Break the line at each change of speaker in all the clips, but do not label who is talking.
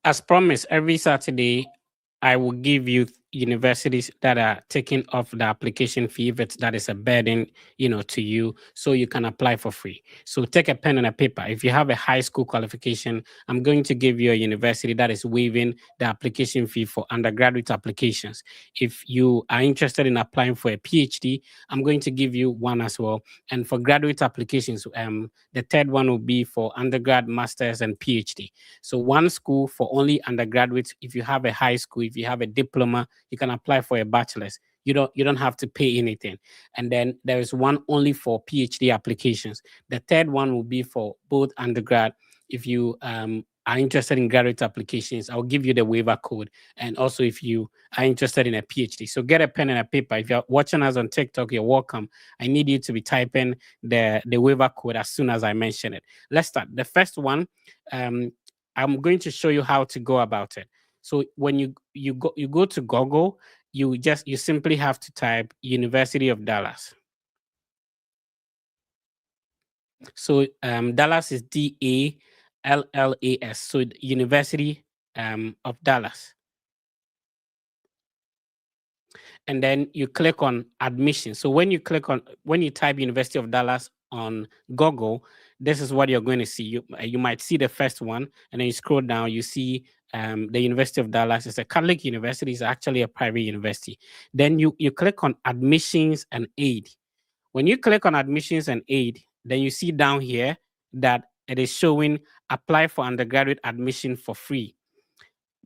As promised, every Saturday, I will give you universities that are taking off the application fee if that is a burden, to you, so you can apply for free. So take a pen and a paper. If you have a high school qualification, I'm going to give you a university that is waiving the application fee for undergraduate applications. If you are interested in applying for a PhD, I'm going to give you one as well. And for graduate applications, the third one will be for undergrad, masters, and PhD. So one school for only undergraduates. If you have a high school, if you have a diploma, you can apply for a bachelor's. You don't have to pay anything. And then there is one only for PhD applications. The third one will be for both undergrad. If you are interested in graduate applications, I'll give you the waiver code. And also if you are interested in a PhD. So get a pen and a paper. If you're watching us on TikTok, you're welcome. I need you to be typing the waiver code as soon as I mention it. Let's start. The first one, I'm going to show you how to go about it. So when you go to Google, you simply have to type University of Dallas. So Dallas is DALLAS. So University of Dallas. And then you click on admission. So when you type University of Dallas on Google, this is what you're going to see. You might see the first one, and then you scroll down, you see the University of Dallas is a Catholic university. It's actually a private university. Then you click on admissions and aid. When you click on admissions and aid, then you see down here that it is showing apply for undergraduate admission for free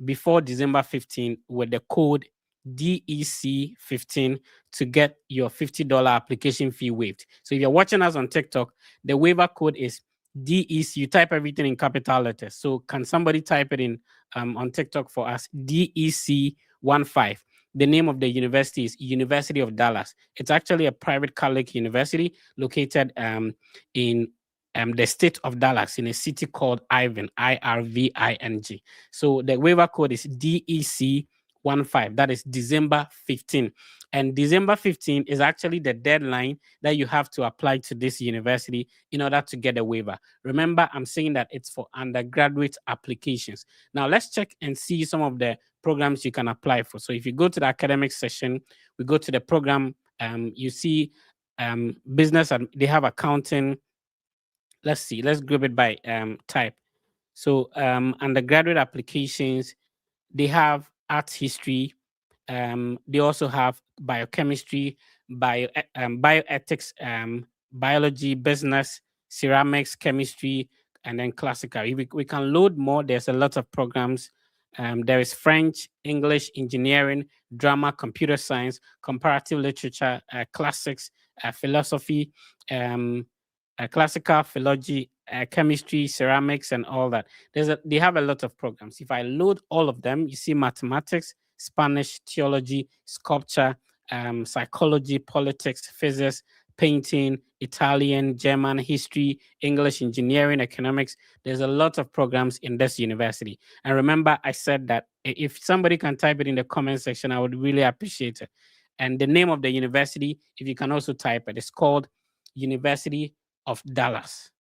before December 15 with the code DEC15 to get your $50 application fee waived. So if you're watching us on TikTok, the waiver code is DEC. You type everything in capital letters. So can somebody type it in on TikTok for us? DEC15. The name of the university is University of Dallas. It's actually a private Catholic university located in the state of Dallas, in a city called Irving, IRVING. So the waiver code is DEC15. That is December 15. And December 15 is actually the deadline that you have to apply to this university in order to get a waiver. Remember, I'm saying that it's for undergraduate applications. Now, let's check and see some of the programs you can apply for. So if you go to the academic section, we go to the program, you see business, and they have accounting. Let's see, let's group it by type. So undergraduate applications, they have art history. They also have biochemistry, bioethics, biology, business, ceramics, chemistry, and then classical. We can load more. There's a lot of programs. There is French, English, engineering, drama, computer science, comparative literature, classics, philosophy, classical philology, chemistry, ceramics, and all that. They have a lot of programs. If I load all of them, you see mathematics, Spanish, theology, sculpture, psychology, politics, physics, painting, Italian, German, history, English, engineering, economics. There's a lot of programs in this university. And remember, I said that if somebody can type it in the comment section, I would really appreciate it. And the name of the university, if you can also type it, it's called University of Dallas.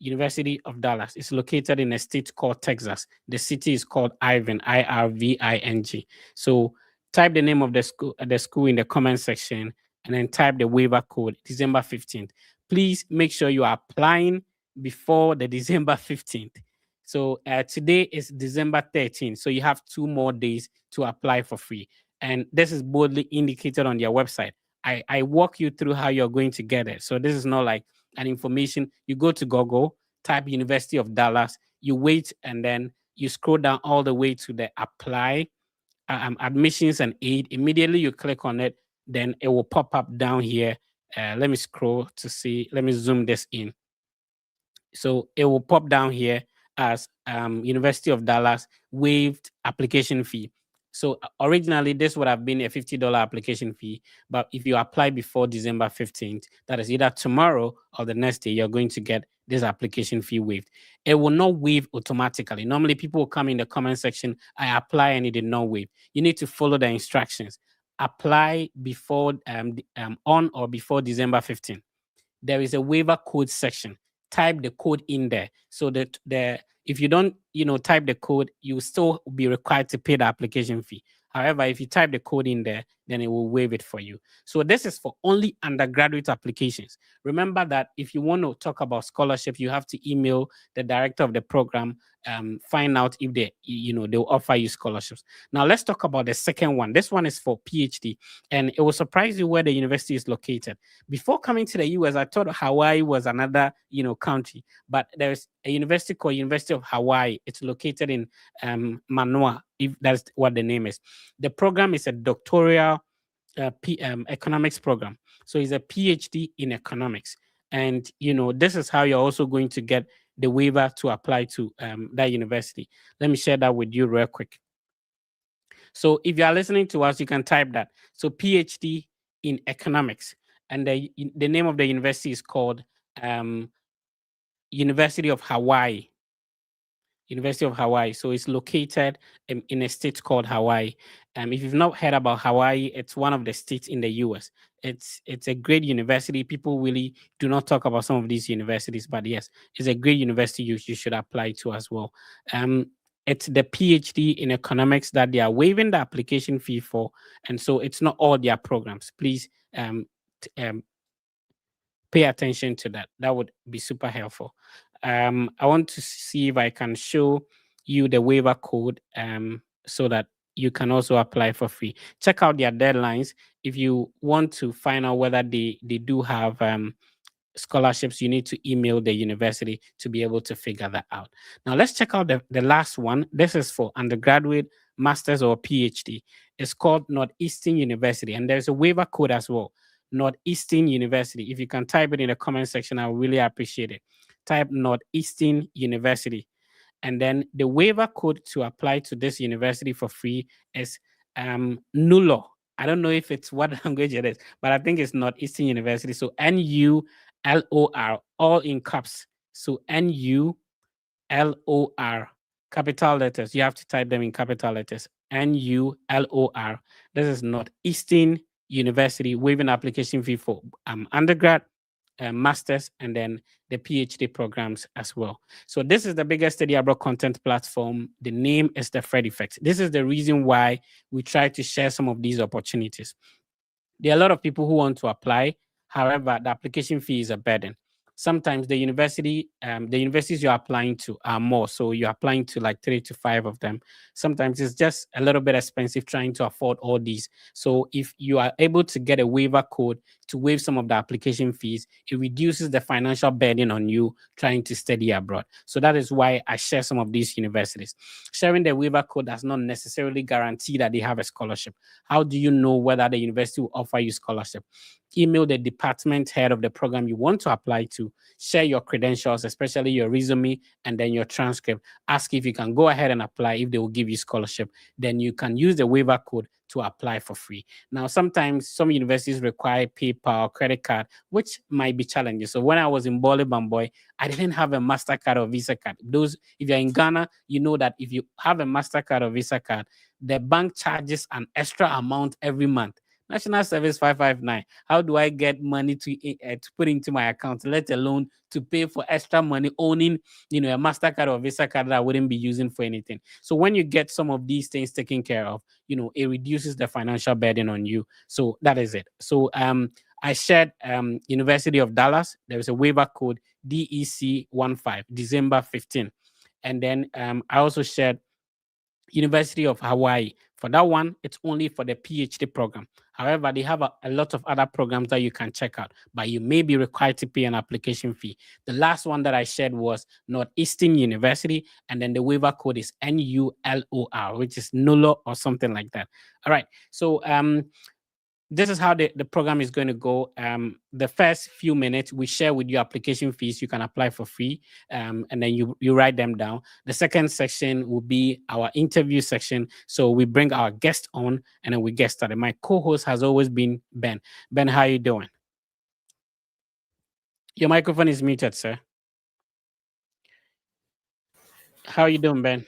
University of Dallas is located in a state called Texas. The city is called Irving, IRVING. So type the name of the school in the comment section, and then type the waiver code December 15th. Please make sure you are applying before the December 15th. So today is December 13th. So you have 2 more days to apply for free. And this is boldly indicated on their website. I walk you through how you're going to get it. So this is not like an information. You go to Google, type University of Dallas, you wait, and then you scroll down all the way to the apply admissions and aid. Immediately you click on it, then it will pop up down here. Let me scroll to see. Let me zoom this in. So it will pop down here as University of Dallas waived application fee. So originally this would have been a $50 application fee, but if you apply before December 15th, that is either tomorrow or the next day, you're going to get this application fee waived. It will not waive automatically. Normally people will come in the comment section, I apply and it did not waive. You need to follow the instructions. Apply before on or before December 15th. There is a waiver code section. type the code in there, so that if you don't, type the code, you still be required to pay the application fee. However, if you type the code in there, then it will waive it for you. So this is for only undergraduate applications. Remember that if you want to talk about scholarship, you have to email the director of the program, find out if they'll offer you scholarships. Now let's talk about the second one. This one is for PhD, and it will surprise you where the university is located. Before coming to the US, I thought Hawaii was another, country, but there's a university called University of Hawaii. It's located in Manoa, if that's what the name is. The program is a doctoral economics program. So it's a PhD in economics. And, this is how you're also going to get the waiver to apply to that university. Let me share that with you real quick. So if you are listening to us, you can type that. So PhD in economics. And the name of the university is called University of Hawaii. University of Hawaii. So it's located in a state called Hawaii. If you've not heard about Hawaii, it's one of the states in the US. It's a great university. People really do not talk about some of these universities, but yes, it's a great university you should apply to as well. It's the PhD in economics that they are waiving the application fee for, and so it's not all their programs. Please pay attention to that. That would be super helpful. I want to see if I can show you the waiver code so that you can also apply for free. Check out their deadlines. If you want to find out whether they do have scholarships, you need to email the university to be able to figure that out. Now let's check out the last one. This is for undergraduate, master's, or PhD. It's called Northeastern University, and there's a waiver code as well. Northeastern University. If you can type it in the comment section, I would really appreciate it. Type Northeastern University. And then the waiver code to apply to this university for free is NULO. I don't know if it's what language it is, but I think it's Northeastern University. So NULOR, all in caps. So NULOR, capital letters. You have to type them in capital letters. NULOR. This is Northeastern University, waiving application fee for undergrad, masters, and then the PhD programs as well. So this is the biggest study abroad content platform. The name is the Fred Effect. This is the reason why we try to share some of these opportunities. There are a lot of people who want to apply. However, the application fee is a burden. Sometimes the universities you're applying to are more. So you're applying to like 3 to 5 of them. Sometimes it's just a little bit expensive trying to afford all these. So if you are able to get a waiver code to waive some of the application fees, it reduces the financial burden on you trying to study abroad. So that is why I share some of these universities. Sharing the waiver code does not necessarily guarantee that they have a scholarship. How do you know whether the university will offer you scholarship? Email the department head of the program you want to apply to, share your credentials, especially your resume and then your transcript. Ask if you can go ahead and apply, if they will give you scholarship. Then you can use the waiver code to apply for free. Now, sometimes some universities require PayPal or credit card, which might be challenging. So when I was in Bole Bamboy, I didn't have a MasterCard or Visa card. Those, if you're in Ghana, you know that if you have a MasterCard or Visa card, the bank charges an extra amount every month. National Service 559. How do I get money to put into my account, let alone to pay for extra money owning, a MasterCard or Visa card that I wouldn't be using for anything? So when you get some of these things taken care of, it reduces the financial burden on you. So that is it. So I shared University of Dallas. There is a waiver code DEC15, December 15. And then I also shared University of Hawaii. For that one, it's only for the PhD program. However, they have a lot of other programs that you can check out, but you may be required to pay an application fee. The last one that I shared was Northeastern University, and then the waiver code is NULOR, which is NULO or something like that. All right. So this is how the program is going to go. The first few minutes, we share with you application fees. You can apply for free, and then you write them down. The second section will be our interview section. So we bring our guest on, and then we get started. My co-host has always been Ben. Ben, how are you doing? Your microphone is muted, sir. How are you doing, Ben?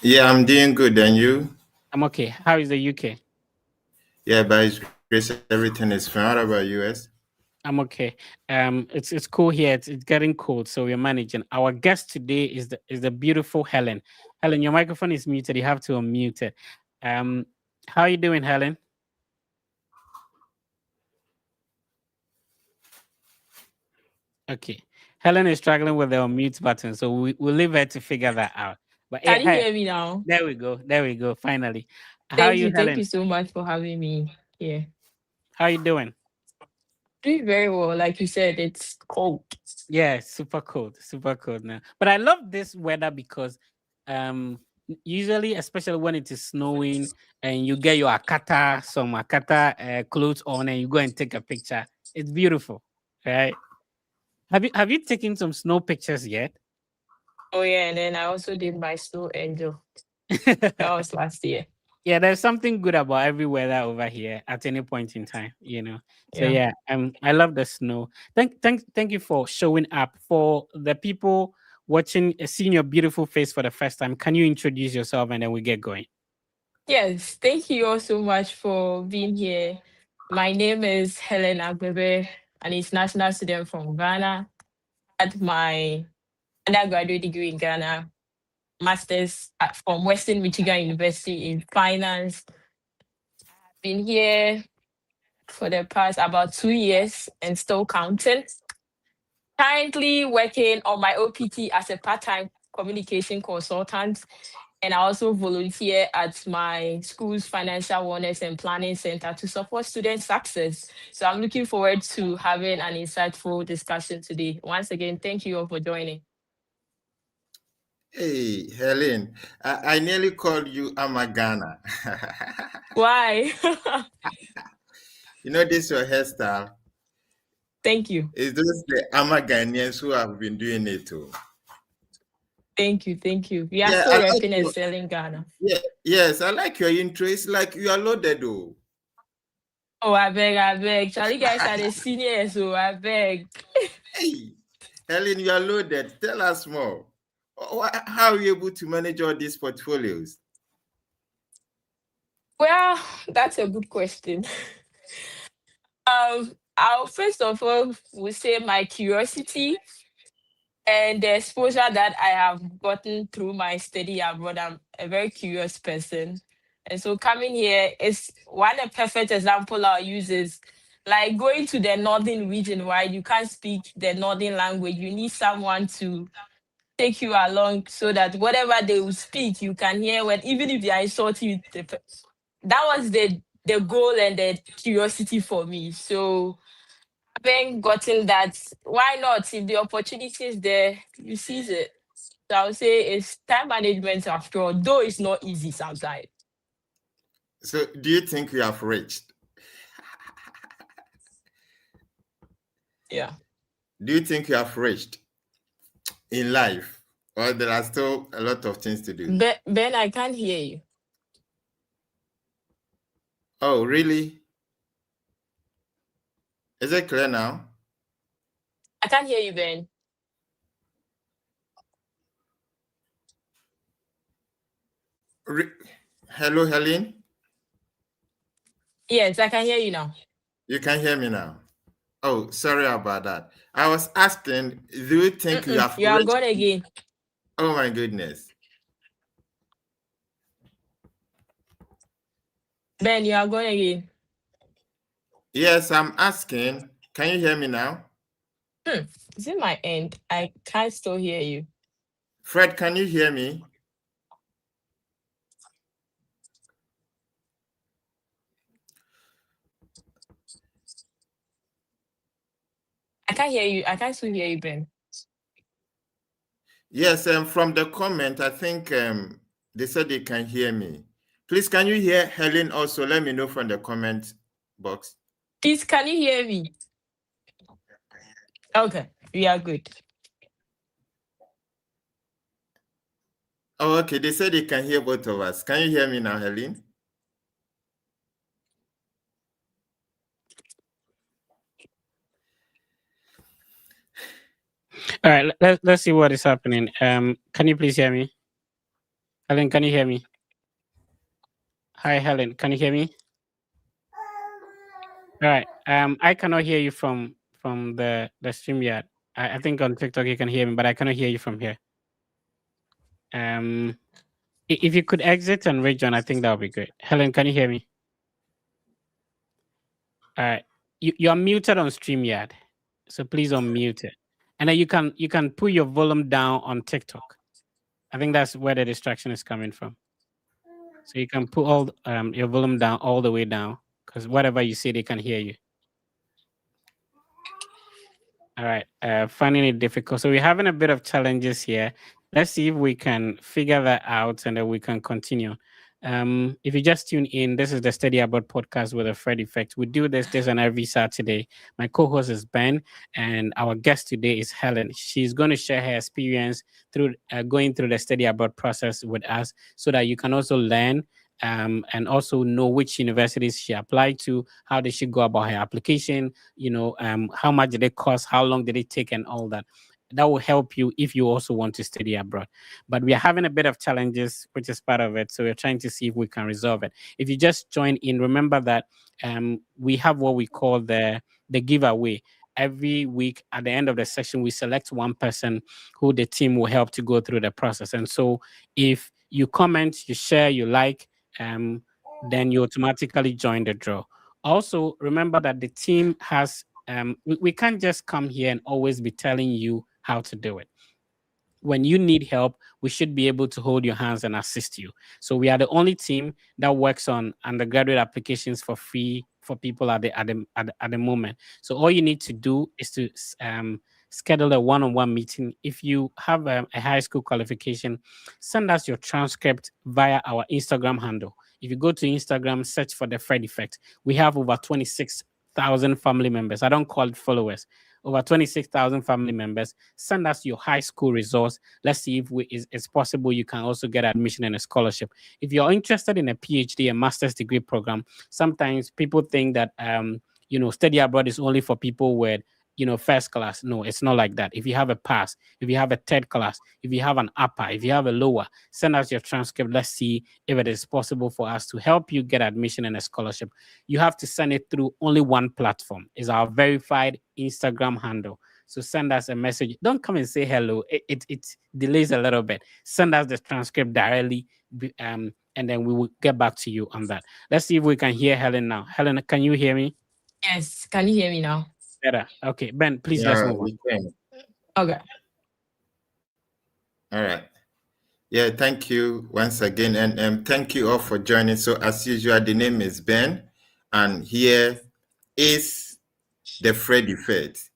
Yeah, I'm doing good. And you?
I'm okay. How is the UK?
Yeah, by His grace, everything is fine. How about US?
I'm okay. It's cool here. It's getting cold, so we're managing. Our guest today is the beautiful Helen. Helen, your microphone is muted. You have to unmute it. Um, how are you doing, Helen? Okay. Helen is struggling with the unmute button, so we'll leave her to figure that out. But
Can you
hey,
hear me now?
there we go. There we go. Finally. How are
Thank
you,
you. Thank
Helen?
you so much for having me here.
How are you doing?
Doing very well. Like you said, it's cold.
Yeah, super cold now. But I love this weather because usually, especially when it is snowing and you get your some akata clothes on and you go and take a picture. It's beautiful, right? Have you taken some snow pictures yet?
Oh yeah, and then I also did my snow angel. That was last year.
Yeah, there's something good about every weather over here at any point in time. So
Yeah.
yeah, I love the snow. Thank you for showing up. For the people watching, seeing your beautiful face for the first time, can you introduce yourself and then we get going?
Yes. Thank you all so much for being here. My name is Helen Agbebe, an international student from Ghana. Had my undergraduate degree in Ghana, master's from Western Michigan University in finance. Been here for the past about 2 years and still counting. Currently working on my OPT as a part-time communication consultant, and I also volunteer at my school's financial wellness and planning center to support student success. So I'm looking forward to having an insightful discussion today. Once again, thank you all for joining.
Hey, Helen, I nearly called you Amagana.
Why?
You know, this your hairstyle.
Thank you.
It's those the Amaghanaians who have been doing it too.
Thank you. Thank you. We are
Yeah,
still
I like
repping and
your,
selling Ghana.
yes, I like your intro. It's like you are loaded though.
Oh, I beg, I beg. Charlie guys are the seniors, so I beg.
Hey, Helen, you are loaded. Tell us more. How are you able to manage all these portfolios?
Well, that's a good question. I'll first of all will say my curiosity and the exposure that I have gotten through my study abroad. I'm a very curious person. And so coming here is one a perfect example I'll use is like going to the northern region, right? You can't speak the northern language. You need someone to take you along so that whatever they will speak, you can hear what even if they are insulting you. That was the goal and the curiosity for me. So having gotten that, why not? If the opportunity is there, you seize it. So I would say it's time management after all, though it's not easy sometimes.
So, do you think you have reached?
Yeah.
Do you think you have reached in life? Or there are still a lot of things to do?
Ben, I can't hear you.
Oh, really? Is it clear now?
I can't hear you, Ben.
Hello, Helen?
Yes, I can hear you now.
You can hear me now. Oh, sorry about that. I was asking, do you think you have
You are
reached?
gone again.
Oh my goodness.
Ben, you are gone again.
Yes, I'm asking. Can you hear me now?
Is it my end? I can't still hear you.
Fred, can you hear me?
I can't hear you. I can't still hear you, Ben.
Yes, from the comment, I think they said they can hear me. Please, can you hear Helen also? Let me know from the comment box.
Please, can you hear me? Okay, we are good.
Oh, okay. They said they can hear both of us. Can you hear me now, Helen?
All right, let's see what is happening. Can you please hear me? Helen, can you hear me? Hi, Helen, can you hear me? All right. I cannot hear you from from the StreamYard. I think on TikTok you can hear me, but I cannot hear you from here. If you could exit and rejoin, I think that would be great. Helen, can you hear me? All right. You are muted on StreamYard, so please unmute it. And then you can put your volume down on TikTok. I think that's where the distraction is coming from. So you can put all your volume down all the way down, because whatever you say, they can hear you. All right. Finding it difficult. So we're having a bit of challenges here. Let's see if we can figure that out and then we can continue. If you just tune in, this is the Study Abroad podcast with a Fred Effect. We do this and every Saturday. My co-host is Ben, and our guest today is Helen. She's going to share her experience through going through the Study Abroad process with us, so that you can also learn and also know which universities she applied to, how did she go about her application, how much did it cost, how long did it take, and all that. That will help you if you also want to study abroad. But we are having a bit of challenges, which is part of it. So we're trying to see if we can resolve it. If you just join in, remember that we have what we call the giveaway. Every week at the end of the session, we select one person who the team will help to go through the process. And so if you comment, you share, you like, then you automatically join the draw. Also, remember that the team has, we can't just come here and always be telling you how to do it. When you need help, we should be able to hold your hands and assist you. So we are the only team that works on undergraduate applications for free for people at the moment. So all you need to do is to schedule a one-on-one meeting. If you have a high school qualification, send us your transcript via our Instagram handle. If you go to Instagram, search for the Fred Effect. We have over 26,000 family members. I don't call it followers. Over 26,000 family members. Send us your high school results. Let's see if it's possible you can also get admission and a scholarship. If you're interested in a PhD, a master's degree program, sometimes people think that study abroad is only for people with first class. No, it's not like that. If you have a pass, if you have a third class, if you have an upper, if you have a lower, send us your transcript. Let's see if it is possible for us to help you get admission and a scholarship. You have to send it through only one platform. It's our verified Instagram handle. So send us a message. Don't come and say hello. It delays a little bit. Send us the transcript directly, and then we will get back to you on that. Let's see if we can hear Helen now. Helen, can you hear me?
Yes, can you hear me now?
Better. Okay, Ben, please let's move on.
We can.
Okay.
All right. Yeah, thank you once again. And thank you all for joining. So as usual, the name is Ben. And here is the Fred Effect.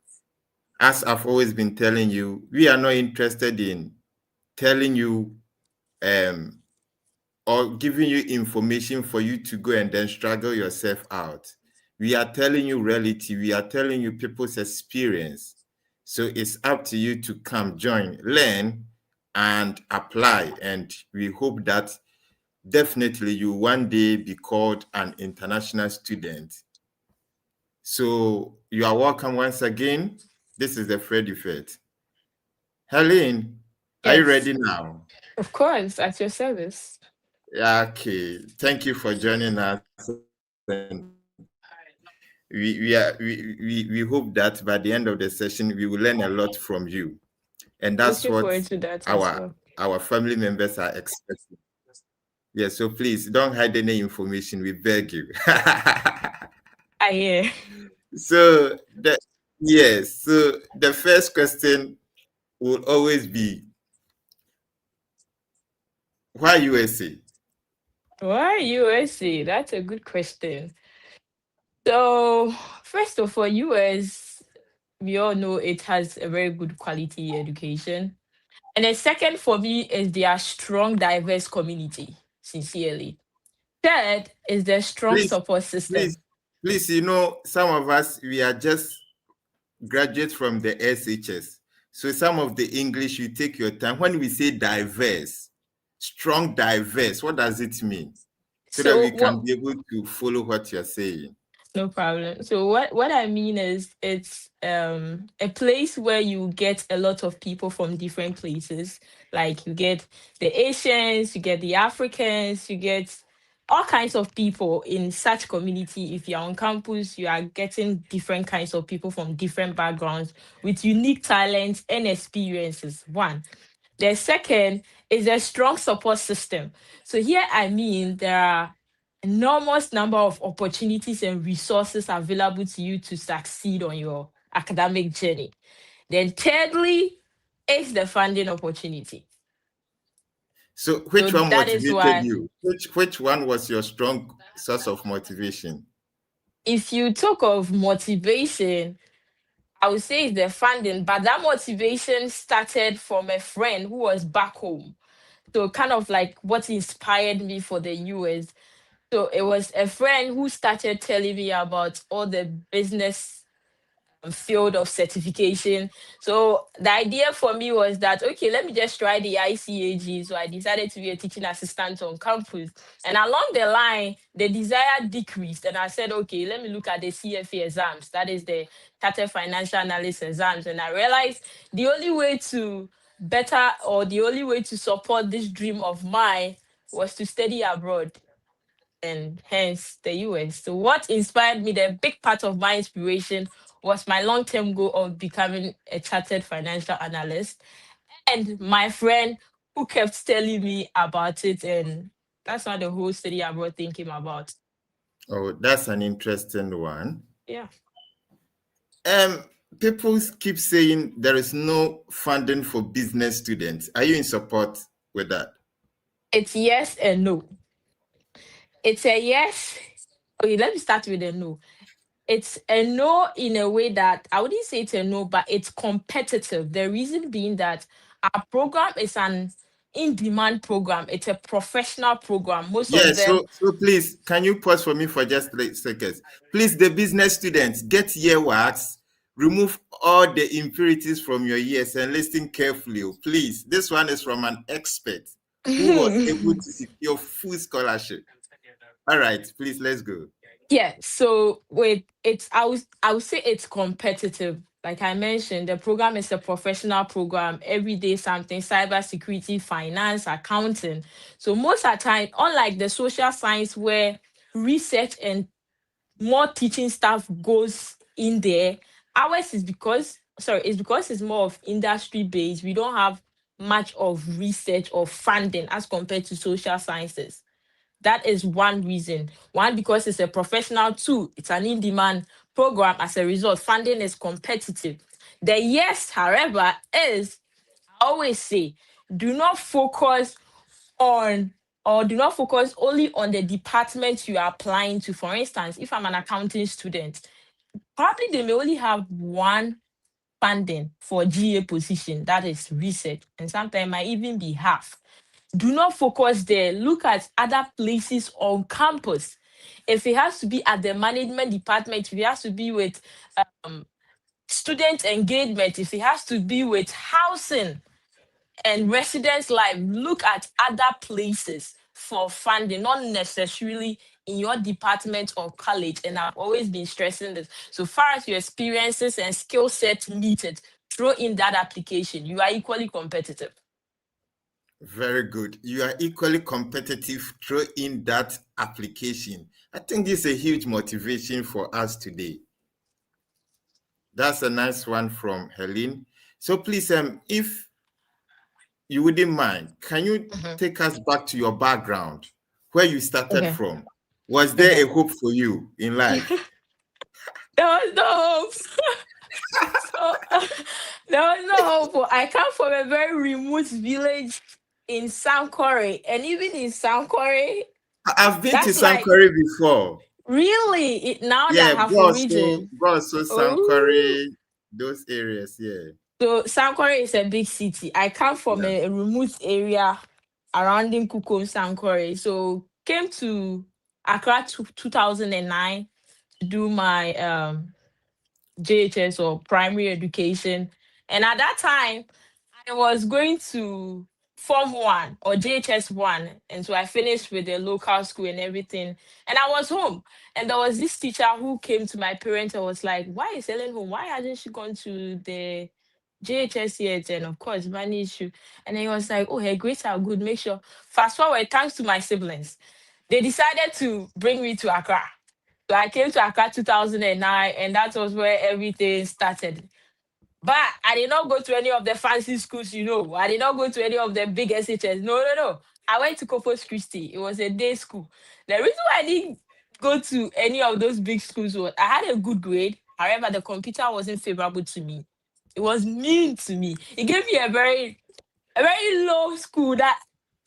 As I've always been telling you, we are not interested in telling you or giving you information for you to go and then struggle yourself out. We are telling you reality. We are telling you people's experience. So it's up to you to come, join, learn, and apply. And we hope that definitely you one day be called an international student. So you are welcome once again. This is the Fred Effect. Helen, are you ready now?
Of course, at your service.
Okay. Thank you for joining us. We hope that by the end of the session we will learn a lot from you, and that's what our family members are expecting. Yeah, so please don't hide any information. We beg you.
I hear.
So the first question will always be, why USA?
Why USA? That's a good question. So, first of all, US, we all know it has a very good quality education. And then second for me is their strong, diverse community, sincerely. Third is their strong support system.
Please, some of us, we are just graduates from the SHS. So some of the English, you take your time. When we say diverse, strong, diverse, what does it mean? So that we can be able to follow what you're saying.
No problem. So what I mean is it's a place where you get a lot of people from different places. Like you get the Asians, you get the Africans, you get all kinds of people in such community. If you're on campus, you are getting different kinds of people from different backgrounds with unique talents and experiences. One. The second is a strong support system. So here I mean there are enormous number of opportunities and resources available to you to succeed on your academic journey. Then thirdly is the funding opportunity.
So which one
that is
motivated
why
you? Which one was your strong source of motivation?
if you talk of motivation, I would say it's the funding, but that motivation started from a friend who was back home. So kind of like what inspired me for the US. So it was a friend who started telling me about all the business field of certification. So the idea for me was that, okay, let me just try the ICAG. So I decided to be a teaching assistant on campus. And along the line, the desire decreased. And I said, okay, let me look at the CFA exams. That is the Chartered Financial Analyst exams. And I realized the only way to better or the only way to support this dream of mine was to study abroad and hence the US. So what inspired me, the big part of my inspiration was my long-term goal of becoming a chartered financial analyst and my friend who kept telling me about it, and that's how the whole study abroad thing came about.
Oh, that's an interesting one.
Yeah.
People keep saying there is no funding for business students. Are you in support with that?
It's yes and no. It's a yes. Okay, let me start with a no. It's a no in a way that I wouldn't say it's a no, but it's competitive. The reason being that our program is an in-demand program. It's a professional program. Most of
Yes,
them.
so please, can you pause for me for just 3 seconds? Please, the business students, get earwax, remove all the impurities from your ears and listen carefully. Please, this one is from an expert who was able to secure full scholarship. All right, please, let's go.
Yeah, so with it's I would say it's competitive. Like I mentioned, the program is a professional program, every day something, cybersecurity, finance, accounting. So most of the time, unlike the social science where research and more teaching staff goes in there, ours is because it's more of industry based. We don't have much of research or funding as compared to social sciences. That is one reason. One, because it's a professional. Two, it's an in-demand program. As a result, funding is competitive. The yes, however, is I always say, do not focus on or do not focus only on the department you are applying to. For instance, if I'm an accounting student, probably they may only have one funding for GA position, that is research, and sometimes might even be half. Do not focus there. Look at other places on campus. If it has to be at the management department, if it has to be with student engagement, if it has to be with housing and residence life, look at other places for funding, not necessarily in your department or college. And I've always been stressing this. So far as your experiences and skill set meet it, throw in that application. You are equally competitive.
Very good. You are equally competitive. Throw in that application. I think this is a huge motivation for us today. That's a nice one from Helen. So please, if you wouldn't mind, can you take us back to your background, where you started
Okay.
from? Was there a hope for you in life?
There was no hope. So there was no hope. I come from a very remote village in Sankore, and even in Sankore,
I've been to
that's like
Sankore before.
really now
Yeah,
that half a
Bosso,
region. Oh,
Sankore, those areas, yeah.
so Sankore is a big city. I come from
Yeah.
a remote area around in Kukom, Sankore. So came to Accra 2009 to do my JHS or primary education. And at that time, I was going to Form 1 or JHS 1. And so I finished with the local school and everything. And I was home. And there was this teacher who came to my parents and was like, why is Helen home? Why hasn't she gone to the JHS yet? And of course, money issue. And then he was like, oh, her grades are good. Make sure. Fast forward, thanks to my siblings. they decided to bring me to Accra. So I came to Accra 2009, and that was where everything started. But I did not go to any of the fancy schools, you know. I did not go to any of the big SHS. No, no, no. I went to Corpus Christi. It was a day school. The reason why I didn't go to any of those big schools was I had a good grade. However, the computer wasn't favorable to me. It was mean to me. It gave me a very low school that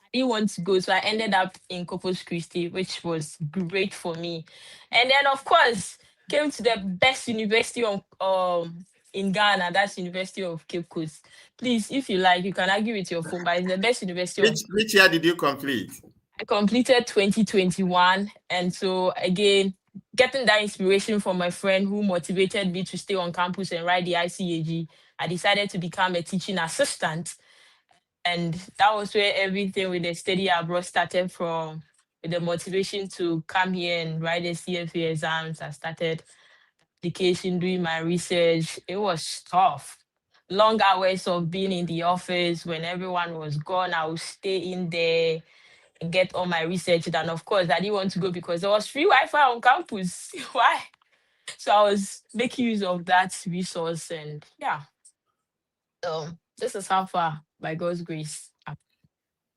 I didn't want to go. So I ended up in Corpus Christi, which was great for me. And then, of course, came to the best university in Ghana. That's University of Cape Coast. Please, if you like, you can argue with your phone, but it's the best university of.
Which year did you complete?
I completed 2021, and so again, getting that inspiration from my friend who motivated me to stay on campus and write the ICAG, I decided to become a teaching assistant. And that was where everything with the study abroad started from, with the motivation to come here and write the CFA exams. I started application, doing my research. It was tough. Long hours of being in the office when everyone was gone. I would stay in there and get all my research done. Of course, I didn't want to go because there was free Wi-Fi on campus. Why? So I was making use of that resource, and yeah. This is how far, by God's grace.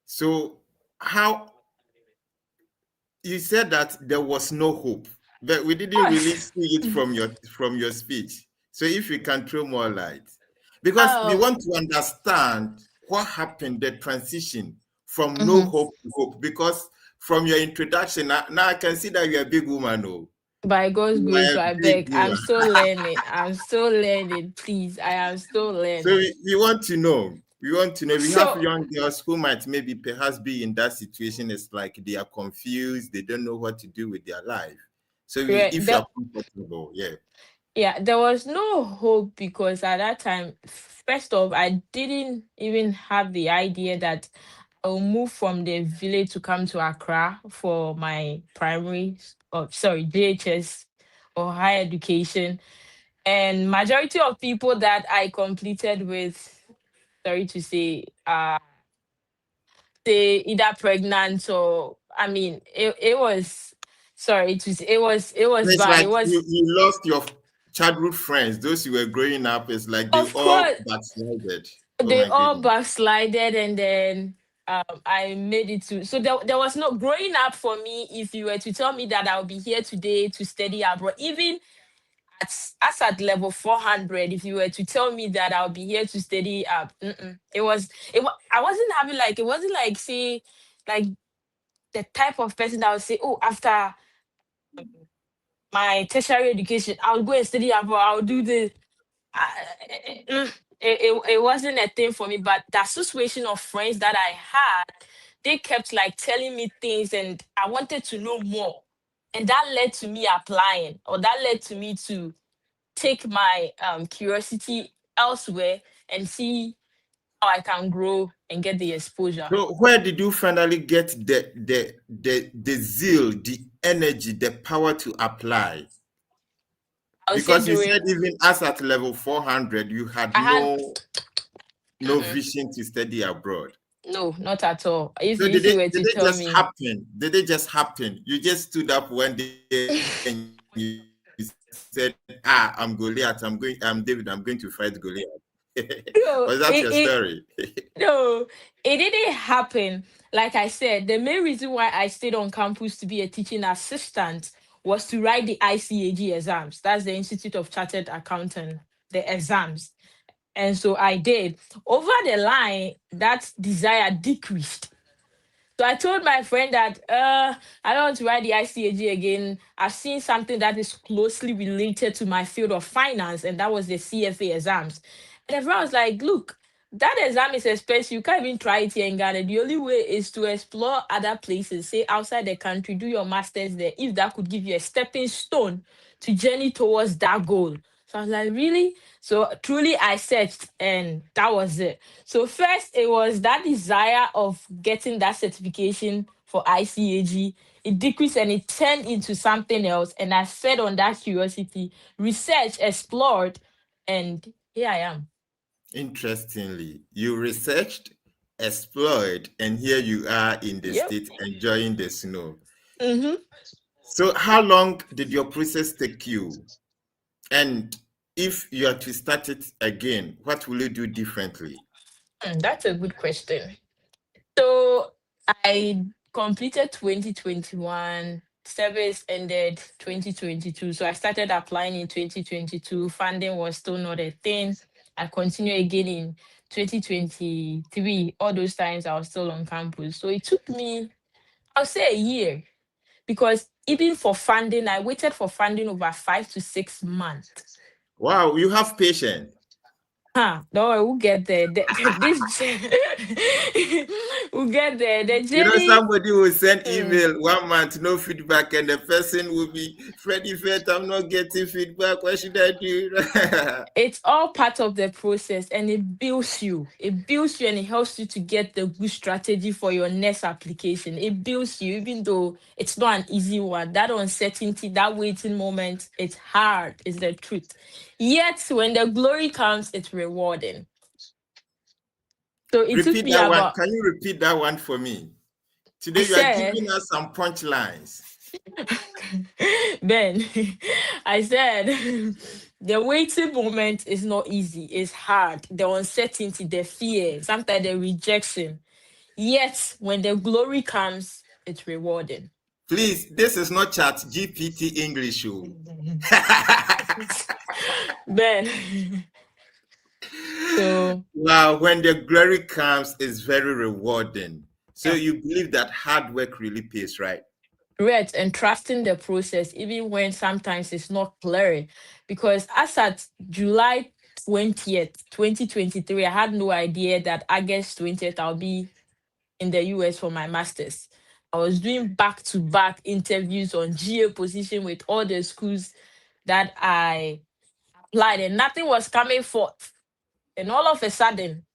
So how you said that there was no hope, but we didn't really see it from your speech. So if you can throw more light, because we want to understand what happened, the transition from no hope to hope. Because from your introduction, now I can see that you're a big woman. Oh,
By God's
you are
grace,
a
I
big
beg. I'm
woman.
still learning. I'm still learning. Please, I am still learning.
So we want to know. We want to know. We
So-
have young girls who might maybe perhaps be in that situation. It's like they are confused. They don't know what to do with their life. So
Yeah,
if you're comfortable, yeah.
Yeah, there was no hope because at that time, first off, I didn't even have the idea that I'll move from the village to come to Accra for my JHS or higher education. And majority of people that I completed with, sorry to say, they either pregnant or it was sorry to say it was
It's
bad.
like
It was,
you lost your childhood friends. Those you were growing up, it's like they
of
all
course,
backslided. Oh
they
my
all
goodness.
backslided, and then I made it to. So there was no growing up for me. If you were to tell me that I'll be here today to study abroad, even at level 400, if you were to tell me that I'll be here to study up, I wasn't having like, it wasn't like, say, like the type of person that would say, oh, after my tertiary education, I'll go and study abroad, I'll do this. It wasn't a thing for me, but the association of friends that I had, they kept like telling me things, and I wanted to know more. And that led to me applying, or that led to me to take my curiosity elsewhere and see how I can grow and get the exposure.
So where did you finally get the zeal, the energy, the power to apply?
I would say
Because you
during
said even as at level 400, you had
I had
no vision to study abroad.
no, not at all.
So
If you were
did
to
it
tell
just
me,
happen? Did it just happen? You just stood up one day and you said, I'm Goliath. I'm David. I'm going to fight Goliath.
no,
Was that your story?
no, it didn't happen. Like I said, the main reason why I stayed on campus to be a teaching assistant was to write the ICAG exams. That's the Institute of Chartered Accountant, the exams. And so I did. Over the line, that desire decreased. So I told my friend that I don't want to write the ICAG again. I've seen something that is closely related to my field of finance, and that was the CFA exams. And everyone was like, look, that exam is expensive. You can't even try it here in Ghana. The only way is to explore other places, say outside the country, do your master's there, if that could give you a stepping stone to journey towards that goal. So I was like, really? So truly I searched, and that was it. So first it was that desire of getting that certification for ICAG. It decreased and it turned into something else. And I fed on that curiosity, researched, explored, and here I am.
Interestingly, you researched, explored, and here you are in the
Yep.
state enjoying the snow.
Mm-hmm.
So how long did your process take you? And if you are to start it again, what will you do differently?
That's a good question. So I completed 2021, service ended 2022. So I started applying in 2022. Funding was still not a thing. I continued again in 2023. All those times I was still on campus. So it took me, I'll say, a year, because even for funding, I waited for funding over 5 to 6 months.
Wow, you have patience.
Huh, no, we'll get there. This we'll get there. The
You know,
journey.
somebody will send
Hmm.
email 1 month, no feedback, and the person will be, Freddie Fett, I'm not getting feedback. What should I do?
It's all part of the process, and it builds you. It builds you and it helps you to get the good strategy for your next application. It builds you, even though it's not an easy one. That uncertainty, that waiting moment, it's hard, is the truth. Yet when the glory comes, it's rewarding. So it took
Repeat
me
that one.
about,
Can you repeat that one for me?
I
Today you are
said,
giving us some punchlines.
Ben, I said, the waiting moment is not easy. It's hard. The uncertainty, the fear, sometimes the rejection. Yet, when the glory comes, it's rewarding.
Please, this is not chat GPT English. Oh.
Ben, so,
Wow, when the glory comes, it's very rewarding. So
yeah.
you believe that hard work really pays, right?
Right, and trusting the process, even when sometimes it's not clear. Because as at July 20th, 2023, I had no idea that August 20th, I'll be in the US for my master's. I was doing back to back interviews on GA position with all the schools that I applied, and nothing was coming forth. And all of a sudden,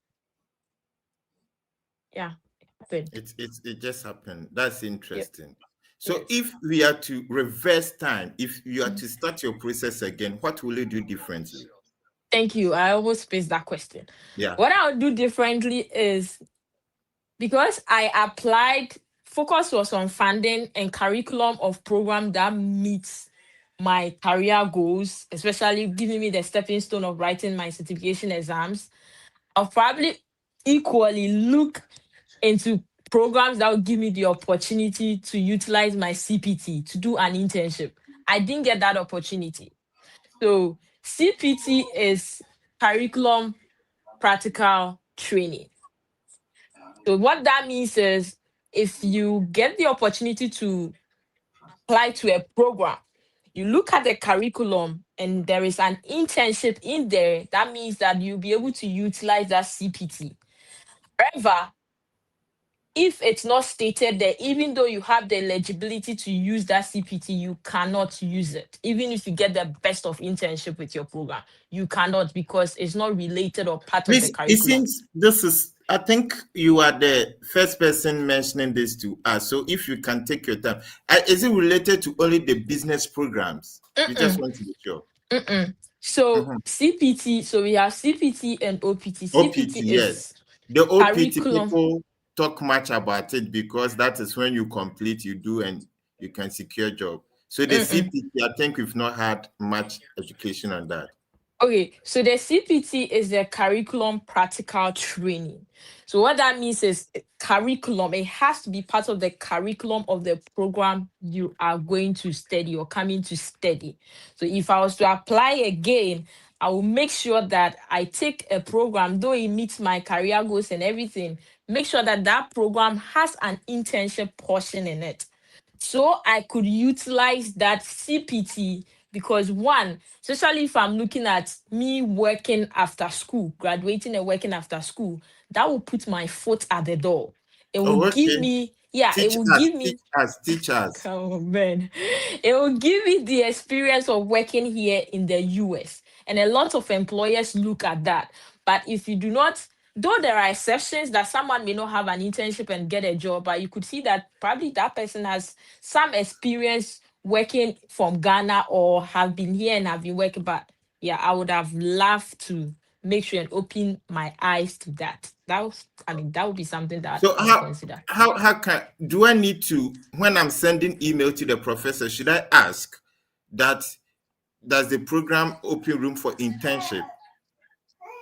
yeah, it happened.
It just happened. That's
Yep.
interesting. So
Yes.
if we are to reverse time, if you are to start your process again, what will you do differently?
Thank you. I almost spaced that question.
Yeah.
What I would do differently is, because I applied, focus was on funding and curriculum of program that meets my career goals, especially giving me the stepping stone of writing my certification exams. I'll probably equally look into programs that will give me the opportunity to utilize my CPT to do an internship. I didn't get that opportunity. So CPT is curriculum practical training. So what that means is, if you get the opportunity to apply to a program, you look at the curriculum and there is an internship in there, that means that you'll be able to utilize that CPT. However, if it's not stated there, even though you have the eligibility to use that CPT, you cannot use it. Even if you get the best of internship with your program, you cannot, because it's not related or part of the
Please, it
curriculum.
seems this is, I think you are the first person mentioning this to us. So if you can take your time, is it related to only the business programs? We just
Mm-mm,
want to be sure.
mm-mm. So
Mhm.
CPT, so we have CPT and OPT.
OPT,
CPT
yes.
is
The OPT
curriculum.
people talk much about it because that is when you complete, you do, and you can secure job. So the
Mm-mm.
CPT, I think we've not had much education on that.
Okay, so the CPT is the curriculum practical training. So what that means is, curriculum, it has to be part of the curriculum of the program you are going to study or coming to study. So if I was to apply again, I will make sure that I take a program, though it meets my career goals and everything, make sure that that program has an internship portion in it, so I could utilize that CPT. Because one, especially if I'm looking at me working after school, graduating and working after school, that will put my foot at the door. It will
Oh,
give
okay.
me, yeah, it
Teach
will
us,
give
teach
me,
us, teach us.
oh man, it will give me the experience of working here in the US. And a lot of employers look at that. But if you do not, though there are exceptions that someone may not have an internship and get a job, but you could see that probably that person has some experience working from Ghana or have been here and have been working. But yeah, I would have loved to make sure and open my eyes to that. That would be something that
So
I would consider.
how do I need to, when I'm sending email to the professor, should I ask that does the program open room for internship?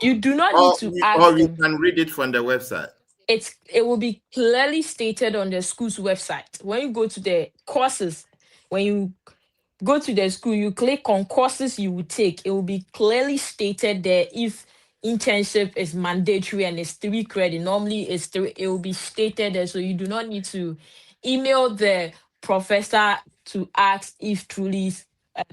You do not need to ask
we
them.
can read it from the website.
It will be clearly stated on the school's website. When you go to the courses, when you go to the school, you click on courses you will take. It will be clearly stated there if internship is mandatory and it's 3 credit. Normally it's 3, it will be stated there. So you do not need to email the professor to ask if truly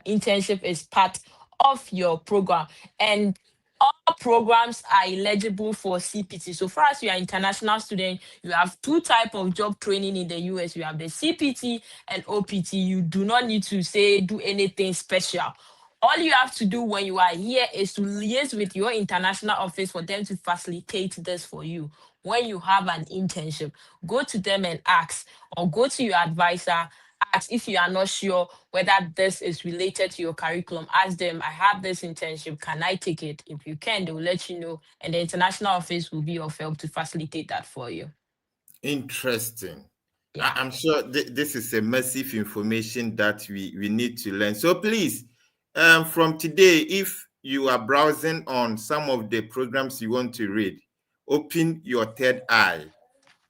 internship is part of your program. And all programs are eligible for CPT. So far as you are international student, you have 2 type of job training in the US. You have the CPT and OPT. You do not need to do anything special. All you have to do when you are here is to liaise with your international office for them to facilitate this for you. When you have an internship, go to them and ask, or go to your advisor, ask if you are not sure whether this is related to your curriculum. Ask them, I have this internship, can I take it? If you can, they will let you know, and the international office will be of help to facilitate that for you.
Interesting.
Yeah.
I'm sure this is a massive information that we need to learn. So please, from today, if you are browsing on some of the programs you want to read, open your third eye.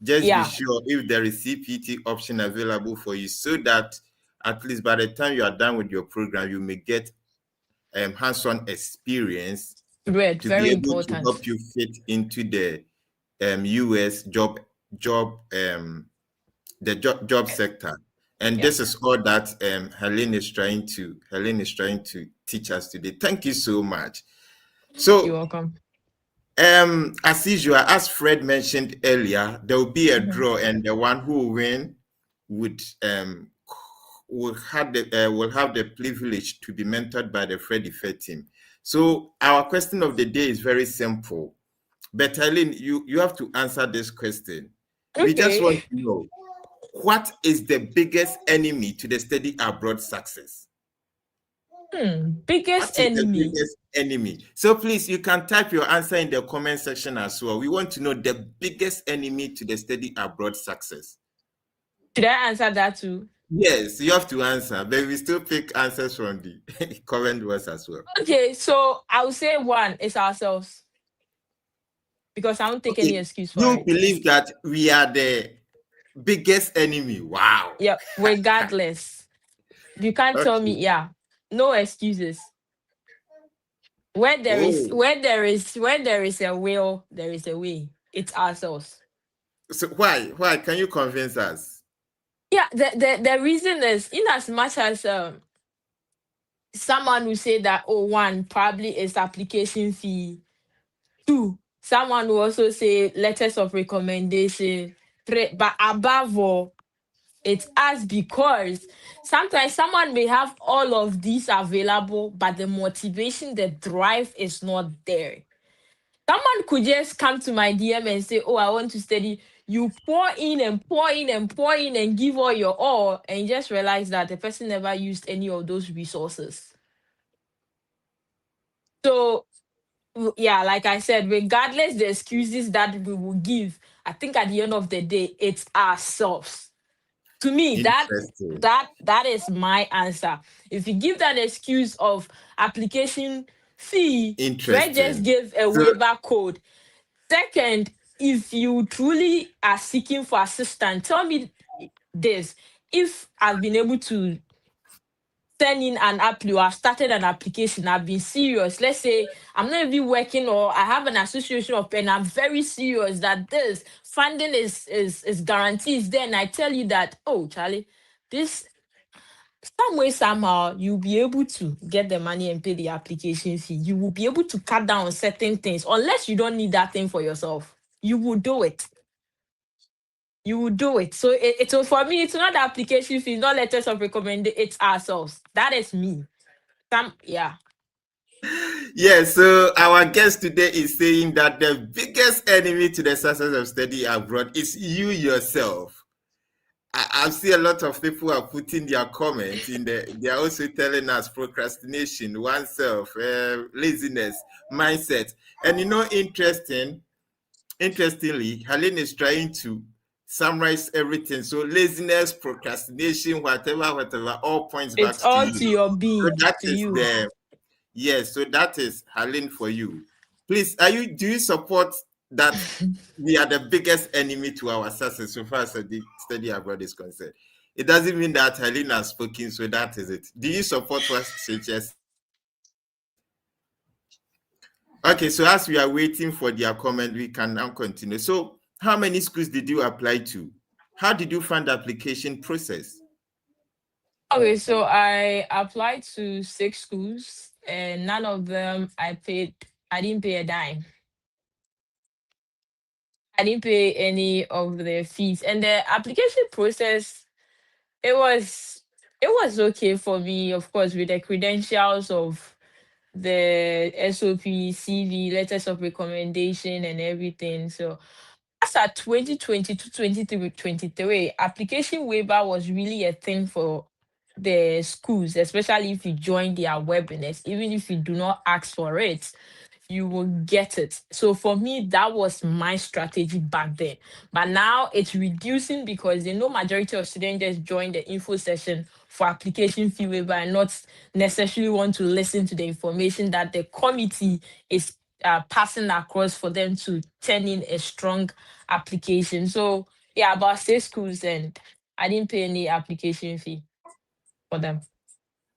Just be sure if there is CPT option available for you, so that at least by the time you are done with your program, you may get hands-on experience to
very
be able
important.
to help you fit into the US job the job sector. And this is all that Helen is trying to teach us today. Thank you so much. So
you're welcome.
As usual, as Fred mentioned earlier, there will be a draw, and the one who will win will have the privilege to be mentored by the Fred Effect team. So our question of the day is very simple. But Helen, you have to answer this question.
Okay.
We just want to know, what is the biggest enemy to the study abroad success?
Biggest enemy.
The biggest enemy. So please, you can type your answer in the comment section as well. We want to know the biggest enemy to the study abroad success.
Should I answer that too?
Yes, you have to answer, but we still pick answers from the comment words as well.
Okay, so I will say one is ourselves, because I won't take any excuse for it.
You believe that we are the biggest enemy? Wow.
Yeah, regardless. You can't tell me, no excuses. When there is a will, there is a way. It's ourselves.
So why can you convince us?
Yeah, the reason is, in as much as someone will say that, one probably is application fee, 2 someone will also say letters of recommendation, 3, but above all, it's us, because sometimes someone may have all of these available, but the motivation, the drive is not there. Someone could just come to my DM and say, I want to study. You pour in and pour in and pour in and give all your all, and you just realize that the person never used any of those resources. So, like I said, regardless the excuses that we will give, I think at the end of the day, it's ourselves. To me, that is my answer. If you give that excuse of application fee, Fred just gave a waiver code. Second, if you truly are seeking for assistance, tell me this. If I've been able to send in an app, you have started an application, I've been serious. Let's say I'm not even working, or I have an association of pen, I'm very serious that this funding is guaranteed there, and I tell you that, Charlie, this some way, somehow, you'll be able to get the money and pay the application fee. You will be able to cut down on certain things, unless you don't need that thing for yourself. You will do it. You will do it. So for me, it's not the application fee, not letters of recommendation, it's ourselves. That is me.
Yes, so our guest today is saying that the biggest enemy to the success of study abroad is you yourself. I see a lot of people are putting their comments in there. They are also telling us procrastination, oneself, laziness, mindset. And interestingly, Helen is trying to summarize everything. So laziness, procrastination, whatever, all points back
It's
to
all
you.
to your
So
being,
that
to
is
you.
yes, so that is Helen for you. Please, do you support that we are the biggest enemy to our success so far as the study abroad is concerned? It doesn't mean that Helen has spoken, so that is it. Do you support what she just? Okay, so as we are waiting for their comment, we can now continue. So, how many schools did you apply to? How did you find the application process?
Okay, so I applied to 6 schools, and none of them I didn't pay a dime. I didn't pay any of the fees. And the application process, it was it was okay for me, of course, with the credentials of the SOP, CV, letters of recommendation, and everything. So as at 2022, 23, application waiver was really a thing for the schools, especially if you join their webinars. Even if you do not ask for it, you will get it. So for me, that was my strategy back then. But now it's reducing because they know majority of students just join the info session for application fee waiver and not necessarily want to listen to the information that the committee is passing across for them to turn in a strong application. So yeah, about 6 schools, and I didn't pay any application fee for them.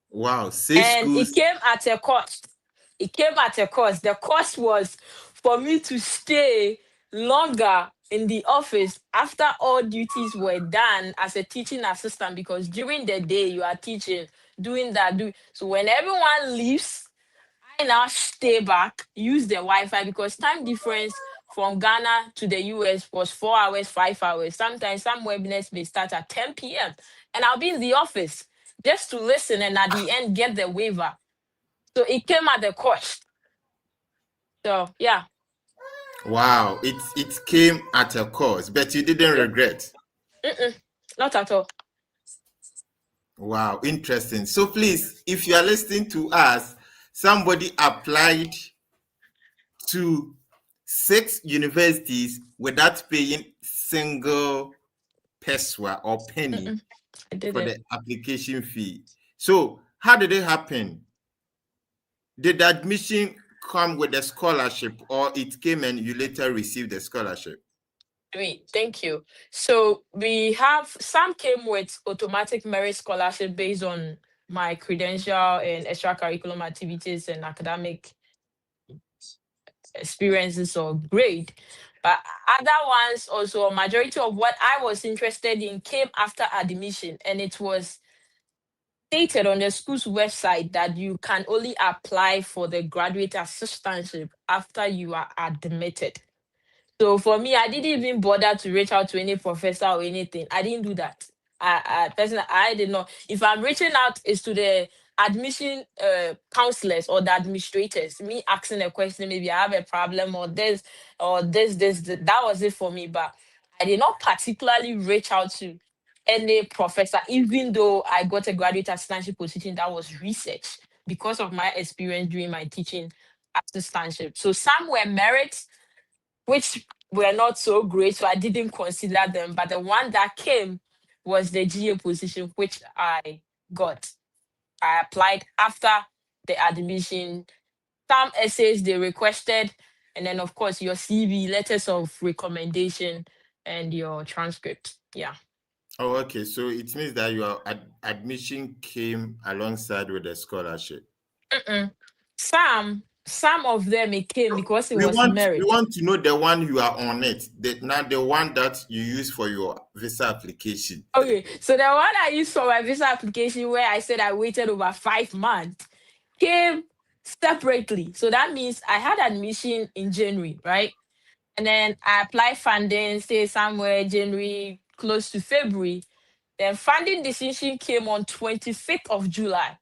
Wow, 6
And
schools.
it came at a cost. It came at a cost. The cost was for me to stay longer in the office after all duties were done as a teaching assistant, because during the day you are teaching, doing that. So when everyone leaves, I now stay back, use the Wi-Fi, because time difference from Ghana to the US was 4 hours, 5 hours. Sometimes some webinars may start at 10 p.m. and I'll be in the office just to listen and at the end get the waiver. So it came at the cost. So yeah.
Wow, it came at a cost, but you didn't regret.
Not at all.
Wow, interesting. So please, if you are listening to us, somebody applied to 6 universities without paying single peswa or penny
I
for
didn't.
the application fee. So how did it happen? Did the admission come with a scholarship, or it came and you later received the scholarship?
Thank you. So we have some came with automatic merit scholarship based on my credential and extracurriculum activities and academic experiences or grade. But other ones also, a majority of what I was interested in came after admission, and it was stated on the school's website that you can only apply for the graduate assistantship after you are admitted. So for me, I didn't even bother to reach out to any professor or anything. I didn't do that. Personally, I did not. If I'm reaching out, it's to the admission counselors or the administrators. Me asking a question, maybe I have a problem or this. That was it for me. But I did not particularly reach out to any professor, even though I got a graduate assistantship position that was research because of my experience during my teaching assistantship. So some were merits, which were not so great, so I didn't consider them. But the one that came was the GA position, which I got. I applied after the admission, some essays they requested, and then of course your CV, letters of recommendation, and your transcript. Yeah.
Oh, okay. So it means that your admission came alongside with the scholarship.
Mm-mm. Some of them it came because it
We
was
want we
merit.
want to know the one you are on it, not the one that you use for your visa application.
Okay, so the one I used for my visa application, where I said I waited over 5 months, came separately. So that means I had admission in January, right? And then I applied funding, say somewhere January, close to February. Then funding decision came on 25th of July.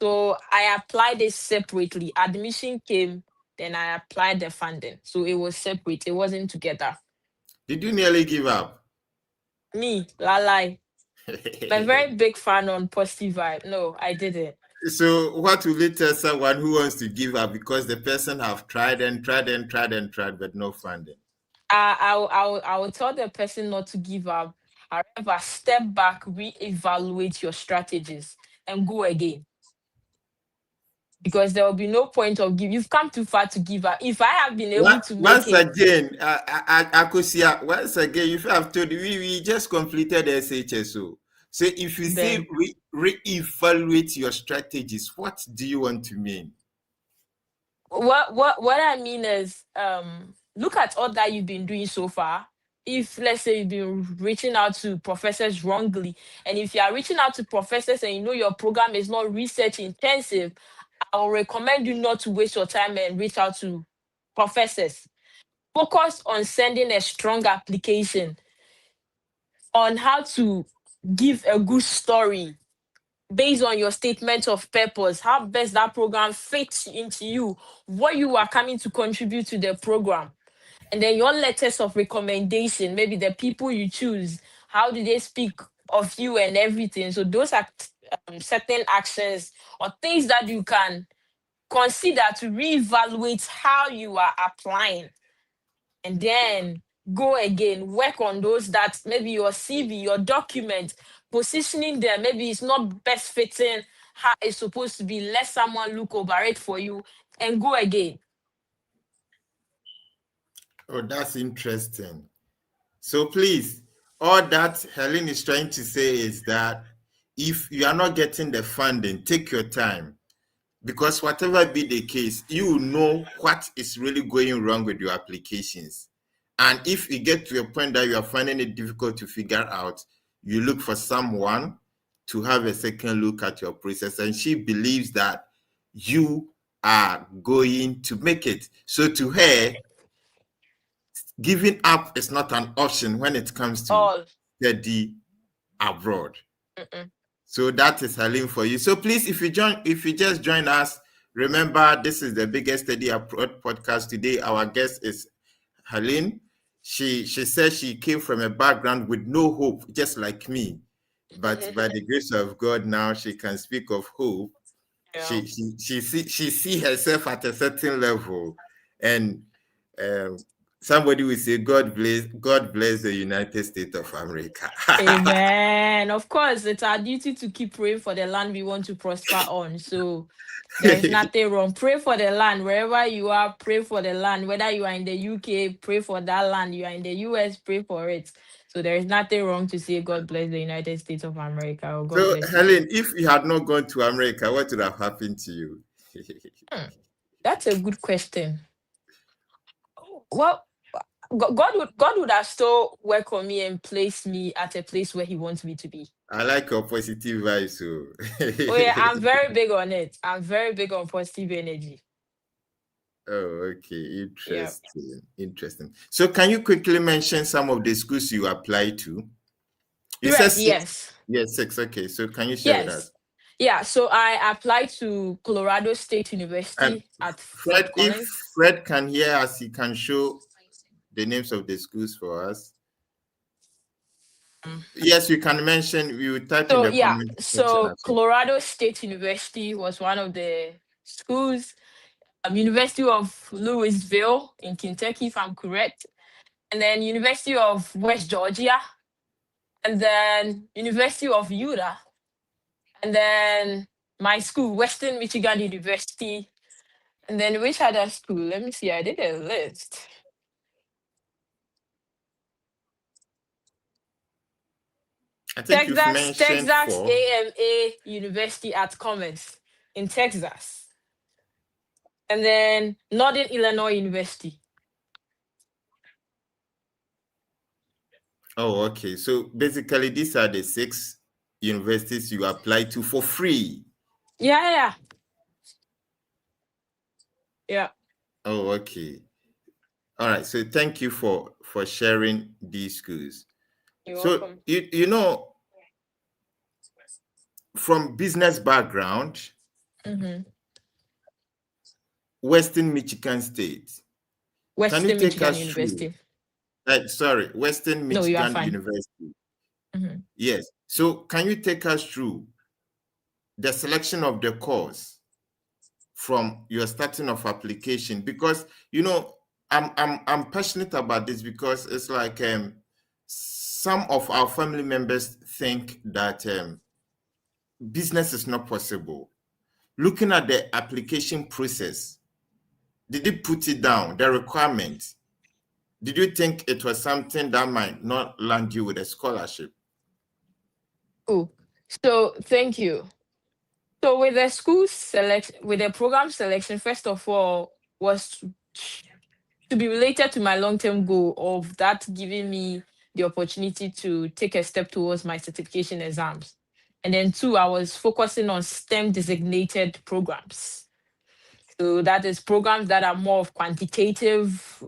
So I applied it separately. Admission came, then I applied the funding. So it was separate. It wasn't together.
Did you nearly give up?
Me, lalai. I'm a very big fan on positive vibe. No, I didn't.
So what will you tell someone who wants to give up because the person have tried and tried and tried and tried, but no funding?
I will tell the person not to give up. However, step back, reevaluate your strategies, and go again. Because there will be no point of give. You've come too far to give up. If I have been able to make
Once
it
again, Akosia, once again, if I have told you, we just completed SHSO. So if you say
then
re-evaluate your strategies, what do you want to mean?
what I mean is look at all that you've been doing so far. If let's say you've been reaching out to professors wrongly, and if you are reaching out to professors and you know your program is not research intensive, I will recommend you not to waste your time and reach out to professors. Focus on sending a strong application on how to give a good story based on your statement of purpose, how best that program fits into you, what you are coming to contribute to the program. And then your letters of recommendation, maybe the people you choose, how do they speak of you and everything. So those are certain actions or things that you can consider to reevaluate how you are applying. And then go again, work on those that maybe your CV, your document, positioning them, maybe it's not best fitting how it's supposed to be. Let someone look over it for you and go again.
Oh, that's interesting. So please, all that Helen is trying to say is that if you are not getting the funding, take your time. Because whatever be the case, you know what is really going wrong with your applications. And if you get to a point that you are finding it difficult to figure out, you look for someone to have a second look at your process. And she believes that you are going to make it. So to her, giving up is not an option when it comes to
All.
study abroad.
Mm-mm.
So that is Helen for you. So please, if you just join us, remember this is the biggest study abroad podcast today. Our guest is Helen. She says she came from a background with no hope, just like me. But by the grace of God, now she can speak of hope.
Yeah.
She see herself at a certain level, and somebody will say, God bless the United States of America."
Amen. Of course, it's our duty to keep praying for the land we want to prosper on. So there is nothing wrong. Pray for the land wherever you are. Pray for the land. Whether you are in the UK, pray for that land. You are in the US, pray for it. So there is nothing wrong to say God bless the United States of America or God
So,
bless you
Helen,
too.
if you had not gone to America, what would have happened to you?
That's a good question. Well, God would have still worked on me and placed me at a place where He wants me to be.
I like your positive vibes.
Oh yeah, I'm very big on it. I'm very big on positive energy.
Oh, okay.
Yeah.
Interesting. So, can you quickly mention some of the schools you applied to? You said
Right.
six.
Yes.
Yes, six. Okay. So, can you share with
Yes.
us?
Yeah. So I applied to Colorado State
And
University at
Fred,
Fort
if
Collins.
Fred can hear us, he can show the names of the schools for us. Yes, you can mention. We will type in
So
the
yeah.
comment section
So
as well.
Colorado State University was one of the schools. University of Louisville in Kentucky, if I'm correct, and then University of West Georgia, and then University of Utah, and then my school, Western Michigan University, and then which other school? Let me see. I did a list.
I think you've mentioned
Texas
4.
AMA University at Commerce in Texas, and then Northern Illinois University.
Oh, okay. So basically, these are the 6 universities you apply to for free.
Yeah.
Oh, okay. All right. So thank you for sharing these schools.
You're
So
welcome.
you know, from business background,
Mm-hmm.
Western Michigan State. Can you
Western
take
Michigan
us through?
University.
Sorry, Western
No, you are
Michigan
fine.
University. Yes. So can you take us through the selection of the course from your starting of application? Because I'm passionate about this, because it's like some of our family members think that business is not possible. Looking at the application process, did you put it down, the requirements? Did you think it was something that might not land you with a scholarship?
Oh, so thank you. So with the school selection, with the program selection, first of all, was to be related to my long-term goal of that giving me the opportunity to take a step towards my certification exams. And then two, I was focusing on STEM designated programs. So that is programs that are more of quantitative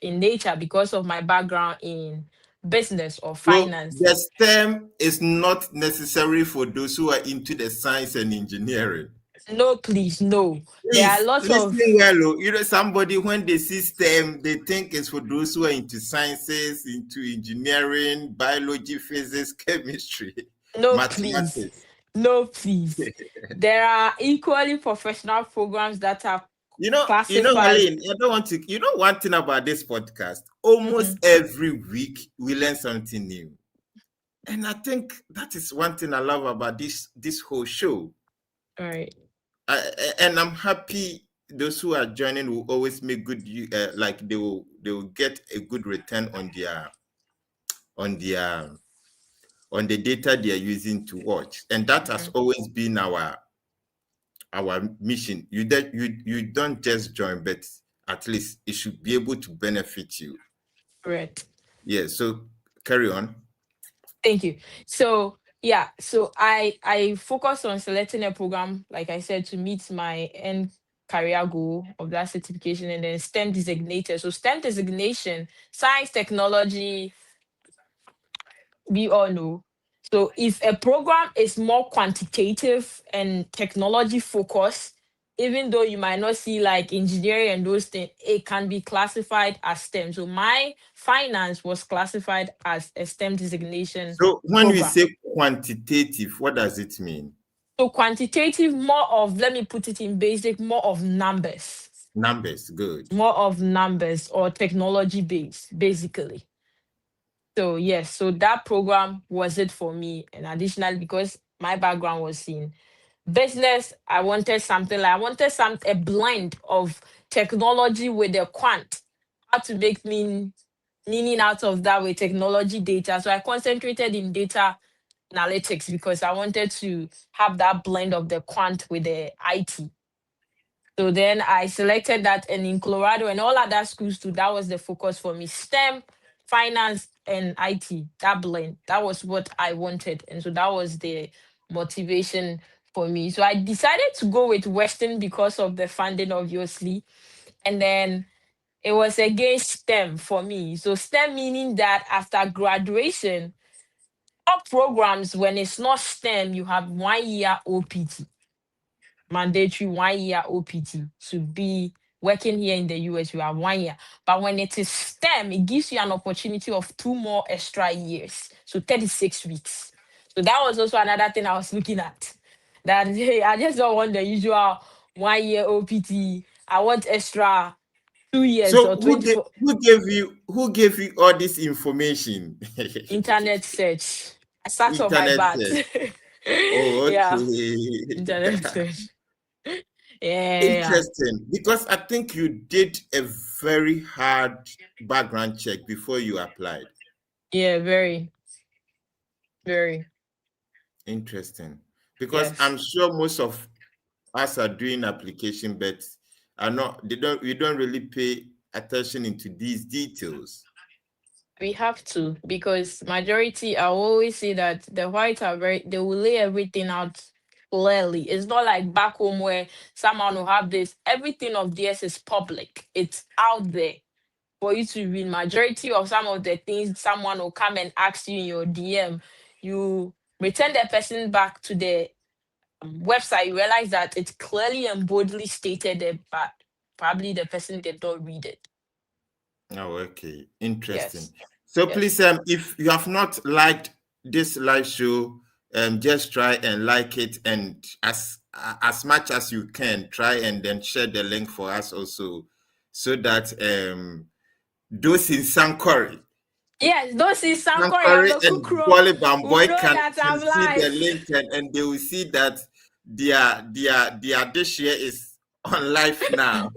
in nature because of my background in business or
So
finance.
the STEM is not necessary for those who are into the science and engineering.
No, please, no. There are
Please
lots
listen
of
well. Somebody, when they see STEM, they think it's for those who are into sciences, into engineering, biology, physics, chemistry,
no, please,
mathematics.
no, please. There are equally professional programs that are classified.
Helen, I don't want to. One thing about this podcast,
Mhm.
almost every week we learn something new. And I think that is one thing I love about this whole show.
All right.
And I'm happy those who are joining will always make good, like they will get a good return on on their on the data they are using to watch. And that has always been our mission. You don't just join, but at least it should be able to benefit you.
Correct.
Yeah, so carry on.
Thank you. So yeah, so I focus on selecting a program, like I said, to meet my end career goal of that certification, and then STEM designated. So STEM designation, science, technology, we all know. So if a program is more quantitative and technology focused, even though you might not see like engineering and those things, it can be classified as STEM. So my finance was classified as a STEM designation
So when we
program.
say quantitative, what does it mean?
So quantitative, more of, let me put it in basic, more of numbers,
Numbers, good.
more of numbers or technology based, basically. So yes, so that program was it for me. And additionally, because my background was in business, I wanted something like, I wanted a blend of technology with the quant. How to make meaning out of that with technology data. So I concentrated in data analytics because I wanted to have that blend of the quant with the IT. So then I selected that, and in Colorado and all other schools too, that was the focus for me. STEM, finance, and IT, that blend. That was what I wanted. And so that was the motivation for me. So I decided to go with Western because of the funding, obviously. And then it was against STEM for me. So STEM meaning that after graduation, all programs, when it's not STEM, you have 1 year OPT, mandatory 1 year OPT to be working here in the US. You have 1 year. But when it is STEM, it gives you an opportunity of 2 more extra years. So 36 weeks. So that was also another thing I was looking at. That hey, I just don't want the usual 1 year OPT. I want extra 2 years
So
or 24
who gave you all this information?
internet search. I sat on my
Internet
butt.
search. Oh,
Yeah,
okay.
internet search. Yeah.
Interesting. Because I think you did a very hard background check before you applied.
Yeah, very, very.
Interesting. Because
Yes.
I'm sure most of us are doing application, but are not we don't really pay attention into these details.
We have to, because majority, I always say that the whites are they will lay everything out clearly. It's not like back home where someone will have this, everything of theirs is public. It's out there for you to read. Majority of some of the things, someone will come and ask you in your DM, you return the person back to the website, you realize that it's clearly and boldly stated there, but probably the person did not read it.
Oh, okay. Interesting.
Yes.
So
Yes.
please, if you have not liked this live show, just try and like it, and as much as you can, try and then share the link for us also, so that those in Sankore,
Yes, those is Sankore
and
Kukro.
Bolly
We
Bamboy
know
can
that I'm
see the
live.
link, and they will see that their this year is on live now.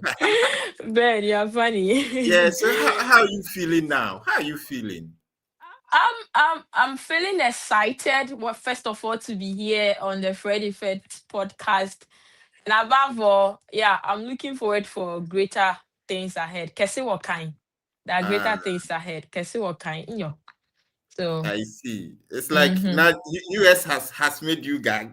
Ben, you're funny.
Yeah. So how are you feeling now? How are you feeling?
I'm feeling excited. Well, first of all, to be here on the Freddy Fed podcast. And above all, yeah, I'm looking forward for greater things ahead. Kesi what kind? There are
Ah,
greater things ahead. Kesi what kind? So
I see. It's like
mhm.
now US has made you guy.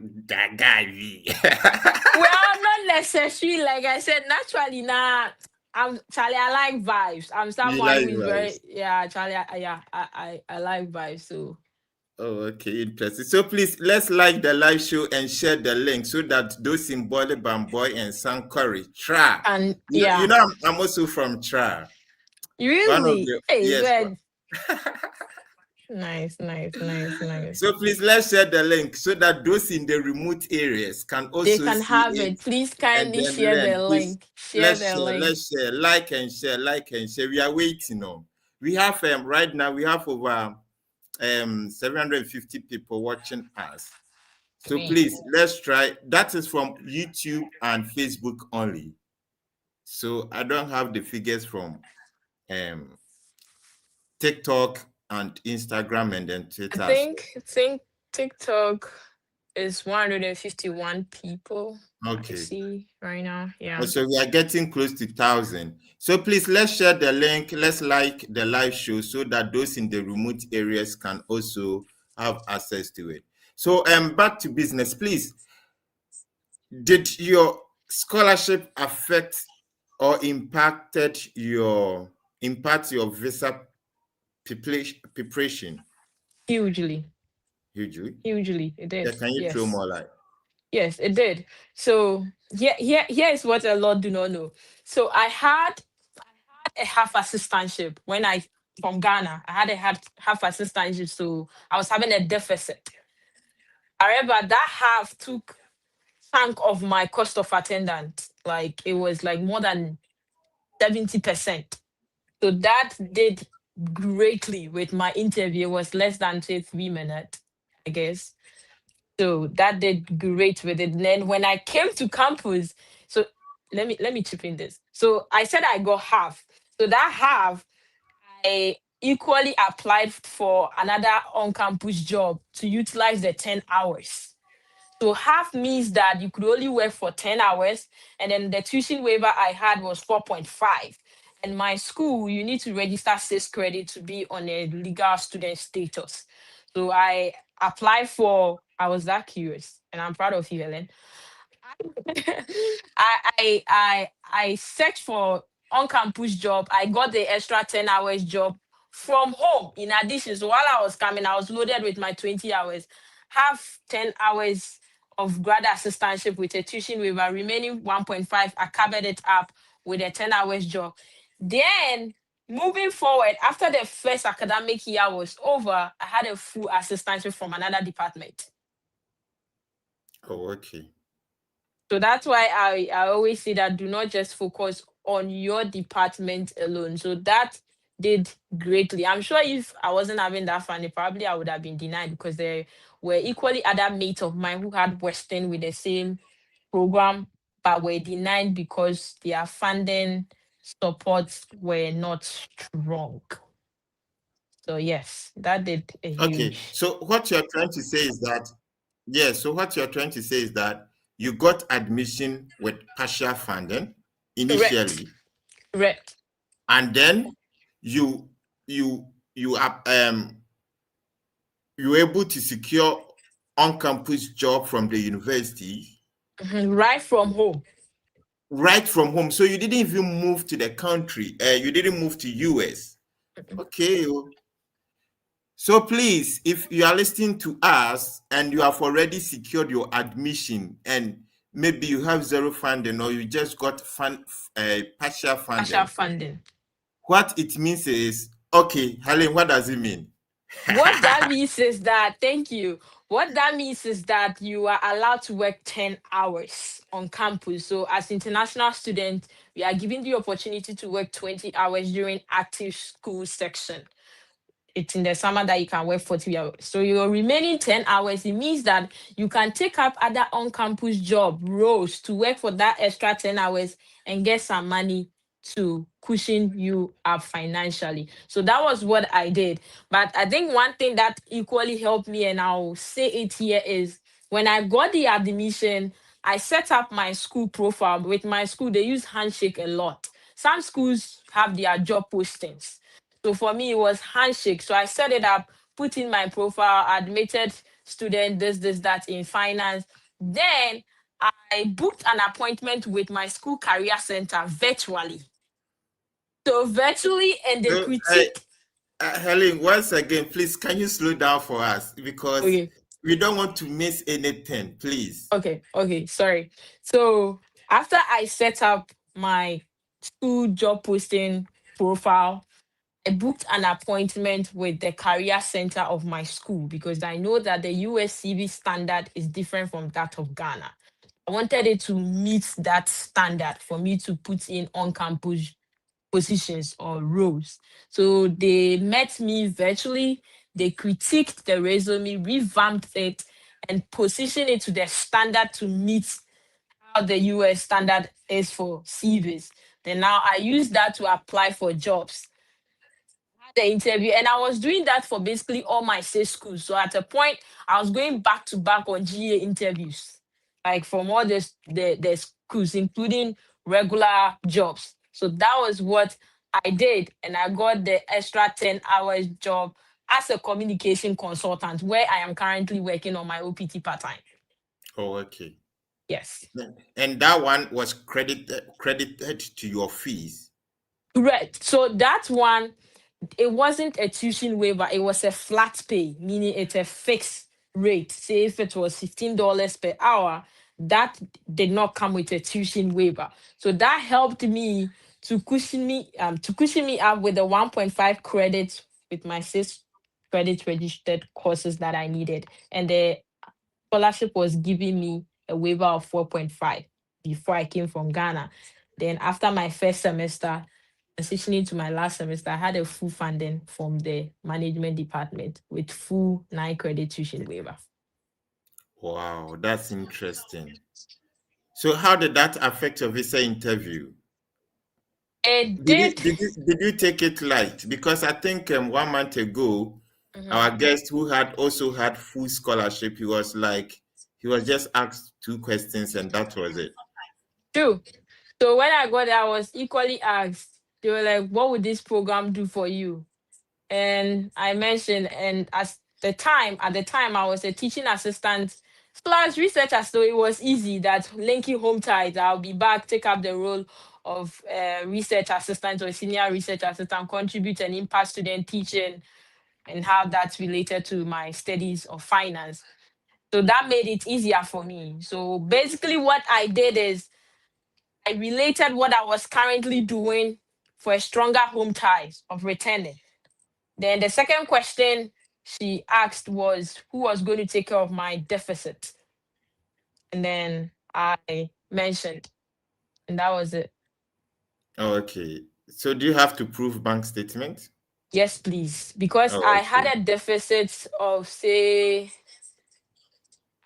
Well, not necessarily. Like I said, naturally, nah. I'm Charlie. I like vibes. I'm
You
someone
like
who is very
rice.
Charlie. I like vibes. So
Oh, okay, interesting. So please, let's like the live show and share the link so that those in Bolly Bamboy and Sankore, Tra.
and
You know, I'm also from Tra. One of
really,
the,
hey,
yes.
man. Nice.
So please, let's share the link so that those in the remote areas can
They
also
can
see
have
it
it. Please
and
kindly
then
share
learn.
the
Please,
link. Share the link.
let's share, like and share, like and share. We are waiting on. We have right now we have over 750 people watching us. So
Great.
please, let's try. That is from YouTube and Facebook only. So I don't have the figures from um TikTok and Instagram and then
I
Twitter as
think TikTok is 151 people.
well.
I
Okay.
see right now. Yeah.
So we are getting close to 1,000. So please, let's share the link. Let's like the live show so that those in the remote areas can also have access to it. So back to business, please. Did your scholarship affect or impact your visa preparation?
Hugely.
Hugely.
Hugely. It
Yeah,
did.
can you throw
Yes.
more light?
Yes, it did. So here is what a lot do not know. So I had a half assistantship when I from Ghana. I had a half assistantship, so I was having a deficit. However, that half took chunk of my cost of attendance. Like it was like more than 70%. So that did greatly with my interview. It was less than say 3 minutes, I guess. So that did great with it. And then when I came to campus, so let me chip in this. So I said I got half. So that half, I equally applied for another on-campus job to utilize the 10 hours. So half means that you could only work for 10 hours, and then the tuition waiver I had was 4.5. And my school, you need to register 6 credit to be on a legal student status. So I applied for, I was that curious, and I'm proud of you, Helen. I searched for on-campus job. I got the extra 10 hours job from home. In addition, so while I was coming, I was loaded with my 20 hours, half 10 hours of grad assistantship with a tuition waiver, remaining 1.5. I covered it up with a 10 hours job. Then moving forward, after the first academic year was over, I had a full assistantship from another department.
Oh, okay.
So that's why I always say that do not just focus on your department alone. So that did greatly. I'm sure if I wasn't having that funding, probably I would have been denied because there were equally other mates of mine who had Western with the same program, but were denied because their funding supports were not strong. So yes, that did a
Okay.
huge.
So what you're trying to say is that, yeah, so what you're trying to say is that you got admission with partial funding
Correct.
initially,
Correct.
and then you you you are you were able to secure on-campus job from the university
Mhm. Right from home.
right from home. So you didn't even move to the country. You didn't move to US. Okay. So please, if you are listening to us and you have already secured your admission and maybe you have zero funding or you just got partial
Partial
funding,
funding.
what it means is, okay, Helen, what does it mean?
What that means is that, thank you. What that means is that you are allowed to work 10 hours on campus. So, as international students, we are given the opportunity to work 20 hours during active school section. It's in the summer that you can work 40 hours. So your remaining 10 hours, it means that you can take up other on-campus job roles to work for that extra 10 hours and get some money to cushion you up financially. So that was what I did. But I think one thing that equally helped me, and I'll say it here, is when I got the admission, I set up my school profile. With my school, they use Handshake a lot. Some schools have their job postings. So for me, it was Handshake. So I set it up, put in my profile, admitted student, this, that in finance. Then I booked an appointment with my school career center virtually. So virtually, and they
So,
critiqued.
Helen, once again, please, can you slow down for us? Because
Okay,
we don't want to miss anything, please.
okay, sorry. So after I set up my school job posting profile, I booked an appointment with the career center of my school because I know that the USCB standard is different from that of Ghana. I wanted it to meet that standard for me to put in on campus positions or roles. So they met me virtually, they critiqued the resume, revamped it, and positioned it to the standard to meet how the US standard is for CVs. Then now I use that to apply for jobs, the interview, and I was doing that for basically all my state schools. So at a point, I was going back to back on GA interviews, like from all the schools, including regular jobs. So that was what I did, and I got the extra 10 hours job as a communication consultant, where I am currently working on my OPT part time.
Oh, okay.
Yes,
And that one was credited to your fees.
correct. So that one, it wasn't a tuition waiver, it was a flat pay, meaning it's a fixed rate. Say if it was $15 per hour, that did not come with a tuition waiver. So that helped me to cushion me up with the 1.5 credits with my 6 credit registered courses that I needed. And the scholarship was giving me a waiver of 4.5 before I came from Ghana. Then after my first semester, transitioning to my last semester, I had a full funding from the management department with full 9 credit tuition waiver.
Wow, that's interesting. So how did that affect your visa interview?
It
Did you,
did.
did you take it light? Because I think 1 month ago,
Mhm.
our guest who had also had full scholarship, he was just asked 2 questions and that was it.
True. So when I got there, I was equally asked. They were like, "What would this program do for you?" And I mentioned, and at the time, I was a teaching assistant plus researcher, so it was easy that linking home ties. I'll be back, take up the role of research assistant or senior research assistant, contribute and impact student teaching, and how that's related to my studies of finance. So that made it easier for me. So basically, what I did is I related what I was currently doing for a stronger home ties of returning. Then the second question she asked was who was going to take care of my deficit. And then I mentioned, and that was it.
Okay. So do you have to prove bank statement?
Yes, please. Because
Oh,
I had
okay.
a deficit of, say,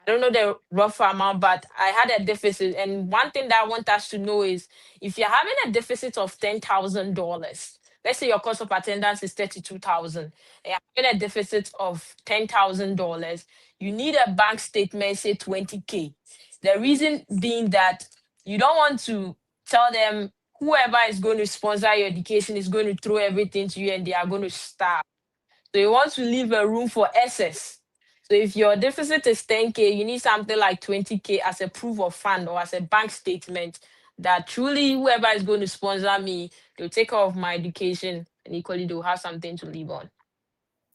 I don't know the rough amount, but I had a deficit. And one thing that I want us to know is if you're having a deficit of $10,000, let's say your cost of attendance is 32,000, and you're having a deficit of $10,000, you need a bank statement, say 20K. The reason being that you don't want to tell them whoever is going to sponsor your education is going to throw everything to you and they are going to starve. So you want to leave a room for excess. So if your deficit is 10K, you need something like 20K as a proof of fund or as a bank statement that truly whoever is going to sponsor me, they'll take care of my education and equally they'll have something to live on.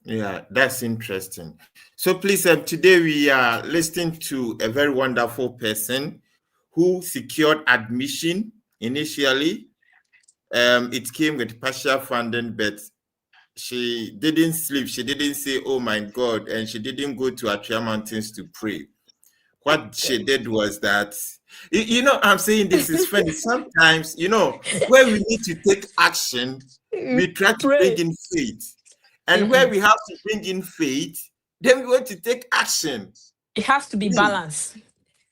Yeah, that's interesting. So please, today we are listening to a very wonderful person who secured admission initially. It came with partial funding, but she didn't sleep. She didn't say, "Oh my God," and she didn't go to Atria Mountains to pray. What she did was that, I'm saying this is funny. Sometimes, where we need to take action, we try to bring
Pray.
in faith. And where we have to bring in faith, then we want to take action.
It has to be
Please,
balanced.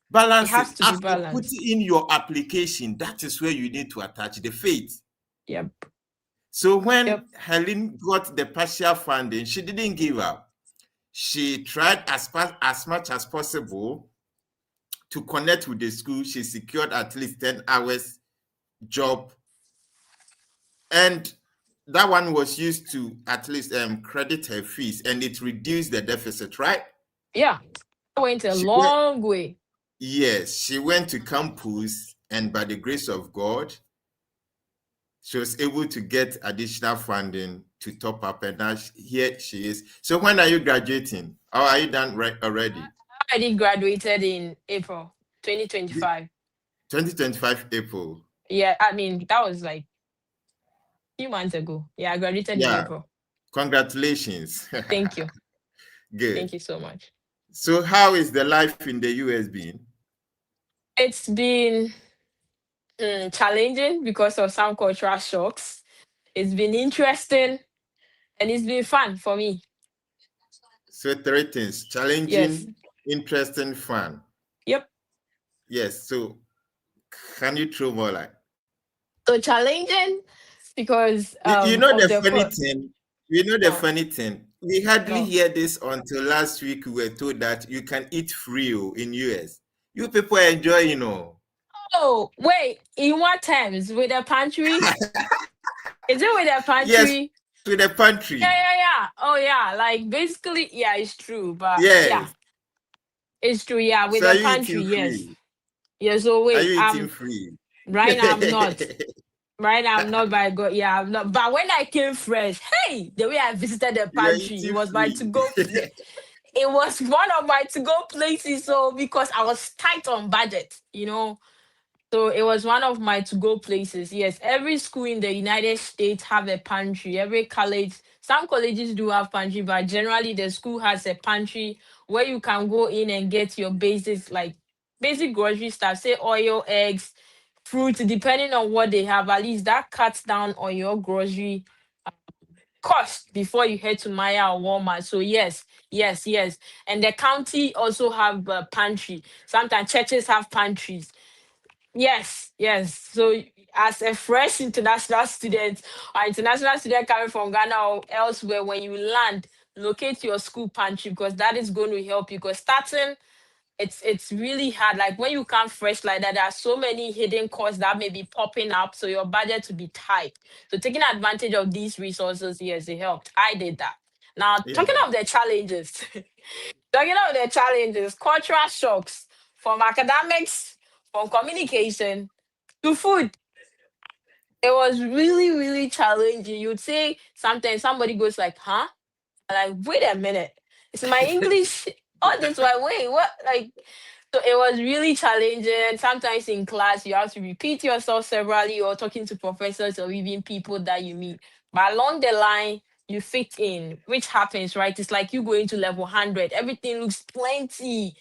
balance
It has
it.
to be
After
balanced.
putting in your application, that is where you need to attach the faith.
Yep.
So when
Yep.
Helen got the partial funding, she didn't give up. She tried as much as possible to connect with the school. She secured at least 10 hours job. And that one was used to at least credit her fees, and it reduced the deficit, right?
Yeah. I went a
She went,
long way.
yes, she went to campus, and by the grace of God, she was able to get additional funding to top up, and now here she is. So when are you graduating? Or are you done already?
I already graduated in April 2025.
2025 April.
Yeah, I mean, that was like a few months ago. Yeah, I graduated in
Yeah,
April.
congratulations.
Thank you.
Good.
Thank you so much.
So how is the life in the US been?
It's been challenging because of some cultural shocks. It's been interesting and it's been fun for me.
So 3 things:
Yes.
challenging, interesting, fun.
Yep.
Yes. So can you throw more light?
So challenging because
You know
of
the
the
funny thing. You know the
no,
funny thing. We hardly
no.
hear this until last week. We were told that you can eat free in US. You people enjoy,
Oh, wait, in what terms? With the pantry? Is it with the
Yes,
pantry?
with the pantry.
Yeah. Oh yeah, like basically, yeah, it's true. But yeah,
Yes.
it's true. Yeah, with
So are
the
you
pantry,
eating
yes.
free?
Yeah, so
Are
wait,
you eating free?
right now I'm not. Right now I'm not by God. Yeah, I'm not. But when I came fresh, hey, the way I visited the
You are
pantry, it
eating
was my to
free.
go. It was one of my to go places. So because I was tight on budget. So it was one of my to go places. Yes, every school in the United States have a pantry. Every college, some colleges do have pantry, but generally the school has a pantry where you can go in and get your basics like basic grocery stuff, say oil, eggs, fruit, depending on what they have. At least that cuts down on your grocery cost before you head to Maya or Walmart. So yes. And the county also have a pantry. Sometimes churches have pantries. Yes. So as a fresh international student or international student coming from Ghana or elsewhere, when you land, locate your school pantry because that is going to help you. Because starting, it's really hard. Like when you come fresh like that, there are so many hidden costs that may be popping up, so your budget to be tight. So taking advantage of these resources, yes, it helped. I did that. Now talking
Yeah.
of the challenges, cultural shocks from academics, from communication to food. It was really, really challenging. You'd say sometimes somebody goes like, huh? I'm like, wait a minute. It's my English. All this while, wait, what? Like, so it was really challenging. Sometimes in class, you have to repeat yourself severally or talking to professors or even people that you meet. But along the line, you fit in, which happens, right? It's like you going to level 100. Everything looks plenty.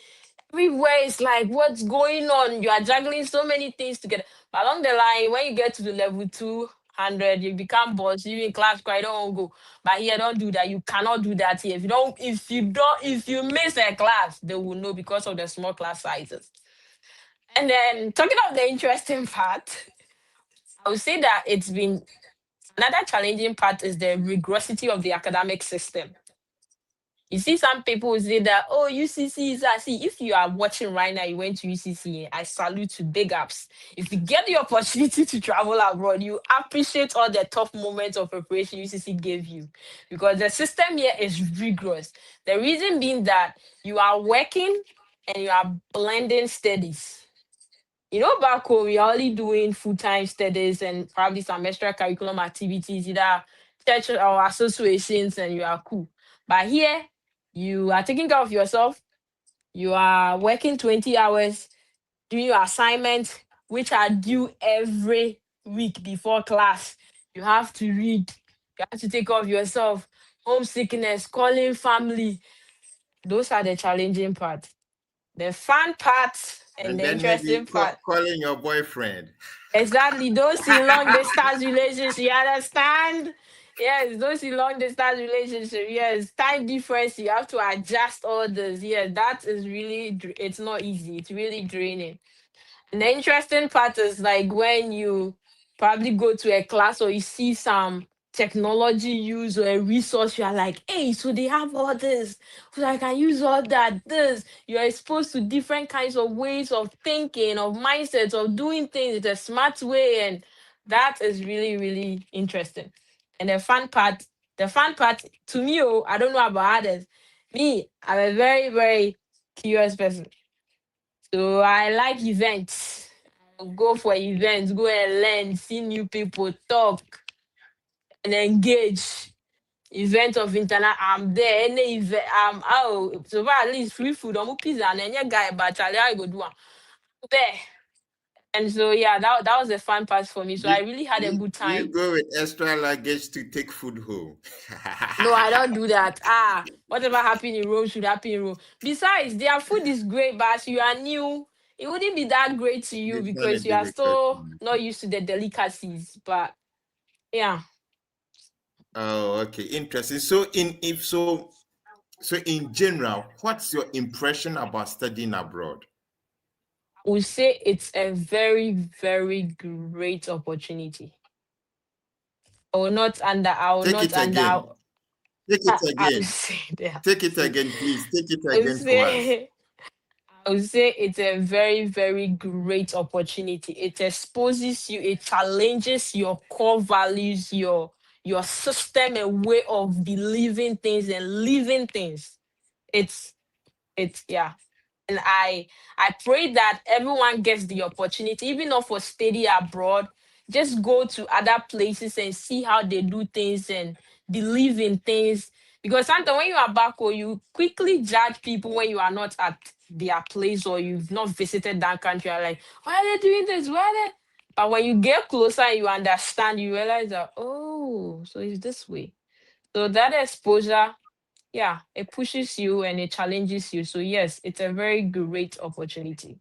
Everywhere is like, what's going on? You are juggling so many things together. But along the line, when you get to the level 200, you become boss. You in class, cry, don't go. But here, don't do that. You cannot do that here. If you miss a class, they will know because of the small class sizes. And then talking of the interesting part, I would say that it's been another challenging part is the rigorosity of the academic system. You see, some people will say that, oh, UCC is that. See, if you are watching right now, you went to UCC, I salute you, big ups. If you get the opportunity to travel abroad, you appreciate all the tough moments of preparation UCC gave you because the system here is rigorous. The reason being that you are working and you are blending studies. Back home, you're only doing full-time studies and probably some extra curriculum activities, either church or associations, and you are cool. But here, you are taking care of yourself, you are working 20 hours, doing your assignments, which are due every week before class. You have to read. You have to take care of yourself. Homesickness, calling family. Those are the challenging part. The fun part and
And
the
then maybe
interesting part.
calling your boyfriend.
Exactly. Those in long distance relationship, you understand? Yes, those in long distance relationship. Yes, time difference. You have to adjust all this. Yes, that is really. It's not easy. It's really draining. And the interesting part is like when you probably go to a class or you see some technology use or a resource, you are like, hey, so they have all this. So I can use all that. This. You're exposed to different kinds of ways of thinking, of mindsets, of doing things in a smart way. And that is really, really interesting. And the fun part to me, oh, I don't know about others. Me, I'm a very, very curious person. So I like events. Go for events, go and learn, see new people, talk and engage. Event of internet, I'm there. Any event, I'm out. So far at least free food, I'm pizza and any guy, but Charlie, I go do one. There. And so yeah, that was the fun part for me. So
Do,
I really had a good
do you
time.
go with extra luggage to take food home?
No, I don't do that. Whatever happened in Rome should happen in Rome. Besides, their food is great, but as you are new, it wouldn't be that great to you
You find
because
it
you are
difficult.
still not used to the delicacies. But yeah,
Oh, okay, interesting. So so in general, what's your impression about studying abroad?
I would say it's a very, very great opportunity. I will
Take
not
it
under,
again. Take it
I would
again.
say that.
Take it again, please. Take it
I would
again for us.
say I would say it's a very, very great opportunity. It exposes you, it challenges your core values, your system and way of believing things and living things. It's yeah. And I pray that everyone gets the opportunity, even not for study abroad, just go to other places and see how they do things and believe in things. Because sometimes when you are back or you quickly judge people when you are not at their place or you've not visited that country, you're like, why are they doing this? Why are they? But when you get closer and you understand, you realize that, oh, so it's this way. So that exposure, yeah, it pushes you and it challenges you. So yes, it's a very great opportunity.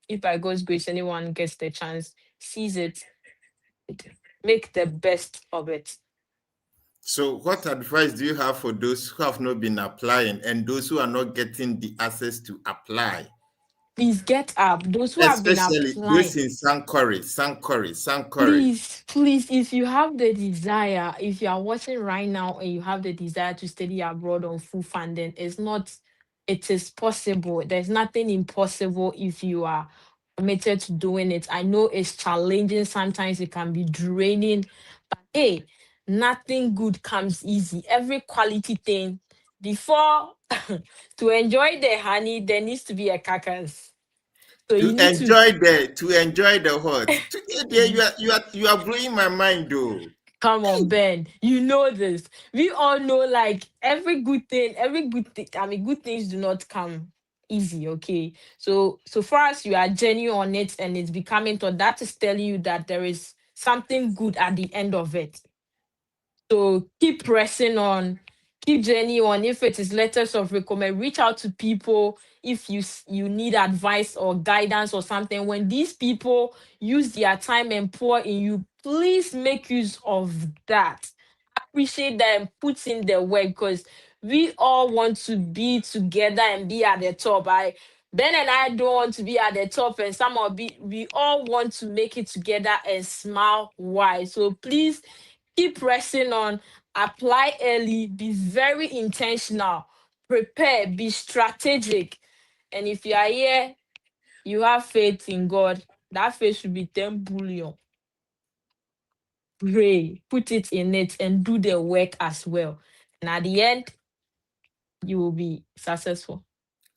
If by God's grace anyone gets the chance, sees it, make the best of it.
So, what advice do you have for those who have not been applying and those who are not getting the access to apply?
Please get up. Those who have been
Especially those
applying,
in Sankore.
please, if you have the desire, if you are watching right now and you have the desire to study abroad on full funding, it is possible. There's nothing impossible if you are committed to doing it. I know it's challenging, sometimes it can be draining, but hey, nothing good comes easy. Every quality thing, before to enjoy the honey, there needs to be a carcass. So
To
you need to
enjoy the what? Today, dear, you are blowing my mind, though.
come on, Ben. You know this. We all know like I mean, good things do not come easy, okay? So far as you are genuine on it and it's becoming to that is telling you that there is something good at the end of it. So keep pressing on, keep journey on. If it is letters of recommend, reach out to people if you need advice or guidance or something. When these people use their time and pour in you, please make use of that. Appreciate them, put in the work because we all want to be together and be at the top. Ben and I don't want to be at the top, and we all want to make it together and smile wide. So please keep pressing on, apply early, be very intentional, prepare, be strategic. And if you are here, you have faith in God, that faith should be 10 billion. Pray, put it in it, and do the work as well. And at the end, you will be successful.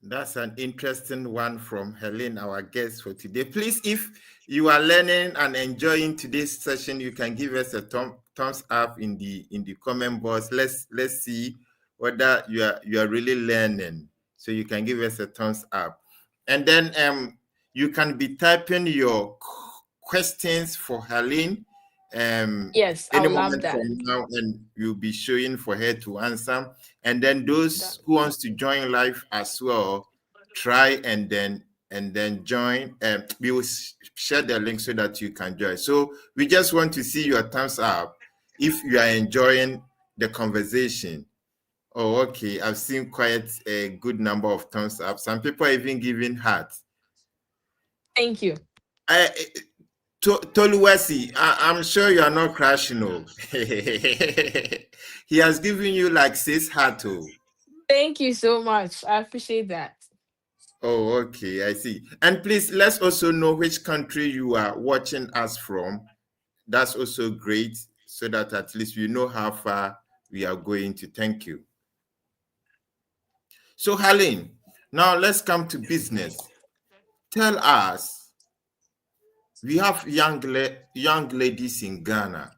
That's an interesting one from Helen, our guest for today. Please, if you are learning and enjoying today's session, you can give us a thumbs up in the comment box. Let's see whether you are really learning. So you can give us a thumbs up, and then you can be typing your questions for Helen,
Yes, I
any
would love
moment
that.
from now, and we'll be showing for her to answer. And then those who wants to join live as well, try and then join. We will share the link so that you can join. So we just want to see your thumbs up if you are enjoying the conversation. Oh, okay. I've seen quite a good number of thumbs up. Some people are even giving hearts.
Thank you.
Toluwasi, I'm sure you are not crashing. No. He has given you like 6 hearts. Oh.
Thank you so much. I appreciate that.
Oh, okay. I see. And please, let's also know which country you are watching us from. That's also great, so that at least we know how far we are going to. Thank you. So, Helen, now let's come to business. Tell us, we have young ladies in Ghana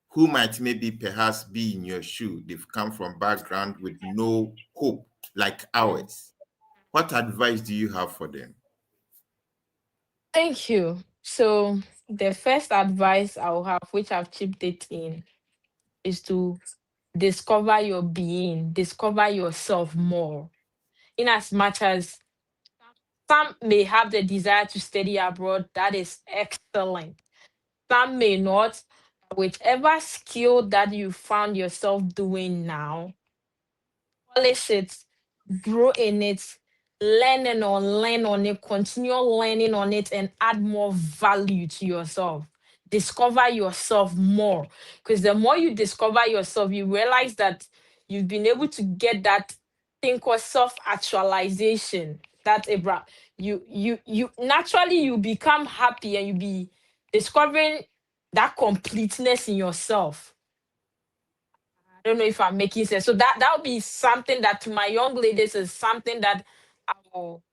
who might maybe perhaps be in your shoe. They've come from background with no hope like ours. What advice do you have for them?
Thank you. So the first advice I will have, which I've chipped it in, is to discover your being, discover yourself more. In as much as some may have the desire to study abroad, that is excellent. Some may not. Whichever skill that you found yourself doing now, polish it, grow in it, learn on it, continue learning on it, and add more value to yourself. Discover yourself more. Because the more you discover yourself, you realize that you've been able to get that thing called self-actualization. That you naturally you become happy and you be discovering that completeness in yourself. I don't know if I'm making sense. So that would be something that to my young ladies is something that I will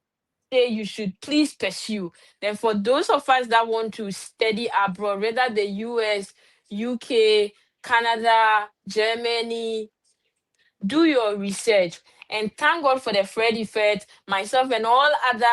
say you should please pursue. Then for those of us that want to study abroad, whether the US, UK, Canada, Germany, do your research and thank God for the Fred Effect, myself and all other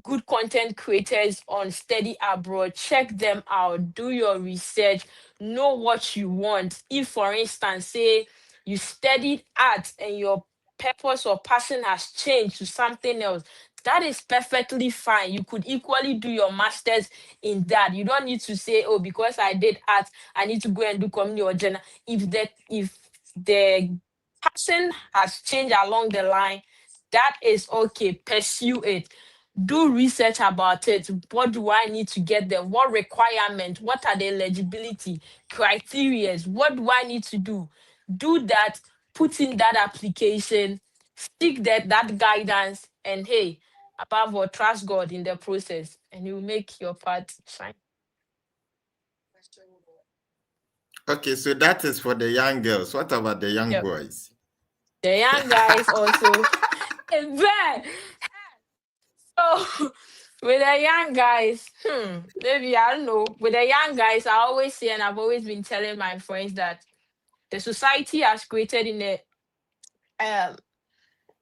good content creators on Study Abroad. Check them out, do your research, know what you want. If, for instance, say you studied art and your purpose or passion has changed to something else, that is perfectly fine. You could equally do your master's in that. You don't need to say, oh, because I did art, I need to go and do community or general. If the passion has changed along the line, that is okay. Pursue it. Do research about it. What do I need to get there? What requirement? What are the eligibility criteria? What do I need to do? Do that. Put in that application. Seek that guidance. And hey, above all, trust God in the process, and you will make your path shine.
Okay, so that is for the young girls. What about the young
Yep.
boys?
The young guys also. Bad. So with the young guys, maybe I don't know. With the young guys, I always say, and I've always been telling my friends that the society has created in um,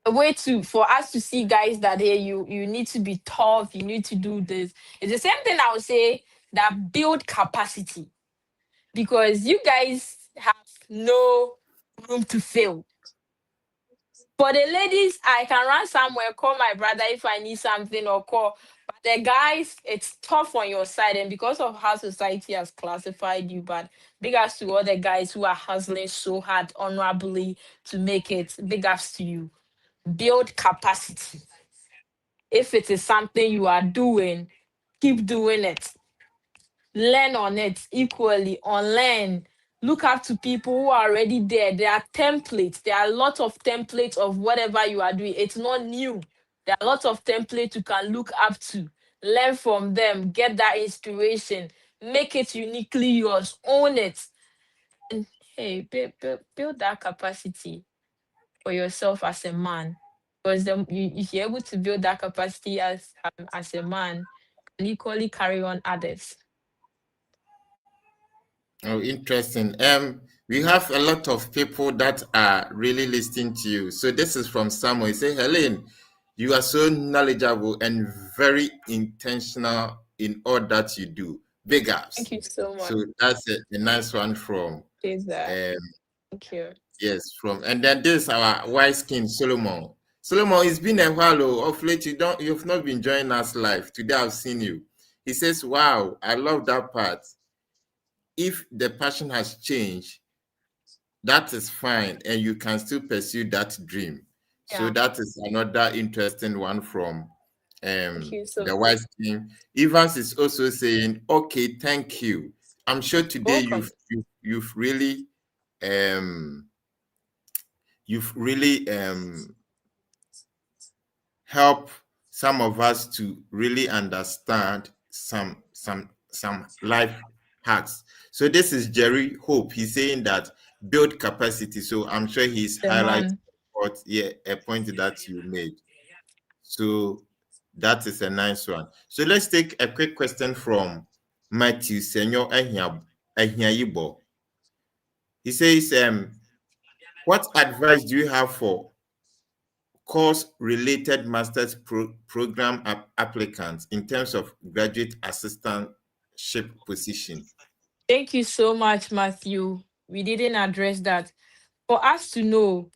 a way to for us to see guys that hey, you need to be tough, you need to do this. It's the same thing I would say that build capacity because you guys have no room to fail. For the ladies, I can run somewhere, call my brother if I need something or call. But the guys, it's tough on your side. And because of how society has classified you, but big ups to all the guys who are hustling so hard honorably to make it. Big ups to you. Build capacity. If it is something you are doing, keep doing it. Learn on it equally, unlearn. Look up to people who are already there. There are templates. There are a lot of templates of whatever you are doing. It's not new. There are lots of templates you can look up to. Learn from them. Get that inspiration. Make it uniquely yours. Own it. And hey, build that capacity for yourself as a man. Because if you're able to build that capacity as a man, you can equally carry on others.
Oh, interesting. We have a lot of people that are really listening to you. So this is from Samuel. He say, Helen, you are so knowledgeable and very intentional in all that you do. Big ups.
Thank you so much.
So that's a nice one from
Is that?
um
Thank you.
yes, from, and then this our wise king Solomon. Solomon, it's been a while. Of late, you've not been joining us live. Today I've seen you. He says, wow, I love that part. If the passion has changed, that is fine, and you can still pursue that dream. So
Yeah.
that is another interesting one from
Thank you so
the
much.
wise king. Evans is also saying, okay, thank you. I'm sure today
Welcome.
you've really um you've really help some of us to really understand some life hacks. So this is Jerry Hope. He's saying that build capacity. So I'm sure he's
The
highlighting
man.
a point that you made. So that is a nice one. So let's take a quick question from Matthew Senor Ahiayibo. He says, what advice do you have for course-related master's program applicants in terms of graduate assistantship position?
Thank you so much, Matthew. We didn't address that. For us to know,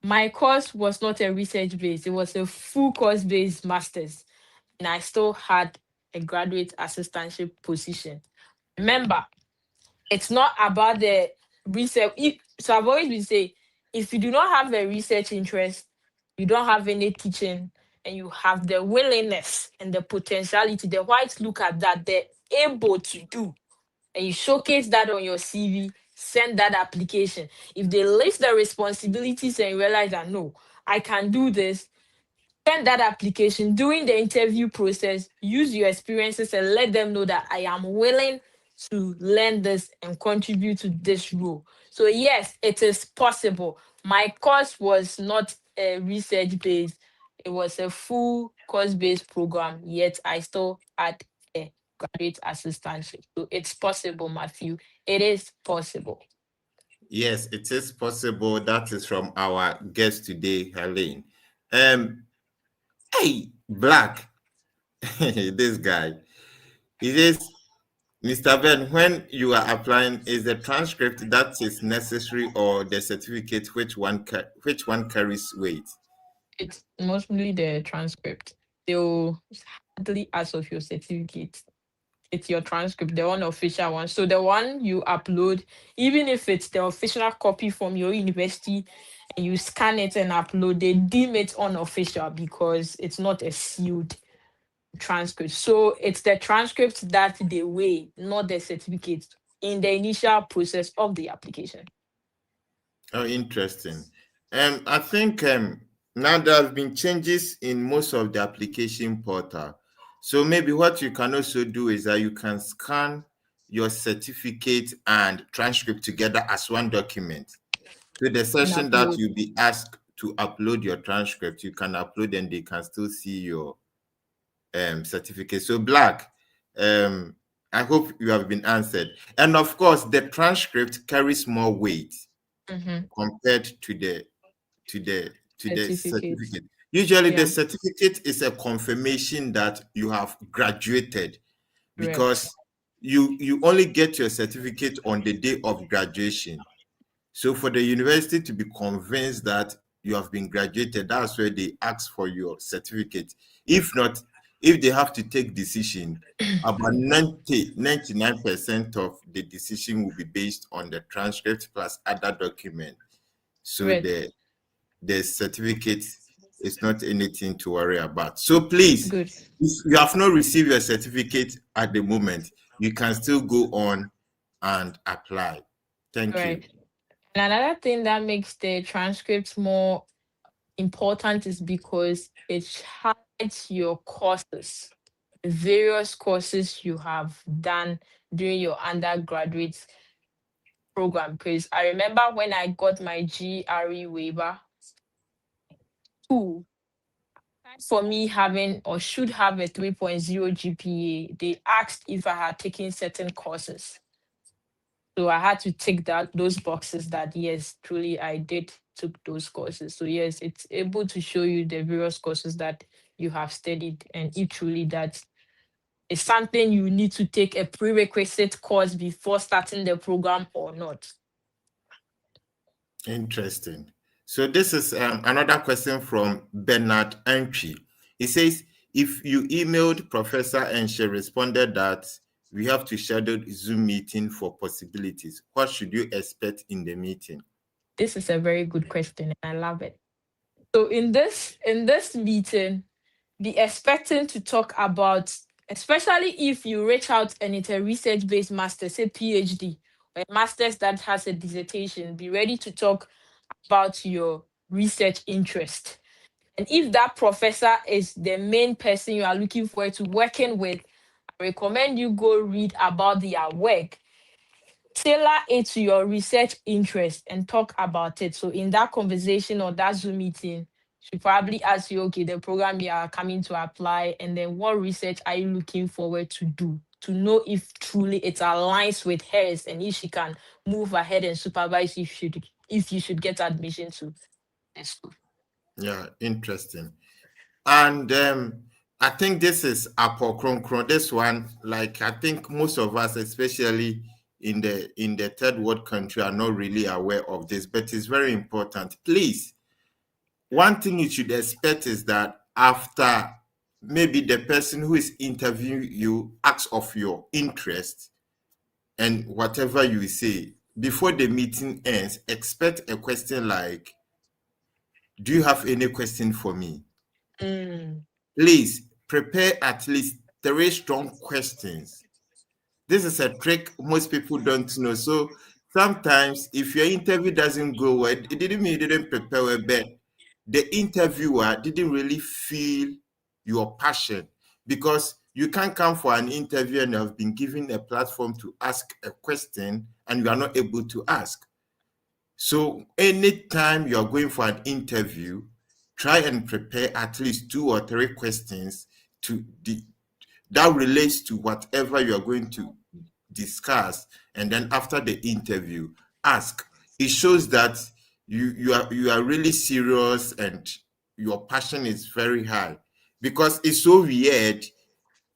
my course was not a research based, it was a full course based master's, and I still had a graduate assistantship position. Remember, it's not about the research. So I've always been saying, if you do not have a research interest, you don't have any teaching, and you have the willingness and the potentiality, the whites look at that, they're able to do, and you showcase that on your CV, send that application. If they list the responsibilities and realize that no, I can do this, send that application during the interview process, use your experiences and let them know that I am willing to learn this and contribute to this role. So yes, it is possible. My course was not a research based, it was a full course based program, yet I still had a graduate assistantship. So it's possible, Matthew. It is possible.
Yes, it is possible. That is from our guest today, Helen. Um, hey, Black, this guy. He says, Mr. Ben, when you are applying, is the transcript that is necessary or the certificate which one carries weight?
It's mostly the transcript. They'll hardly ask of your certificate. It's your transcript, the unofficial one. So the one you upload, even if it's the official copy from your university and you scan it and upload, they deem it unofficial because it's not a sealed transcript. So it's the transcript that they weigh, not the certificate in the initial process of the application.
Oh, interesting. I think now there have been changes in most of the application portal. So maybe what you can also do is that you can scan your certificate and transcript together as one document. So the
And
session that
upload.
you'll be asked to upload your transcript, you can upload and they can still see your certificate. So Black, I hope you have been answered. And of course, the transcript carries more weight
Mhm.
compared to the
Certificate.
certificate. Usually the
Yeah,
certificate is a confirmation that you have graduated,
correct.
because you only get your certificate on the day of graduation. So for the university to be convinced that you have been graduated, that's where they ask for your certificate. If not, if they have to take decision, about 99% of the decision will be based on the transcript plus other document. So
Correct.
the certificate is not anything to worry about. So please,
Good.
if you have not received your certificate at the moment, you can still go on and apply. Thank you.
Right. And another thing that makes the transcripts more important is because it highlights your courses, the various courses you have done during your undergraduate program. Because I remember when I got my GRE waiver, two, for me having or should have a 3.0 GPA, they asked if I had taken certain courses. So I had to tick those boxes that yes, truly I did took those courses. So yes, it's able to show you the various courses that you have studied and if truly that is something you need to take a prerequisite course before starting the program or not.
Interesting. So this is another question from Bernard Entry. He says, if you emailed Professor and she responded that we have to schedule Zoom meeting for possibilities, what should you expect in the meeting?
This is a very good question, and I love it. So in this meeting, be expecting to talk about, especially if you reach out and it's a research-based master, say PhD, or a master's that has a dissertation, be ready to talk about your research interest. And if that professor is the main person you are looking forward to working with, I recommend you go read about their work, tailor it to your research interest, and talk about it. So in that conversation or that Zoom meeting, she probably ask you, okay, the program you are coming to apply, and then what research are you looking forward to do, to know if truly it aligns with hers, and if she can move ahead and supervise if you should get admission to the school.
Yeah, interesting. And I think this is apokronkron. This one, like I think most of us, especially in the third world country, are not really aware of this, but it's very important. Please, one thing you should expect is that after maybe the person who is interviewing you asks of your interest and whatever you say, before the meeting ends, expect a question like, do you have any question for me? Please prepare at least 3 strong questions. This is a trick most people don't know. So sometimes if your interview doesn't go well, it didn't mean you didn't prepare well, but the interviewer didn't really feel your passion, because you can't come for an interview and you have been given a platform to ask a question and you are not able to ask. So anytime you are going for an interview, try and prepare at least 2 or 3 questions that relates to whatever you are going to discuss, and then after the interview, ask. It shows that you are really serious and your passion is very high, because it's so weird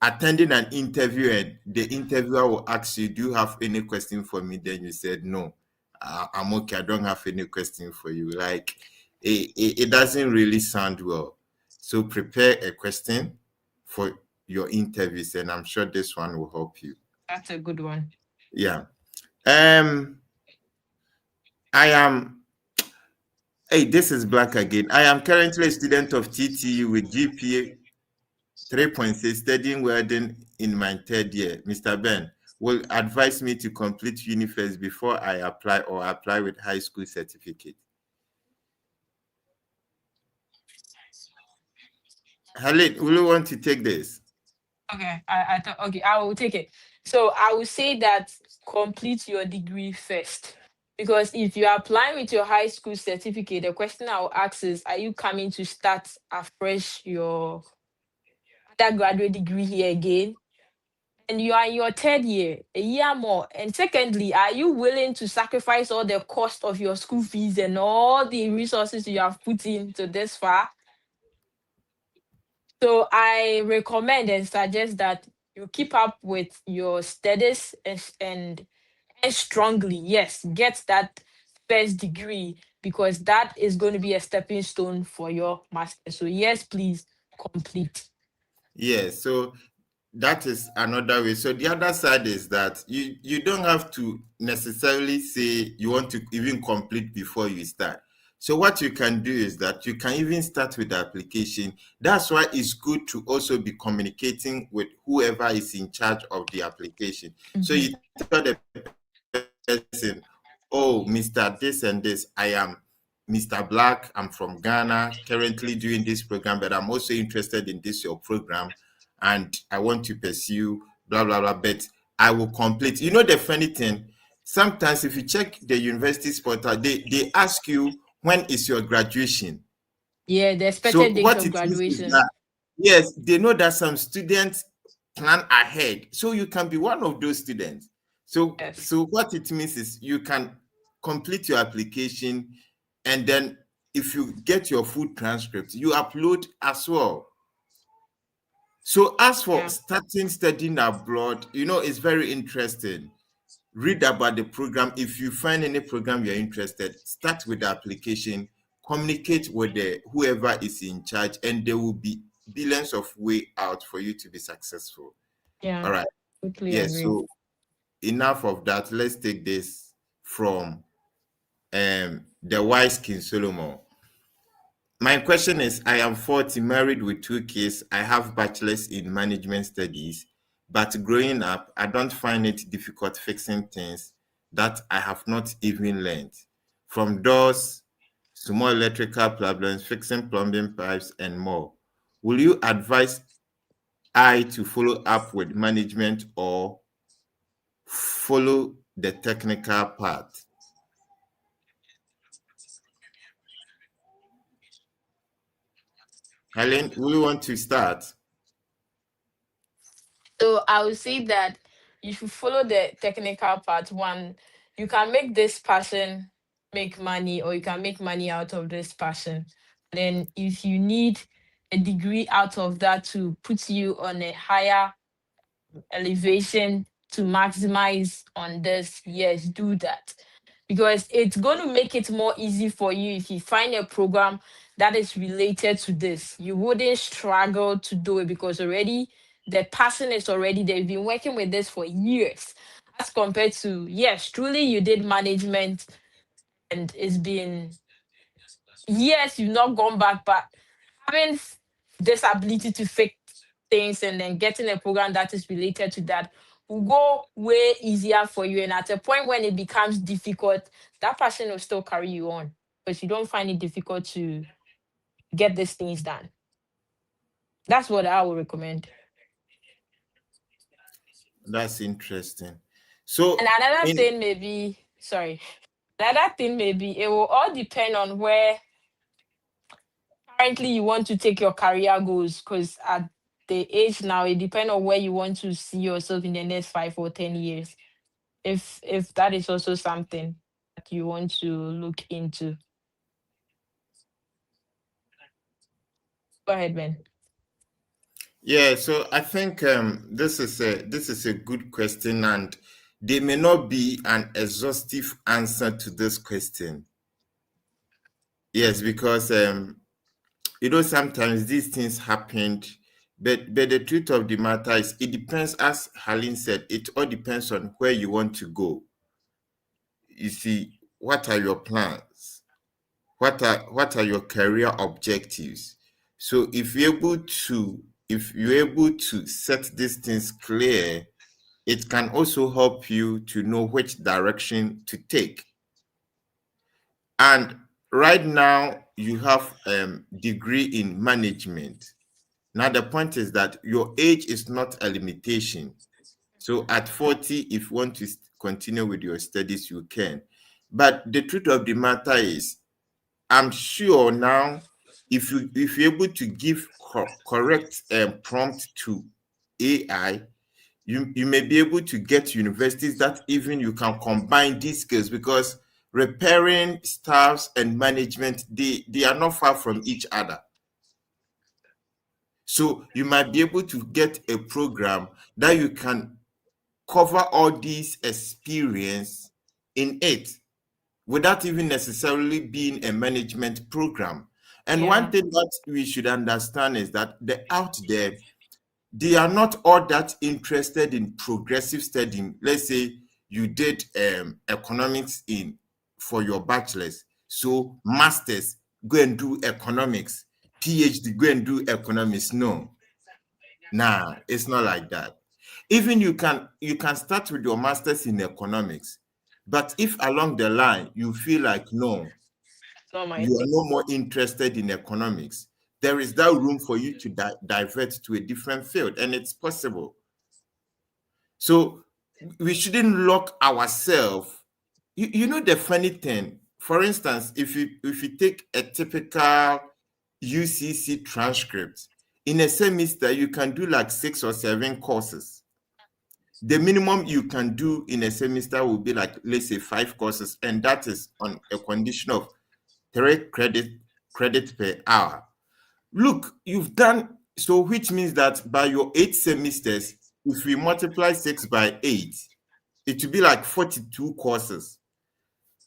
attending an interview and the interviewer will ask you, do you have any question for me? Then you said, no, I'm okay, I don't have any question for you. Like it doesn't really sound well. So prepare a question for your interviews, and I'm sure this one will help you.
That's a good one.
Yeah. I am this is Black again. I am currently a student of TTU with GPA 3.6, studying welding in my 3rd year. Mr. Ben will advise me to complete uni first before I apply, or apply with high school certificate. Helen, will you want to take this?
Okay, I thought, okay, I will take it. So I will say that complete your degree first. Because if you are applying with your high school certificate, the question I will ask is, are you coming to start afresh your undergraduate degree here again? And you are in your 3rd year, a year more. And secondly, are you willing to sacrifice all the cost of your school fees and all the resources you have put into this far? So I recommend and suggest that you keep up with your studies and strongly, yes, get that first degree, because that is going to be a stepping stone for your master. So yes, please complete.
Yes. So that is another way. So the other side is that you don't have to necessarily say you want to even complete before you start. So what you can do is that you can even start with the application. That's why it's good to also be communicating with whoever is in charge of the application. So you tell the person, oh, Mr. This and this, I am Mr. Black, I'm from Ghana, currently doing this program, but I'm also interested in this your program, and I want to pursue blah blah blah, but I will complete. You know, the funny thing, sometimes if you check the university's portal, they ask you, when is your graduation?
Yeah, the
So
expected date
what
of
it means is
graduation.
that, yes, they know that some students plan ahead, so you can be one of those students. So
Yes.
what it means is you can complete your application, and then if you get your full transcript, you upload as well. So as for
Yeah.
starting studying abroad, it's very interesting. Read about the program. If you find any program you're interested, start with the application, communicate with the whoever is in charge, and there will be billions of way out for you to be successful.
Yeah.
All right.
Totally
Yes.
agree.
So enough of that. Let's take this from the wise King Solomon. My question is, I am 40, married with 2 kids. I have bachelor's in management studies, but growing up, I don't find it difficult fixing things that I have not even learned. From doors, small electrical problems, fixing plumbing pipes, and more. Will you advise I to follow up with management or follow the technical part? Helen, will you want to start?
So I would say that you should follow the technical part. One, you can make this person make money, or you can make money out of this person. Then, if you need a degree out of that to put you on a higher elevation to maximize on this, yes, do that. Because it's going to make it more easy for you if you find a program that is related to this. You wouldn't struggle to do it because already the person is already there. You've been working with this for years. As compared to, yes, truly you did management and it's been years you've not gone back, but having this ability to fix things and then getting a program that is related to that will go way easier for you. And at a point when it becomes difficult, that person will still carry you on because you don't find it difficult to get these things done. That's what I would recommend.
That's interesting. So,
And another
in
thing maybe, sorry, another thing maybe it will all depend on where currently you want to take your career goals, because at the age now it depends on where you want to see yourself in the next 5 or 10 years. If that is also something that you want to look into. Go ahead, Ben.
Yeah, so I think this is a good question, and there may not be an exhaustive answer to this question. Yes, because sometimes these things happened, but the truth of the matter is it depends, as Helen said, it all depends on where you want to go. You see, what are your plans? What are your career objectives? So if you're able to set these things clear, it can also help you to know which direction to take. And right now you have degree in management. Now the point is that your age is not a limitation. So at 40, if you want to continue with your studies, you can. But the truth of the matter is, I'm sure now, if you're able to give correct prompt to AI, you may be able to get universities that even you can combine these skills, because repairing staffs and management, they are not far from each other. So you might be able to get a program that you can cover all these experience in it without even necessarily being a management program. And one
Yeah.
thing that we should understand is that the out there, they are not all that interested in progressive studying. Let's say you did economics in for your bachelor's, so masters, go and do economics, PhD, go and do economics. No, nah, it's not like that. Even you can start with your masters in economics, but if along the line you feel like no,
It's not my
you are
thing.
no more interested in economics, there is that room for you to divert to a different field, and it's possible. So we shouldn't lock ourselves. You know the funny thing, for instance, if you take a typical UCC transcript, in a semester you can do like 6 or 7 courses. The minimum you can do in a semester will be like, let's say, 5 courses, and that is on a condition of 3 credit per hour. Look, you've done So which means that by your 8 semesters, if we multiply 6 by 8, it will be like 42 courses.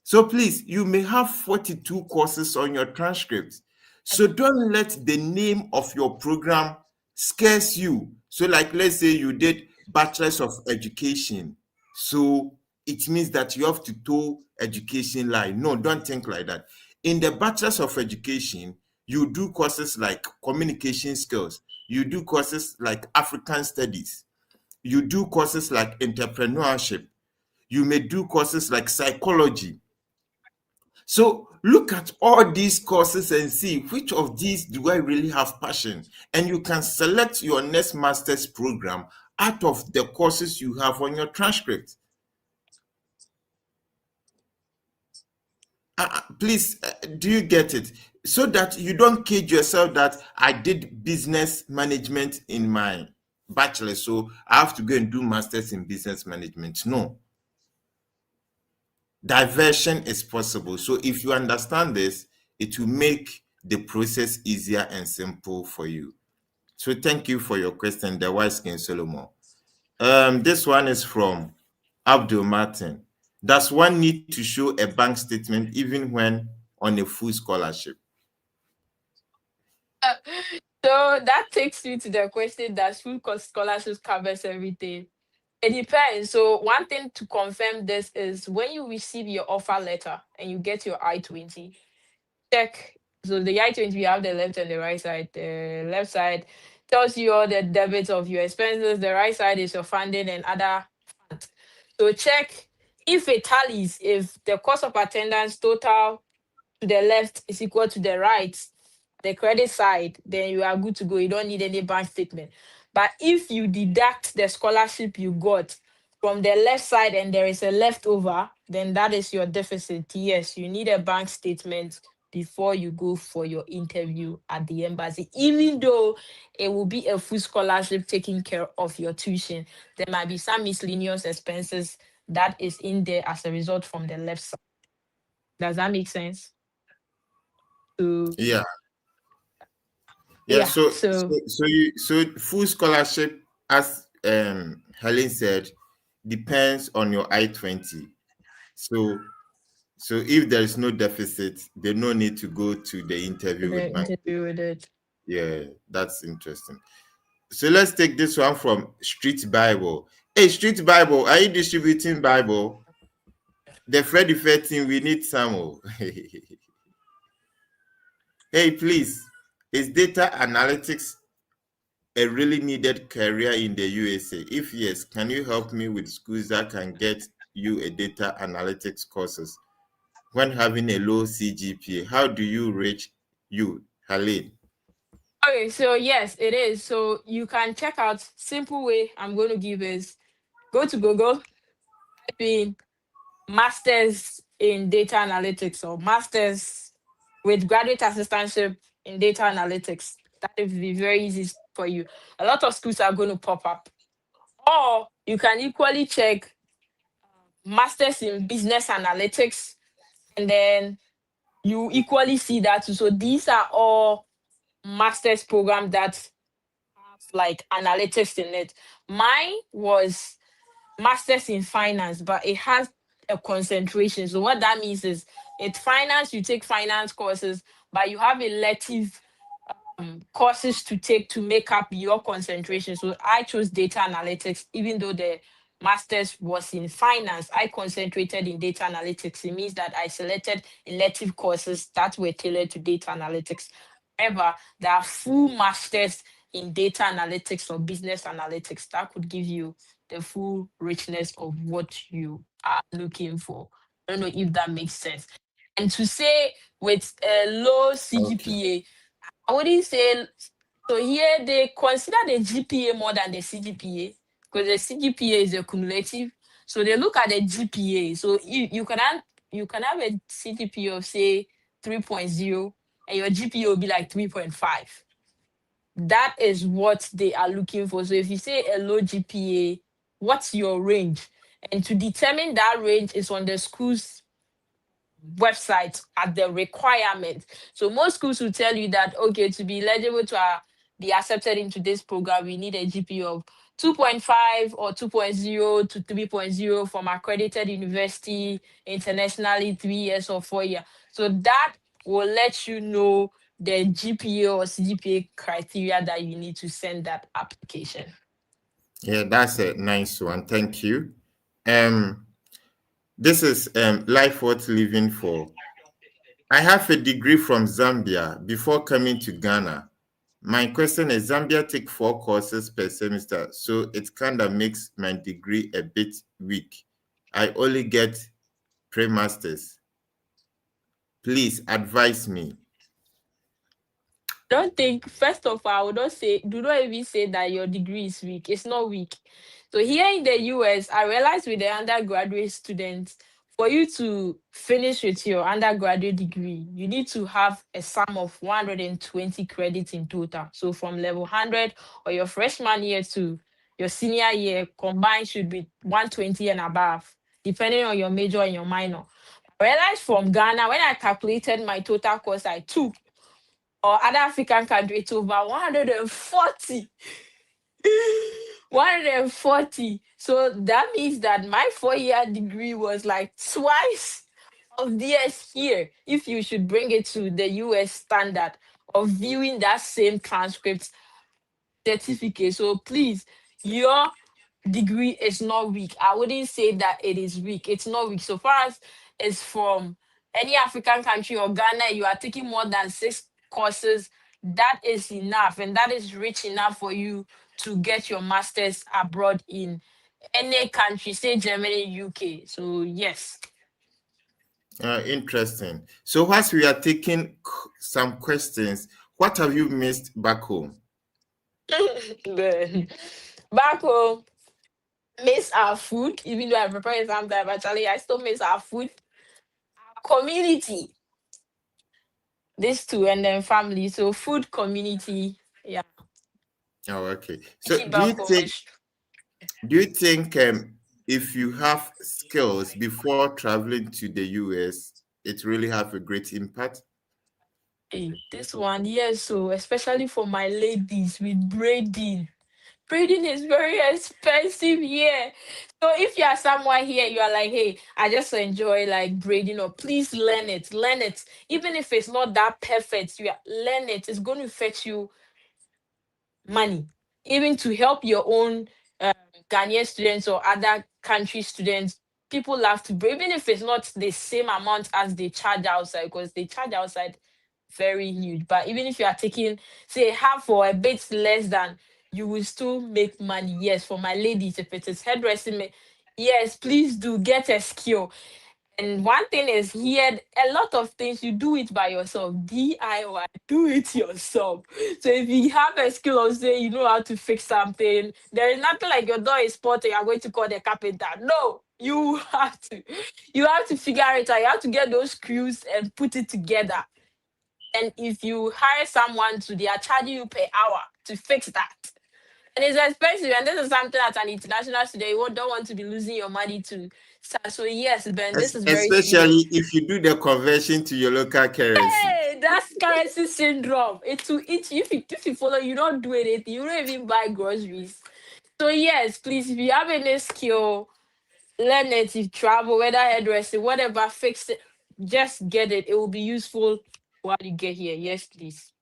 So please, you may have 42 courses on your transcript. So don't let the name of your program scares you. So like, let's say you did Bachelor's of Education. So it means that you have to toe education line. No, don't think like that. In the Bachelor's of Education, you do courses like communication skills. You do courses like African studies. You do courses like entrepreneurship. You may do courses like psychology. So look at all these courses and see which of these do I really have passion. And you can select your next master's program out of the courses you have on your transcript. Please, do you get it? So that you don't cage yourself that I did business management in my bachelor, so I have to go and do masters in business management. No. Diversion is possible. So if you understand this, it will make the process easier and simple for you. So thank you for your question, the wise King Solomon. This one is from Abdul Martin. Does one need to show a bank statement even when on a full scholarship?
So that takes me to the question that full scholarships covers everything. It depends. So one thing to confirm this is when you receive your offer letter and you get your I-20, check. So the I-20, we have the left and the right side. The left side tells you all the debits of your expenses. The right side is your funding and other funds. So check if it tallies, if the cost of attendance total to the left is equal to the right, the credit side, then you are good to go. You don't need any bank statement. But if you deduct the scholarship you got from the left side and there is a leftover, then that is your deficit. Yes, you need a bank statement before you go for your interview at the embassy. Even though it will be a full scholarship taking care of your tuition, there might be some miscellaneous expenses that is in there as a result from the left side. Does that make sense?
Yeah. Yeah,
Yeah.
so full scholarship, as Helen said, depends on your I-20. So if there is no deficit, there's no need to go to the interview with bank.
Interview with it.
Yeah, that's interesting. So let's take this one from Street Bible. Hey, Street Bible, are you distributing Bible? The Freddy Fair team, we need some. Hey, please, is data analytics a really needed career in the USA? If yes, can you help me with schools that can get you a data analytics courses when having a low CGPA? How do you reach you, Helen?
Okay, so yes, it is. So you can check out simple way I'm going to give is go to Google, type in masters in data analytics or masters with graduate assistantship in data analytics. That will be very easy for you. A lot of schools are going to pop up. Or you can equally check masters in business analytics and then you equally see that too. So these are all master's programs that have like analytics in it. Mine was master's in finance, but it has a concentration. So what that means is it's finance, you take finance courses, but you have elective courses to take to make up your concentration. So I chose data analytics, even though the master's was in finance. I concentrated in data analytics. It means that I selected elective courses that were tailored to data analytics. However, there are full masters in data analytics or business analytics that could give you the full richness of what you are looking for. I don't know if that makes sense. And to say with a low
Okay.
CGPA, I wouldn't say so. Here they consider the GPA more than the CGPA because the CGPA is a cumulative. So they look at the GPA. So you can have a CGPA of say 3.0 and your GPA will be like 3.5. That is what they are looking for. So if you say a low GPA, what's your range? And to determine that range is on the school's website at the requirement. So most schools will tell you that okay, to be eligible to be accepted into this program, we need a GPA of 2.5 or 2.0 to 3.0 from accredited university internationally, 3 years or 4 years. So that will let you know the GPA or CGPA criteria that you need to send that application.
Yeah, that's a nice one. Thank you. This is Life Worth Living For. I have a degree from Zambia before coming to Ghana. My question is, Zambia take 4 courses per semester, so it kind of makes my degree a bit weak. I only get pre-masters. Please advise me.
Don't think, first of all, I would not say, do not even say that your degree is weak. It's not weak. So here in the US, I realized with the undergraduate students, for you to finish with your undergraduate degree, you need to have a sum of 120 credits in total. So from level 100 or your freshman year to your senior year, combined should be 120 and above, depending on your major and your minor. I realized from Ghana, when I calculated my total course I took, or other African country, it's over 140. 140. So that means that my 4-year degree was like twice of theirs here, if you should bring it to the US standard of viewing that same transcript certificate. So please, your degree is not weak. I wouldn't say that it is weak. It's not weak. So far as it's from any African country or Ghana, you are taking more than 6 courses. That is enough, and that is rich enough for you to get your master's abroad in any country, say Germany, UK. So yes.
Interesting. So whilst we are taking some questions, what have you missed back home?
Back home, miss our food, even though I prepare it sometimes, actually, I still miss our food, our community, these two, and then family. So food, community, yeah.
Oh, okay. So
Keep back home is
do you think if you have skills before traveling to the US, it really have a great impact?
this one, yes. So especially for my ladies with braiding. Braiding is very expensive here. So if you are somewhere here, you are like, hey, I just enjoy like braiding, or please learn it. Learn it. Even if it's not that perfect, learn it. It's going to fetch you money, even to help your own Ghanaian students or other country students. People love to braid, even if it's not the same amount as they charge outside, because they charge outside very huge. But even if you are taking, say, half or a bit less than, you will still make money. Yes, for my ladies, if it is hairdressing, yes, please do get a skill. And one thing is here, a lot of things you do it by yourself. DIY, do it yourself. So if you have a skill of say you know how to fix something, there is nothing like your door is spotted, you're going to call the carpenter. No, you have to figure it out. You have to get those screws and put it together. And if you hire someone they are charging you per hour to fix that. And it's expensive, and this is something that an international student you don't want to be losing your money to start. So yes, Ben, this is very
Especially
serious.
if you do the conversion to your local currency.
Hey, that's currency syndrome. It's to each if you follow, you don't do anything, you don't even buy groceries. So yes, please, if you have any skill, learn it. If you travel, whether hairdressing, whatever, fix it. Just get it. It will be useful while you get here. Yes, please.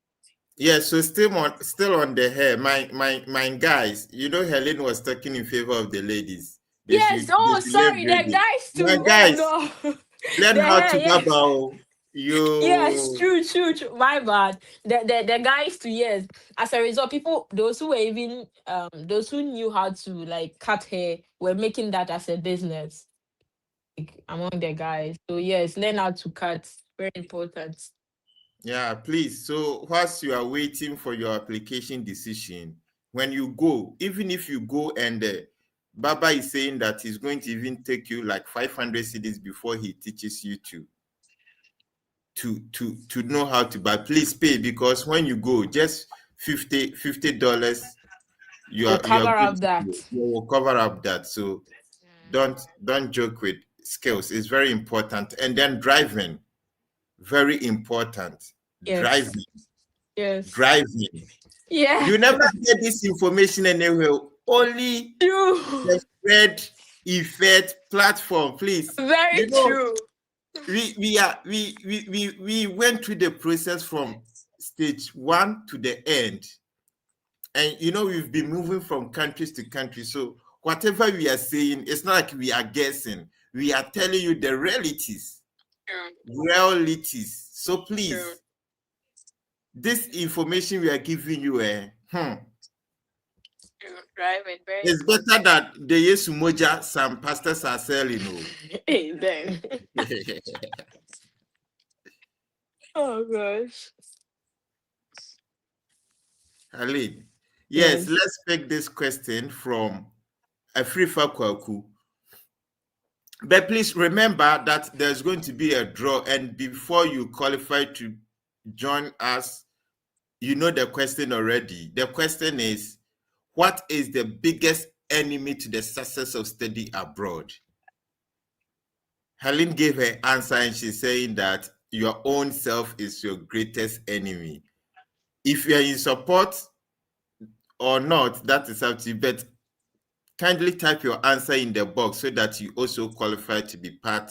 Yeah, so still on the hair. My guys, you know Helen was talking in favor of the ladies.
Yes.
They
Oh,
should learn
sorry. The
braiding.
guys
My
too. Oh
guys,
no.
learn
The
how
hair.
to
Yes.
barbell.
Yes.
You
True. True. True. My bad. The guys too. Yes. As a result, people, those who were even those who knew how to like cut hair were making that as a business, like, among the guys. So yes, learn how to cut. Very important.
Yeah, please. So whilst you are waiting for your application decision, when you go, even if you go and Baba is saying that he's going to even take you like 500 CDs before he teaches you to know how to buy. Please pay, because when you go, just $50,
We'll
you are
cover
good
up
to
that.
go. You will cover up that. So don't joke with skills. It's very important. And then driving, very important.
Yes.
Driving.
Yes.
driving.
Yeah.
You never get this information anywhere. Only
True.
the Fred Effect platform, please.
Very
You know,
true.
we went through the process from stage 1 to the end. And you know, we've been moving from countries to country. So whatever we are saying, it's not like we are guessing. We are telling you the realities.
True.
Realities. So
True.
please, this information we are giving you,
True. Driving very
it's
important.
better that the Yesu Moja some pastors are selling.
Amen. Oh gosh.
Helen, yes,
Yes.
let's pick this question from Afrifa Kwaku. But please remember that there's going to be a draw, and before you qualify to join us, you know the question already. The question is, what is the biggest enemy to the success of study abroad? Helen gave her answer and she's saying that your own self is your greatest enemy. If you're in support or not, that is up to you. But kindly type your answer in the box so that you also qualify to be part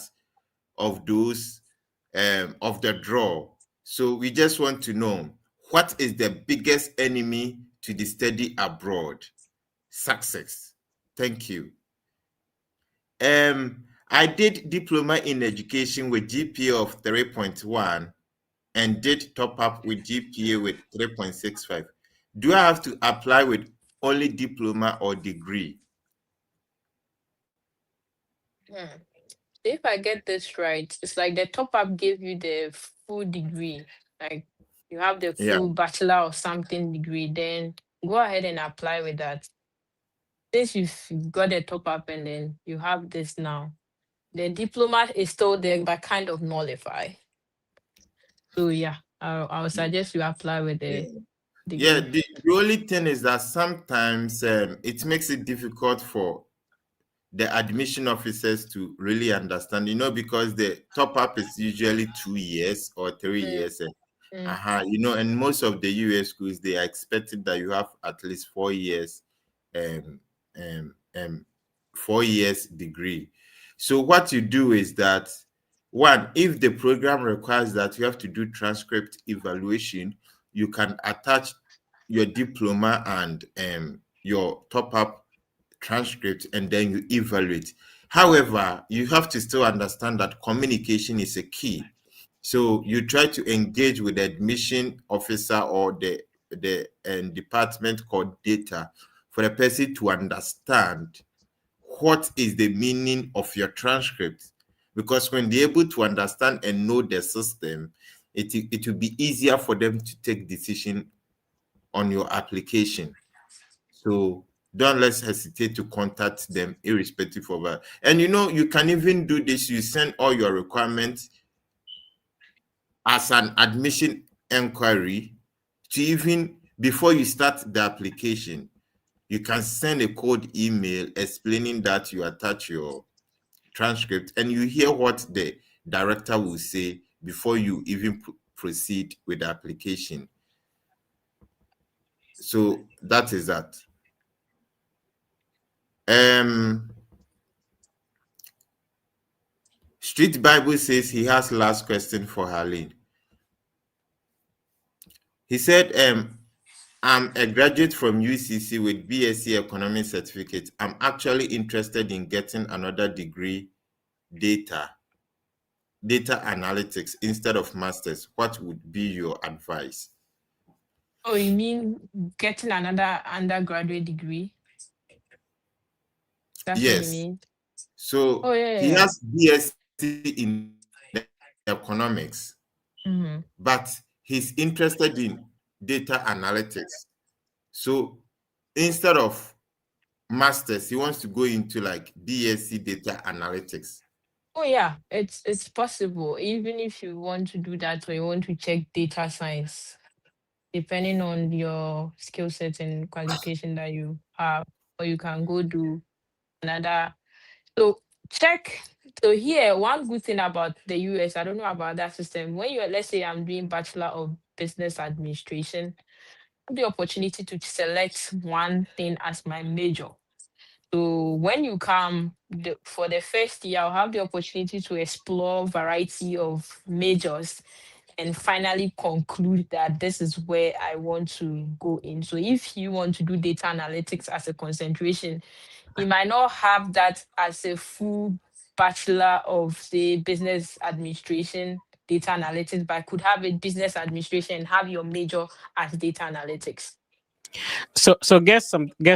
of those of the draw. So we just want to know, what is the biggest enemy to the study abroad success? Thank you. I did diploma in education with GPA of 3.1 and did top up with GPA with 3.65. Do I have to apply with only diploma or degree?
Hmm. If I get this right, it's like the top up gave you the full degree. Like you have the
Yeah.
full bachelor or something degree, then go ahead and apply with that. Since you've got a top up and then you have this now, the diploma is still there but kind of nullify. So yeah, I'll suggest you apply with the
Yeah,
degree.
the only thing is that sometimes it makes it difficult for the admission officers to really understand, because the top up is usually 2 years or 3 years.
Mm.
And most of the US schools, they are expecting that you have at least 4 years, um, um, um, 4 years degree. So what you do is that, one, if the program requires that you have to do transcript evaluation, you can attach your diploma and your top up transcript, and then you evaluate. However, you have to still understand that communication is a key. So you try to engage with the admission officer or the department coordinator for the person to understand what is the meaning of your transcript. Because when they're able to understand and know the system, it will be easier for them to take decision on your application. So don't let's hesitate to contact them irrespective of that. And you can even do this. You send all your requirements as an admission inquiry to, even before you start the application. You can send a code email explaining that you attach your transcript, and you hear what the director will say before you even proceed with the application. So that is that. Street Bible says he has last question for Helen. He said, I'm a graduate from UCC with BSc Economics certificate. I'm actually interested in getting another degree, data analytics instead of masters. What would be your advice?
Oh, you mean getting another undergraduate degree? That's what you
Yes.
mean? Oh
So
yeah,
he
yeah.
has BSc in economics,
Mm-hmm.
but he's interested in data analytics. So instead of masters, he wants to go into like BSc data analytics.
Oh yeah, it's possible. Even if you want to do that or you want to check data science, depending on your skill set and qualification that you have, or you can go do another. So check. So here, one good thing about the US, I don't know about that system. When you're, let's say I'm doing Bachelor of business administration, I have the opportunity to select one thing as my major. So when you come for the first year, I'll have the opportunity to explore variety of majors and finally conclude that this is where I want to go in. So if you want to do data analytics as a concentration, you might not have that as a full bachelor of say business administration, data analytics, but could have a business administration and have your major as data analytics.
So guess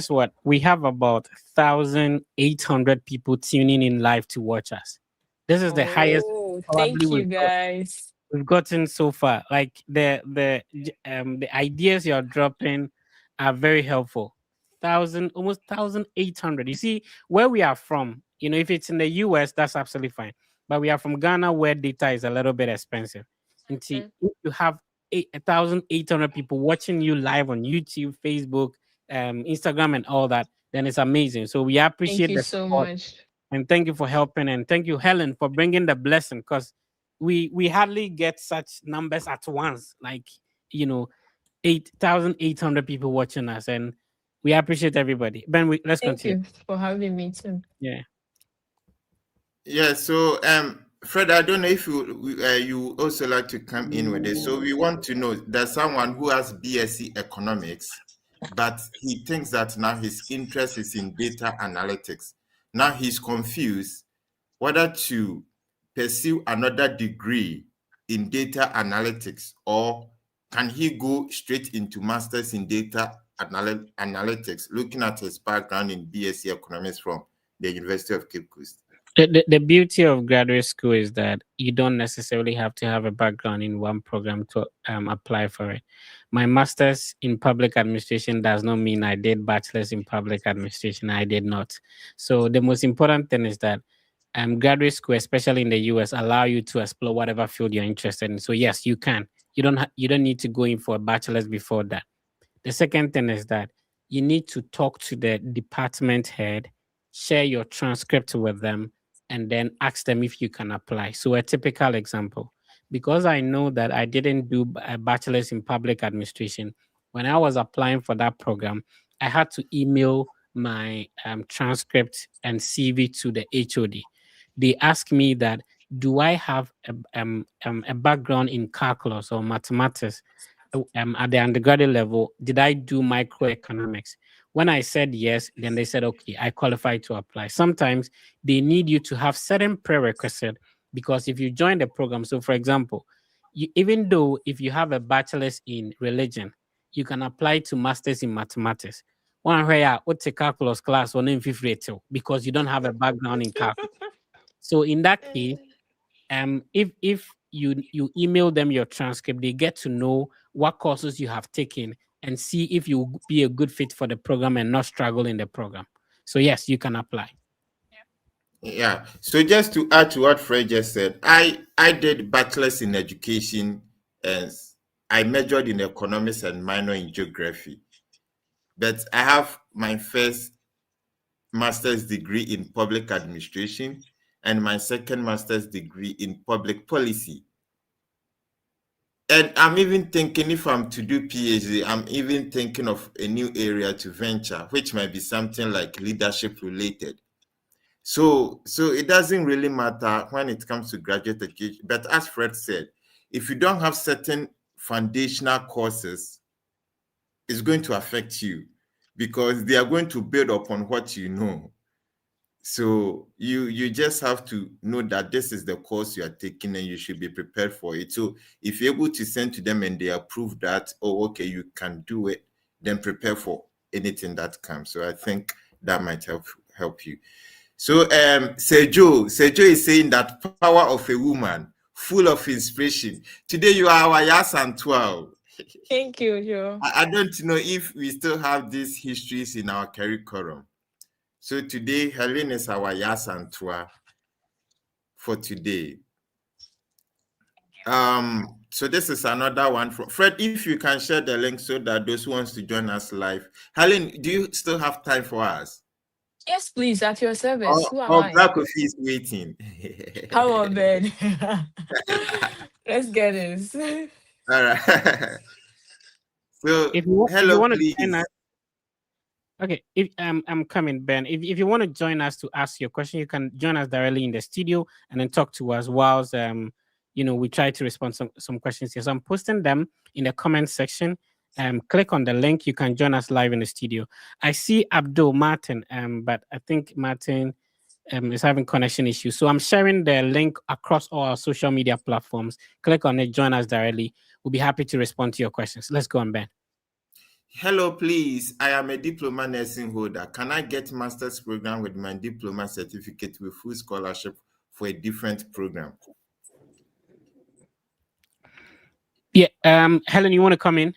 what? We have about 1,800 people tuning in live to watch us. This is the highest
Oh,
probably
thank you guys.
we've gotten so far. Like the ideas you're dropping are very helpful. Almost 1,800. You see where we are from. If it's in the US, that's absolutely fine. But we are from Ghana, where data is a little bit expensive. And see,
Mm.
if you have 1,800 people watching you live on YouTube, Facebook, Instagram, and all that, then it's amazing. So we
Thank
appreciate
you
the
so
support,
much.
and thank you for helping, and thank you, Helen, for bringing the blessing, because we hardly get such numbers at once, like, 8,800 people watching us, and we appreciate everybody. Ben, let's
Thank
continue.
you for having me too.
Yeah.
Yeah, so Fred, I don't know if you also like to come in with this. So we want to know, there's someone who has BSc economics, but he thinks that now his interest is in data analytics. Now he's confused whether to pursue another degree in data analytics, or can he go straight into masters in data analytics, looking at his background in BSc economics from the University of Cape Coast.
The beauty of graduate school is that you don't necessarily have to have a background in one program to apply for it. My master's in public administration does not mean I did bachelor's in public administration. I did not. So the most important thing is that graduate school, especially in the US, allow you to explore whatever field you're interested in. So yes, you can. You don't need to go in for a bachelor's before that. The second thing is that you need to talk to the department head, share your transcript with them, and then ask them if you can apply. So, a typical example, because I know that I didn't do a bachelor's in public administration, when I was applying for that program, I had to email my transcript and CV to the HOD. They asked me that, do I have a background in calculus or mathematics at the undergraduate level? Did I do microeconomics? When I said yes, then they said, okay, I qualify to apply. Sometimes they need you to have certain prerequisite, because if you join the program, so for example, even though if you have a bachelor's in religion, you can apply to master's in mathematics. One where what's a calculus class or name because you don't have a background in calculus. So in that case, if you email them your transcript, they get to know what courses you have taken and see if you will be a good fit for the program and not struggle in the program. So yes, you can apply.
Yeah. So just to add to what Fred just said, I did bachelor's in education and I majored in economics and minor in geography. But I have my first master's degree in public administration and my second master's degree in public policy. And I'm even thinking, if I'm to do PhD, I'm even thinking of a new area to venture, which might be something like leadership related. So it doesn't really matter when it comes to graduate education. But as Fred said, if you don't have certain foundational courses, it's going to affect you because they are going to build upon what you know. So you just have to know that this is the course you are taking and you should be prepared for it. So if you're able to send to them and they approve that, oh, okay, you can do it, then prepare for anything that comes. So I think that might help you. So Sejo is saying that power of a woman, full of inspiration. Today you are our Yasantua.
Thank you, Joe.
I don't know if we still have these histories in our curriculum. So today, Helen is our Yasantua for today. So this is another one from Fred. If you can share the link so that those who wants to join us live. Helen, do you still have time for us?
Yes, please, at your service. Who am
Oh,
I?
Black Coffee is waiting.
Come on, Ben. Let's get this.
All right. So,
If you
hello,
want to
please.
join us, okay. If I'm coming, Ben. If you want to join us to ask your question, you can join us directly in the studio and then talk to us whilst we try to respond some questions here. So I'm posting them in the comment section. Click on the link. You can join us live in the studio. I see Abdul Martin, but I think Martin is having connection issues. So I'm sharing the link across all our social media platforms. Click on it, join us directly. We'll be happy to respond to your questions. Let's go on, Ben.
Hello, please. I am a diploma nursing holder. Can I get master's program with my diploma certificate with full scholarship for a different program?
Yeah. Helen, you want to come in?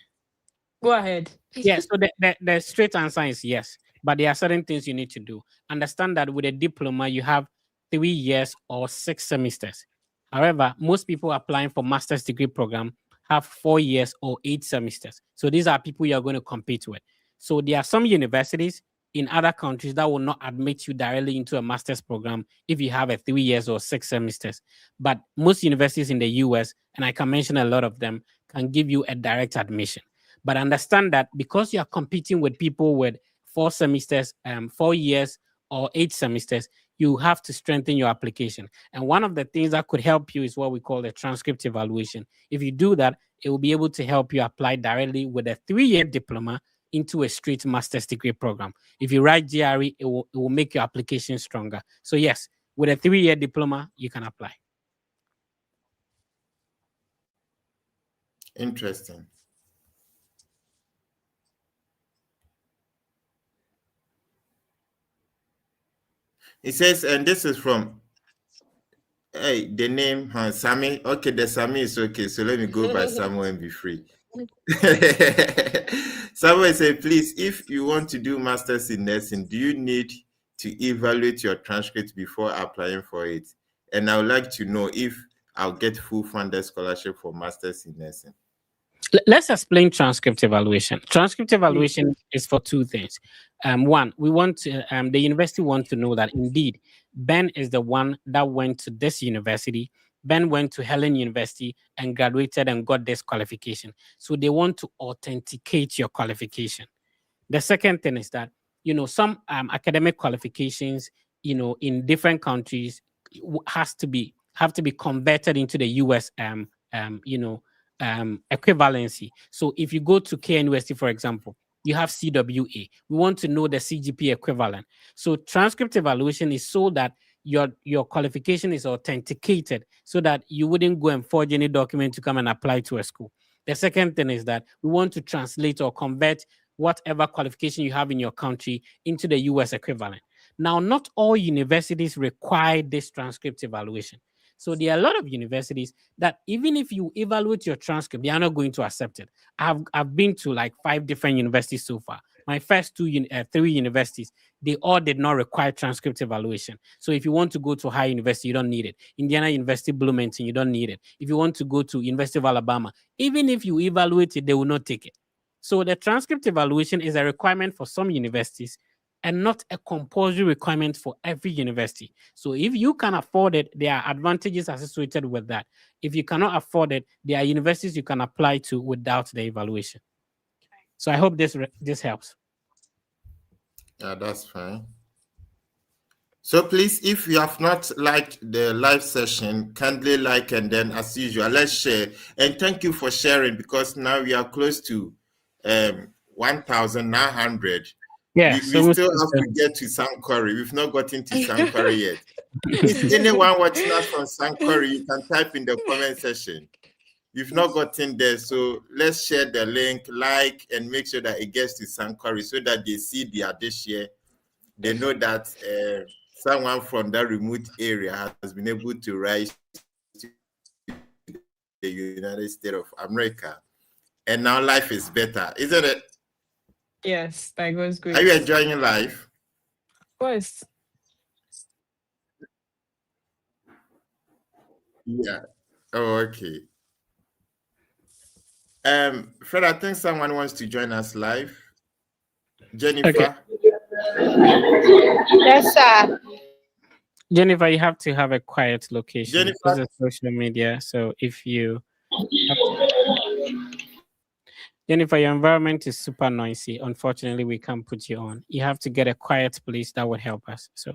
Go ahead.
Yeah. So the straight answer is yes, but there are certain things you need to do. Understand that with a diploma, you have 3 years or 6 semesters. However, most people applying for master's degree program have 4 years or 8 semesters. So these are people you're going to compete with. So there are some universities in other countries that will not admit you directly into a master's program if you have a 3 years or 6 semesters. But most universities in the US, and I can mention a lot of them, can give you a direct admission. But understand that because you are competing with people with 4 semesters, 4 years, or 8 semesters, you have to strengthen your application. And one of the things that could help you is what we call the transcript evaluation. If you do that, it will be able to help you apply directly with a 3-year diploma into a straight master's degree program. If you write GRE, it will make your application stronger. So yes, with a 3-year diploma, you can apply.
Interesting. It says, and this is from, the name, Sammy. Okay, the Sammy is okay. So let me go by Samuel and be free. Someone said, please, if you want to do masters in nursing, do you need to evaluate your transcript before applying for it? And I would like to know if I'll get full funded scholarship for masters in nursing.
Let's explain transcript evaluation. Transcript evaluation is for 2 things. One, we want to, the university wants to know that indeed Ben is the one that went to this university. Ben went to Helen University and graduated and got this qualification. So they want to authenticate your qualification. The second thing is that, some academic qualifications, in different countries have to be converted into the US, equivalency. So if you go to KNUST, for example, you have CWA. We want to know the CGP equivalent. So transcript evaluation is so that your qualification is authenticated so that you wouldn't go and forge any document to come and apply to a school. The second thing is that we want to translate or convert whatever qualification you have in your country into the US equivalent. Now, not all universities require this transcript evaluation. So there are a lot of universities that even if you evaluate your transcript, they are not going to accept it. I've been to like 5 different universities so far. My first 3 universities, they all did not require transcript evaluation. So if you want to go to high university, you don't need it. Indiana University Bloomington, you don't need it. If you want to go to University of Alabama, even if you evaluate it, they will not take it. So the transcript evaluation is a requirement for some universities and not a compulsory requirement for every university. So if you can afford it, there are advantages associated with that. If you cannot afford it, there are universities you can apply to without the evaluation. So I hope this helps.
Yeah, that's fine. So please, if you have not liked the live session, kindly like, and then as usual, let's share. And thank you for sharing, because now we are close to 1,900.
Yeah,
we still have to get to Sankore. We've not gotten to Sankore yet. If anyone watching us from Sankore, you can type in the comment section. We've not gotten there, so let's share the link, like, and make sure that it gets to Sankore so that they see the this year. They know that someone from that remote area has been able to rise to the United States of America, and now life is better, isn't it?
Yes, that goes good.
Are you enjoying life?
Of course.
Yeah. Oh, okay. Fred, I think someone wants to join us live. Jennifer.
Okay.
Yes, sir.
Jennifer, you have to have a quiet location.
Jennifer.
This is social media, so if you have to... Jennifer, your environment is super noisy. Unfortunately, we can't put you on. You have to get a quiet place that would help us. So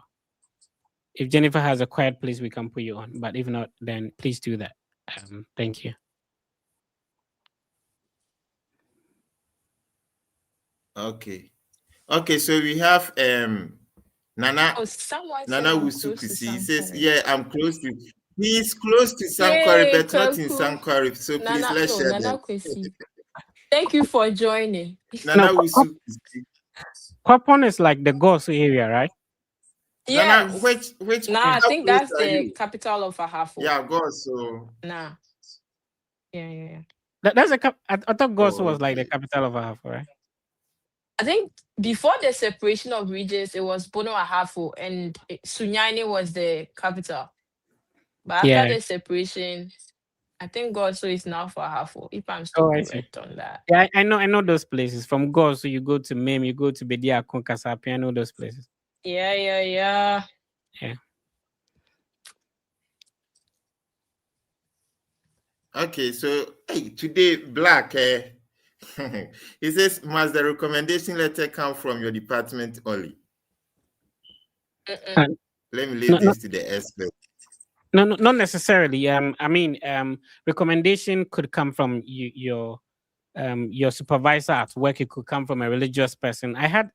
if Jennifer has a quiet place, we can put you on. But if not, then please do that. Thank you.
Okay. Okay, so we have Nana
Oh, someone said
Nana
I'm close to
Wusukusi. He says,
Sankore.
yeah, I'm close to. He is close to Sankore,
Yay,
but not in
Kwaku.
Sankore. So please let's share
Nana
them.
Kwesi. Thank you for joining.
Nana
Now,
Wusukusi.
Kwapon is like the Gosu area, right?
Nana,
Yes.
which
Nah, I
how
think
close
that's
are
the
you?
capital of Ahafo.
Yeah, go. So
Nah. Yeah.
That's I thought Gosu was like the
okay.
capital of Ahafo, right?
I think before the separation of regions, it was Bono Ahafo and Sunyani was the capital. But after
Yeah.
the separation, I think Godso is now for Ahafo, if I'm still
Oh, I see.
correct on that.
Yeah, I know those places. From Gosu, you go to Mem, you go to Bedia, Konkasapi. I know those places.
Yeah.
Yeah.
Okay, so hey, today Black he says, must the recommendation letter come from your department only?
Mm-mm.
Let me leave
No,
this to the expert.
no, not necessarily. I mean, recommendation could come from your supervisor at work. It could come from a religious person. I had,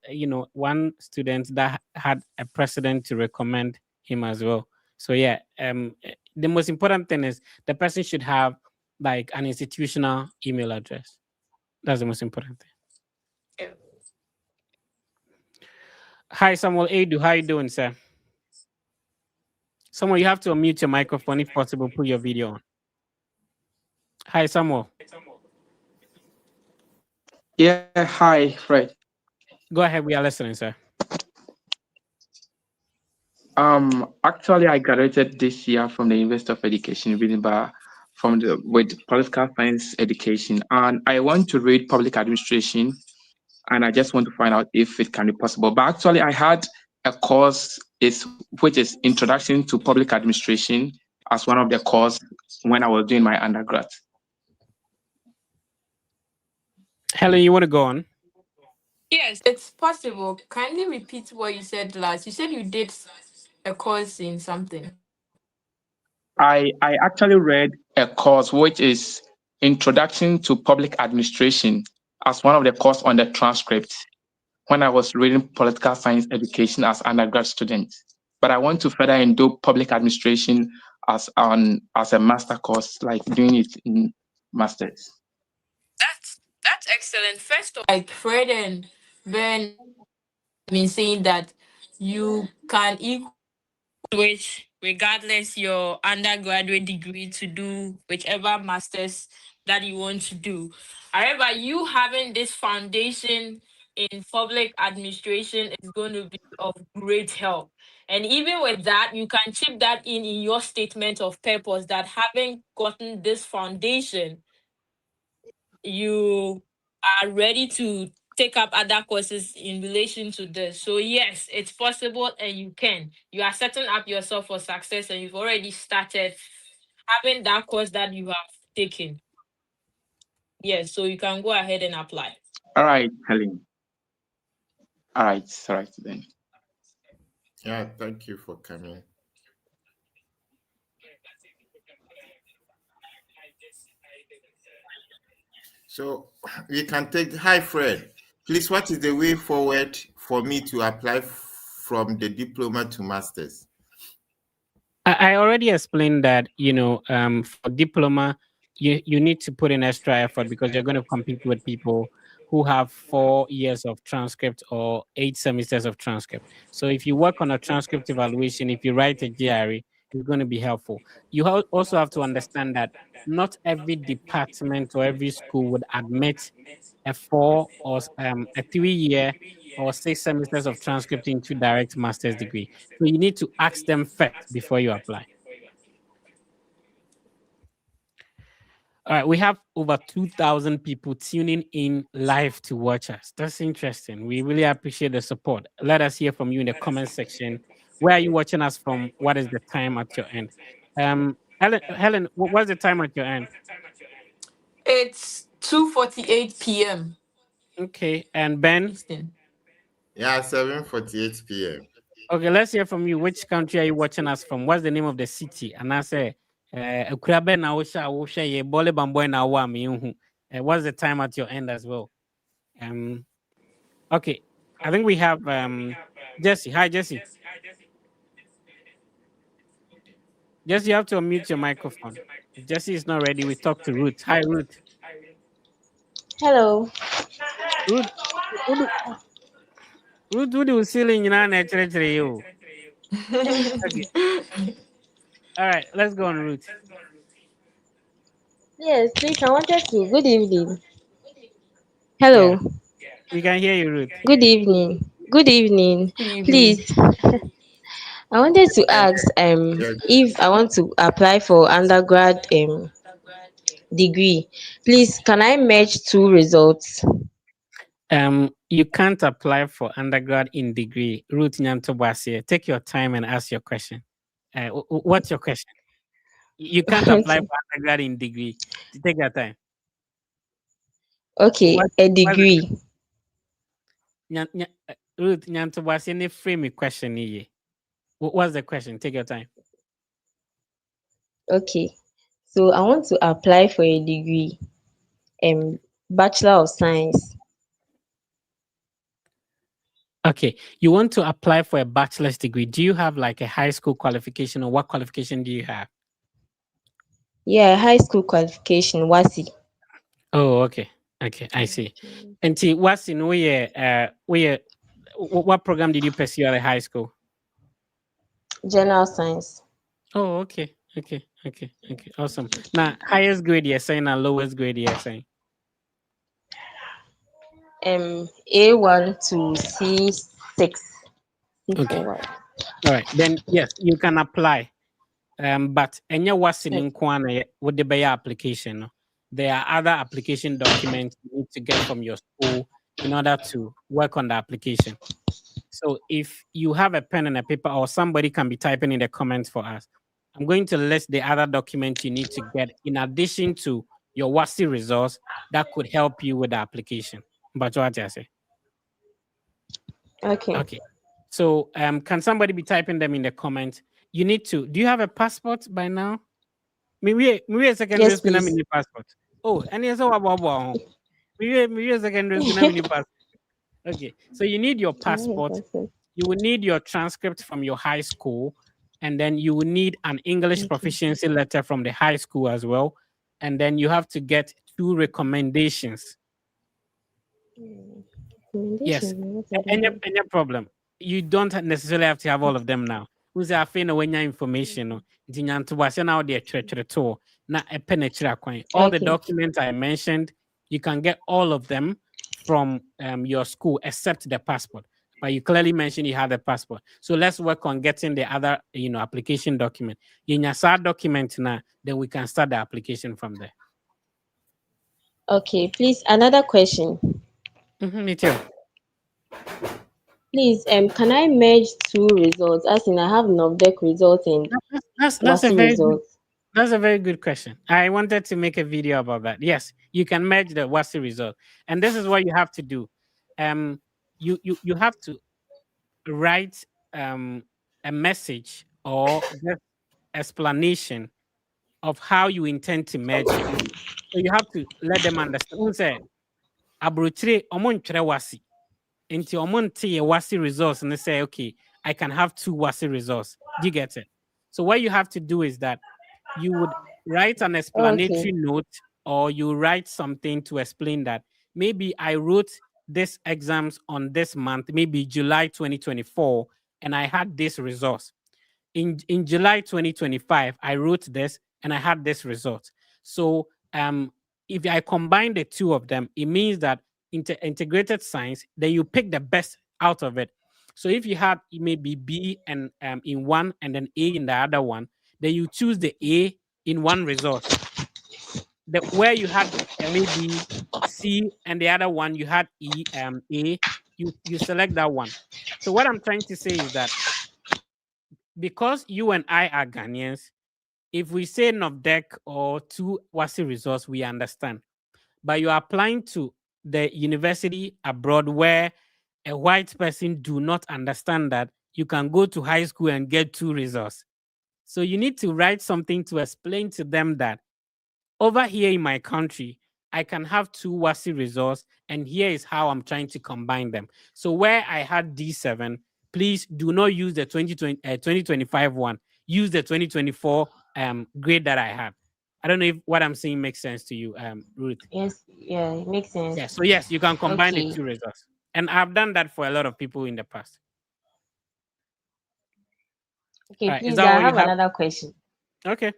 one student that had a president to recommend him as well. So yeah, the most important thing is the person should have like an institutional email address. That's the most important thing.
Yeah.
Hi, Samuel Adu. How you doing, sir? Samuel, you have to unmute your microphone if possible. Put your video on. Hi, Samuel.
Yeah, hi, Fred.
Go ahead. We are listening, sir.
Actually, I graduated this year from the University of Education, reading from the with political science education, and I want to read public administration, and I just want to find out if it can be possible. But actually, I had a course which is Introduction to Public Administration as one of the course when I was doing my undergrad.
Helen, you want to go on?
Yes, it's possible. Kindly repeat what you said last. You said you did a course in something.
I actually read a course which is Introduction to Public Administration as one of the course on the transcript when I was reading political science education as undergrad student. But I want to further do public administration as a master course, like doing it in masters.
That's excellent. First of all, like Fred and Ben been saying that you can switch regardless your undergraduate degree to do whichever masters that you want to do. However, you having this foundation in public administration is going to be of great help. And even with that, you can chip that in your statement of purpose that having gotten this foundation, you are ready to take up other courses in relation to this. So yes, it's possible and you can. You are setting up yourself for success and you've already started having that course that you have taken. Yes, so you can go ahead and apply.
All right, Helen. All right then.
Yeah, thank you for coming. So we can take. Hi, Fred. Please, what is the way forward for me to apply from the diploma to masters?
I already explained that, for diploma, you need to put in extra effort because you're going to compete with people who have 4 years of transcript or 8 semesters of transcript. So if you work on a transcript evaluation, if you write a GRE, it's going to be helpful. You also have to understand that not every department or every school would admit a 3 year or 6 semesters of transcript into direct master's degree. So you need to ask them first before you apply. All right, we have over 2,000 people tuning in live to watch us. That's interesting. We really appreciate the support. Let us hear from you in the comment section. Where are you watching us from? What is the time at your end? Helen, what's the time at your end?
It's 2:48 p.m.
Okay, and Ben?
Eastern.
Yeah, 7:48 p.m.
Okay, let's hear from you. Which country are you watching us from? What's the name of the city? And I say, Ukrabe na Osha, ye bole bamboy na wa mi yuhu. What's the time at your end as well? Um, okay, I think we have Jesse. Hi, Jesse. Jesse, you have to unmute your microphone. If Jesse is not ready, we talk to Ruth. Hi, Ruth.
Hello.
Ruth, Ruth, Ruth, you ceiling na you. Okay, all right, let's go on, Ruth.
Yes, please, I wanted to. Good evening.
Yeah,
Hello.
we can hear you, Ruth.
Good evening. Good evening.
Good evening.
Please, I wanted to
Yeah,
ask
yeah.
if I want to apply for undergrad degree. Please, can I merge two results?
You can't apply for undergrad in degree. Ruth Nyantobasi, take your time and ask your question. What's your question? You can't apply
Okay.
for undergrad in degree. Take your time.
Okay,
What?
a
What's the
degree.
Ruth Nyantobasi? Any frame a question here. What's the question? Take your time.
Okay. So I want to apply for a degree, Bachelor of Science.
Okay, you want to apply for a bachelor's degree. Do you have like a high school qualification, or what qualification do you have?
Yeah, high school qualification, WASI.
Oh, okay. Okay, I see. And see, what's in what program did you pursue at high school?
General Science.
Oh, okay. Okay. Okay. Okay. Awesome. Now, highest grade you're saying and lowest grade you're saying.
A1 to C6.
Okay.
C7.
All right. Then yes, you can apply. But any what's in
Okay.
Kwana with the Bayer application. No? There are other application documents you need to get from your school in order to work on the application. So if you have a pen and a paper, or somebody can be typing in the comments for us, I'm going to list the other documents you need to get in addition to your WASI results that could help you with the application. But what I say?
Okay.
Okay. So can somebody be typing them in the comments? You need to. Do you have a passport by now? Me a secondary
Yes,
school na
please.
mini passport. Oh, and yes, me a secondary school na mini passport. Okay. So you need your passport. You will need your transcript from your high school, and then you will need an English
Okay.
proficiency letter from the high school as well. And then you have to get 2 recommendations. Yes.
Recommendation. What are they?
Any problem. You don't necessarily have to have all of them now. Who's a fan when your information? No, Jinyan was now the church tour. Na a penetra coin. All the
Okay.
documents I mentioned, you can get all of them from your school except the passport. But you clearly mentioned you have the passport. So let's work on getting the other, application document. In your SAR document now, then we can start the application from there.
Okay. Please, another question.
Me too.
Please, can I merge two results? As in, I have NOVDEC results and
That's a
WASI
very good.
results.
That's a very good question. I wanted to make a video about that. Yes, you can merge the WASI result, and this is what you have to do. You have to write a message or just explanation of how you intend to merge it. So you have to let them understand. Who said abrochire omon wasi? Into omonte wasi results, and they say, okay, I can have 2 wasi results. Do you get it? So what you have to do is that you would write an
Okay.
explanatory note, or you write something to explain that maybe I wrote this exams on this month, maybe July 2024, and I had this result. In July 2025, I wrote this and I had this result. So if I combine the two of them, it means that integrated science, then you pick the best out of it. So if you had maybe B and in one and then A in the other one, then you choose the A in one result. Where you had maybe C and the other one you had A, you select that one. So what I'm trying to say is that because you and I are Ghanaians, if we say NOVDEC or 2 WASI results, we understand. but you are applying to the university abroad where a white person do not understand that you can go to high school and get 2 results. So you need to write something to explain to them that over here in my country, I can have 2 WASI results, and here is how I'm trying to combine them. So where I had D7, please do not use the 2025 one. Use the 2024 grade that I had. I don't know if what I'm saying makes sense to you, Ruth.
Yes, yeah, it makes sense.
Yeah, so yes, you can combine the
Okay.
2 results. And I've done that for a lot of people in the past.
Okay,
All right, is
please,
that
I
all you
have
have?
another question.
Okay.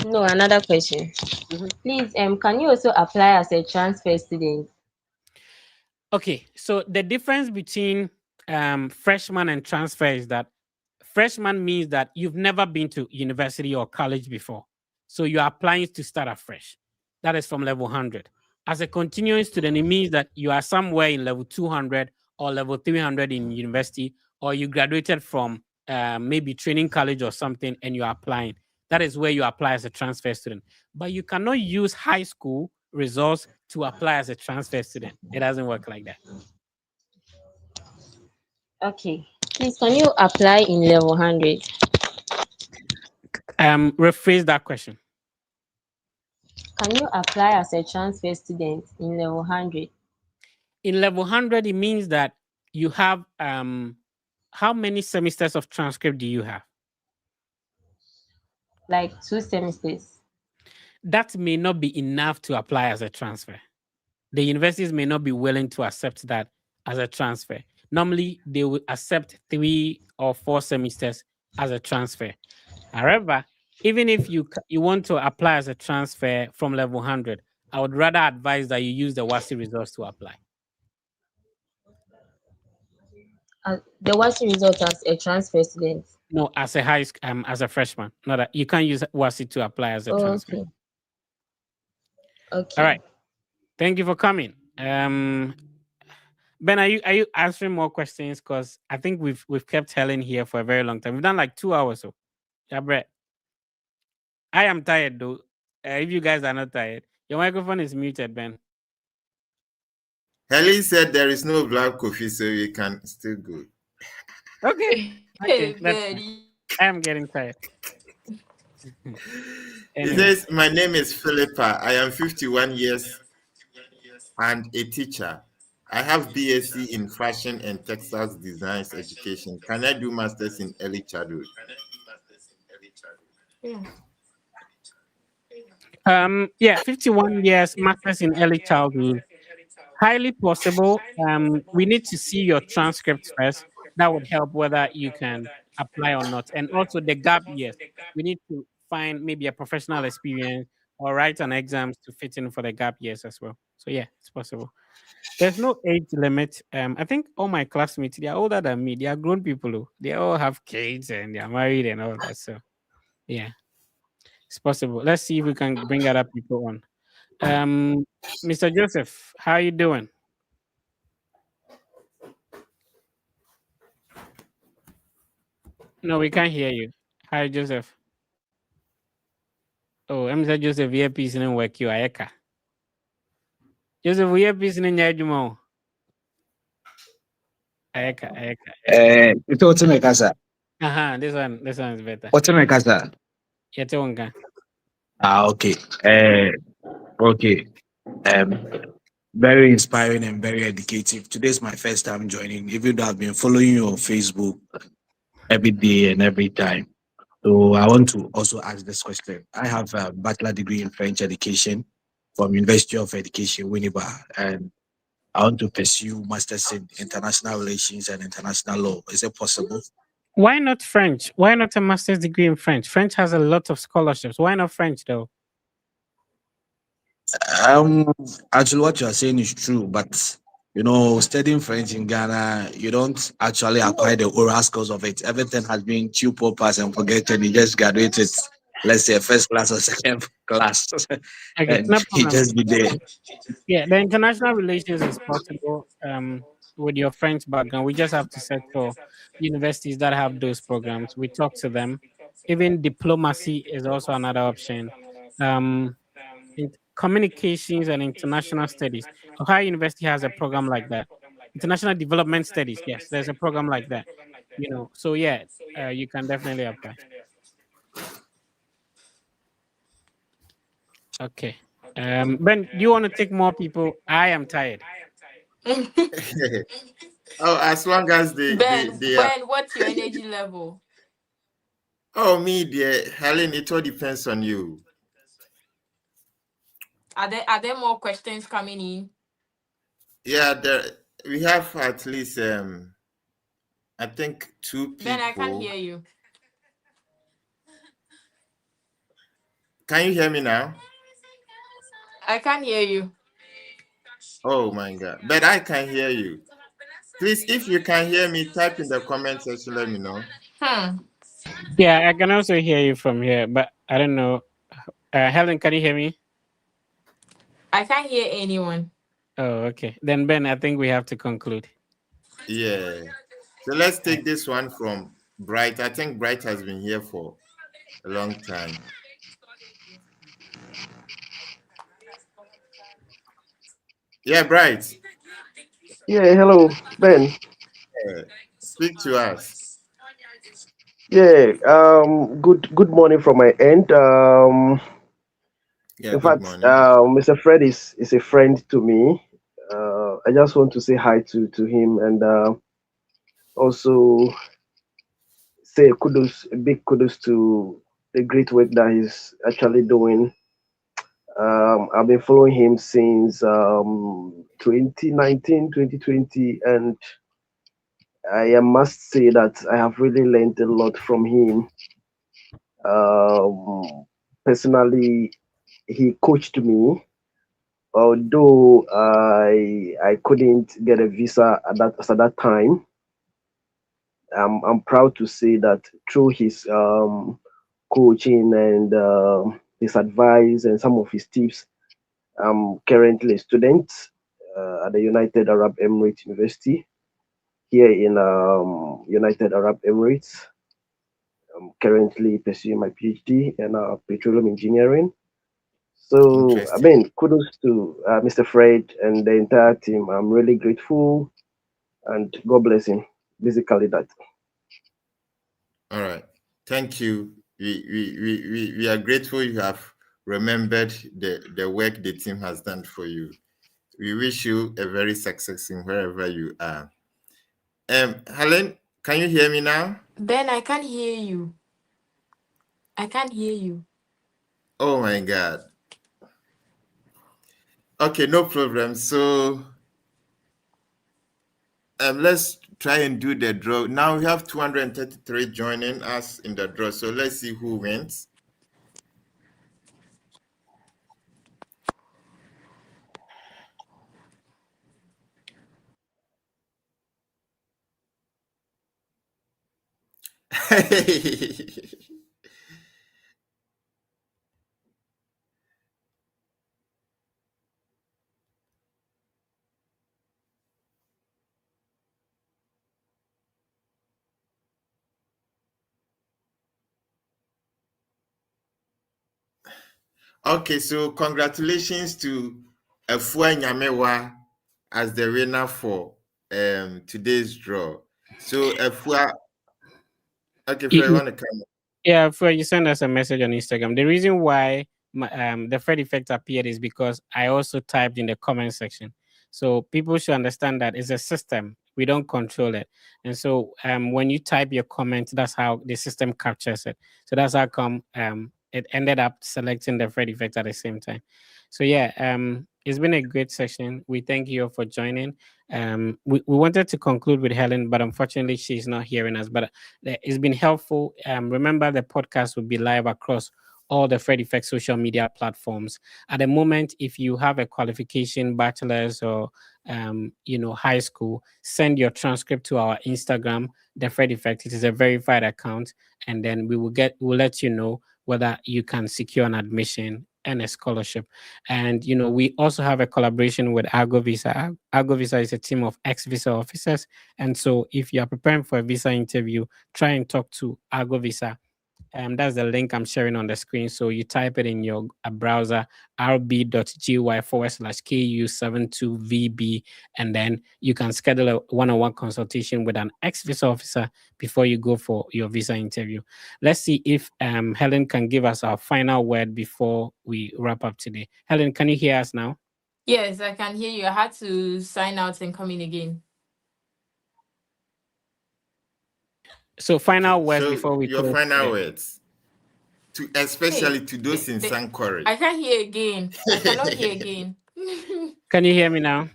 No, another question.
Mhm.
Please, can you also apply as a transfer student?
Okay, so the difference between freshman and transfer is that freshman means that you've never been to university or college before. So you're applying to start afresh. That is from level 100. As a continuing student, it means that you are somewhere in level 200 or level 300 in university, or you graduated from maybe training college or something and you're applying. That is where you apply as a transfer student. But you cannot use high school results to apply as a transfer student. It doesn't work like that.
Okay. Please, can you apply in level 100?
Rephrase that question.
Can you apply as a transfer student in level 100?
In level 100, it means that you have how many semesters of transcript do you have?
Like 2 semesters.
That may not be enough to apply as a transfer. The universities may not be willing to accept that as a transfer. Normally, they would accept 3 or 4 semesters as a transfer. However, even if you want to apply as a transfer from level 100, I would rather advise that you use the WASI results to apply.
The WASI result as a transfer student.
No, as a as a freshman. Not that you can't use WASI to apply as a
Oh,
transfer.
okay.
All
Okay.
right. Thank you for coming. Ben, are you answering more questions? Because I think we've kept Helen here for a very long time. We've done like 2 hours. So yeah, Brett. I am tired though. If you guys are not tired, your microphone is muted, Ben.
Helen said there is no black coffee, so we can still go.
Okay. Okay. That's fine.
Very.
I am getting tired.
He
Anyway.
says, my name is Philippa. I am 51 years and a teacher. I have BSc in fashion and textiles designs education. Can I do masters in early childhood?
Yeah.
Yeah, 51 years, masters in early childhood. Highly possible. We need to see your transcripts first. That would help whether you can apply or not. And also the gap years. We need to find maybe a professional experience or write an exams to fit in for the gap years as well. So yeah, it's possible. There's no age limit. I think all my classmates, they are older than me. They are grown people. Oh. They all have kids and they are married and all that. So yeah, it's possible. Let's see if we can bring other people on. Mr. Joseph, how you doing? No, we can't hear you. Hi, Joseph. Oh, Mr. Joseph, earpiece didn't work. You are Joseph, earpiece didn't work. Ayeka.
Ito what's my casa?
This one is better.
What's my casa?
Yete wonka.
Okay. Okay. Um, very inspiring and very educative. Today's my first time joining, even though I've been following you on Facebook every day and every time. So I want to also ask this question. I have a bachelor degree in French education from University of Education, Winneba, and I want to pursue masters in international relations and international law. Is it possible?
Why not French? Why not a master's degree in French? French has a lot of scholarships. Why not French though?
Um, Actually, what you are saying is true, but studying French in Ghana, you don't actually acquire the oral skills of it. Everything has been two pass and forgotten. You just graduated, let's say, first class or second class,
Okay,
and
no
you
problem.
just be there.
Yeah, the international relations is possible with your French background. We just have to search for universities that have those programs. We talk to them. Even diplomacy is also another option. Um, communications and international studies. Ohio University has a program like that. International development studies. Yes, there's a program like that. So yeah, you can definitely apply. Okay. Ben, do you want to take more people? I am tired.
Oh, as long as they are.
Ben, what's your energy level?
Oh, me, dear Helen, it all depends on you.
Are there more questions coming in?
Yeah, we have at least I think 2 people.
Ben, I can't hear you.
Can you hear me now?
I can't hear you.
Oh my God, but I can hear you. Please, if you can hear me, type in the comment section. Let me know.
Yeah, I can also hear you from here, but I don't know. Helen, can you hear me?
I can't hear anyone.
Oh, okay. Then Ben, I think we have to conclude.
Yeah. So let's take this one from Bright. I think Bright has been here for a long time. Yeah, Bright.
Yeah, hello, Ben.
Speak to us.
Yeah, good morning from my end.
Yeah,
In
good
fact,
morning.
Mr. Fred is a friend to me. I just want to say hi to him and also say a big kudos to the great work that he's actually doing. I've been following him since 2019, 2020, and I must say that I have really learned a lot from him. Personally, he coached me, although I couldn't get a visa at that time. I'm proud to say that through his coaching and his advice and some of his tips, I'm currently a student at the United Arab Emirates University here in United Arab Emirates. I'm currently pursuing my PhD in petroleum engineering. So, I mean, kudos to Mr. Fred and the entire team. I'm really grateful and God bless him. Basically, that.
All right. Thank you. We are grateful you have remembered the work the team has done for you. We wish you a very success in wherever you are. Helen, can you hear me now?
Ben, I can't hear you. I can't hear you.
Oh my God. Okay, no problem. So let's try and do the draw. Now we have 233 joining us in the draw. So let's see who wins. Okay, so congratulations to Efua Nyamewa as the winner for today's draw. So Efua, okay, Fred, want to come?
Yeah, for you send us a message on Instagram. The reason why the Fred effect appeared is because I also typed in the comment section. So people should understand that it's a system. We don't control it. And so when you type your comment, that's how the system captures it. So that's how come it ended up selecting the Fred effect at the same time. So yeah, it's been a great session. We thank you all for joining. We wanted to conclude with Helen, but unfortunately she's not hearing us. But it's been helpful. Remember, the podcast will be live across all the Fred Effect social media platforms. At the moment, if you have a qualification, bachelor's or high school, send your transcript to our Instagram, the Fred Effect. It is a verified account, and then we'll let you know whether you can secure an admission and a scholarship. And we also have a collaboration with Argo Visa. Argo Visa is a team of ex-visa officers, and so if you are preparing for a visa interview, try and talk to Argo Visa That's the link I'm sharing on the screen. So you type it in your browser, rb.gy/ku72vb, and then you can schedule a one-on-one consultation with an ex-visa officer before you go for your visa interview. Let's see if Helen can give us our final word before we wrap up today. Helen, can you hear us now?
Yes, I can hear you. I had to sign out and come in again.
So final words
So
before we
your
close
final
today.
words, to especially to those in Sankore.
I can't hear again. I cannot hear again.
Can you hear me now?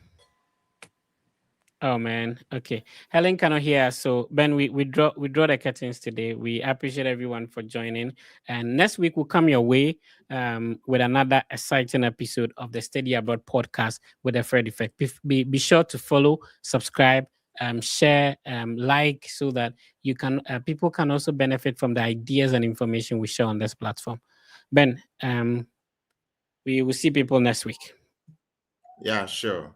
Oh man, okay. Helen cannot hear us, so Ben, we draw the curtains today. We appreciate everyone for joining, and next week we'll come your way with another exciting episode of the Study Abroad podcast with the Fred Effect. Be sure to follow, subscribe, share, like, so that you can people can also benefit from the ideas and information we share on this platform. Ben, we will see people next week.
Yeah, sure.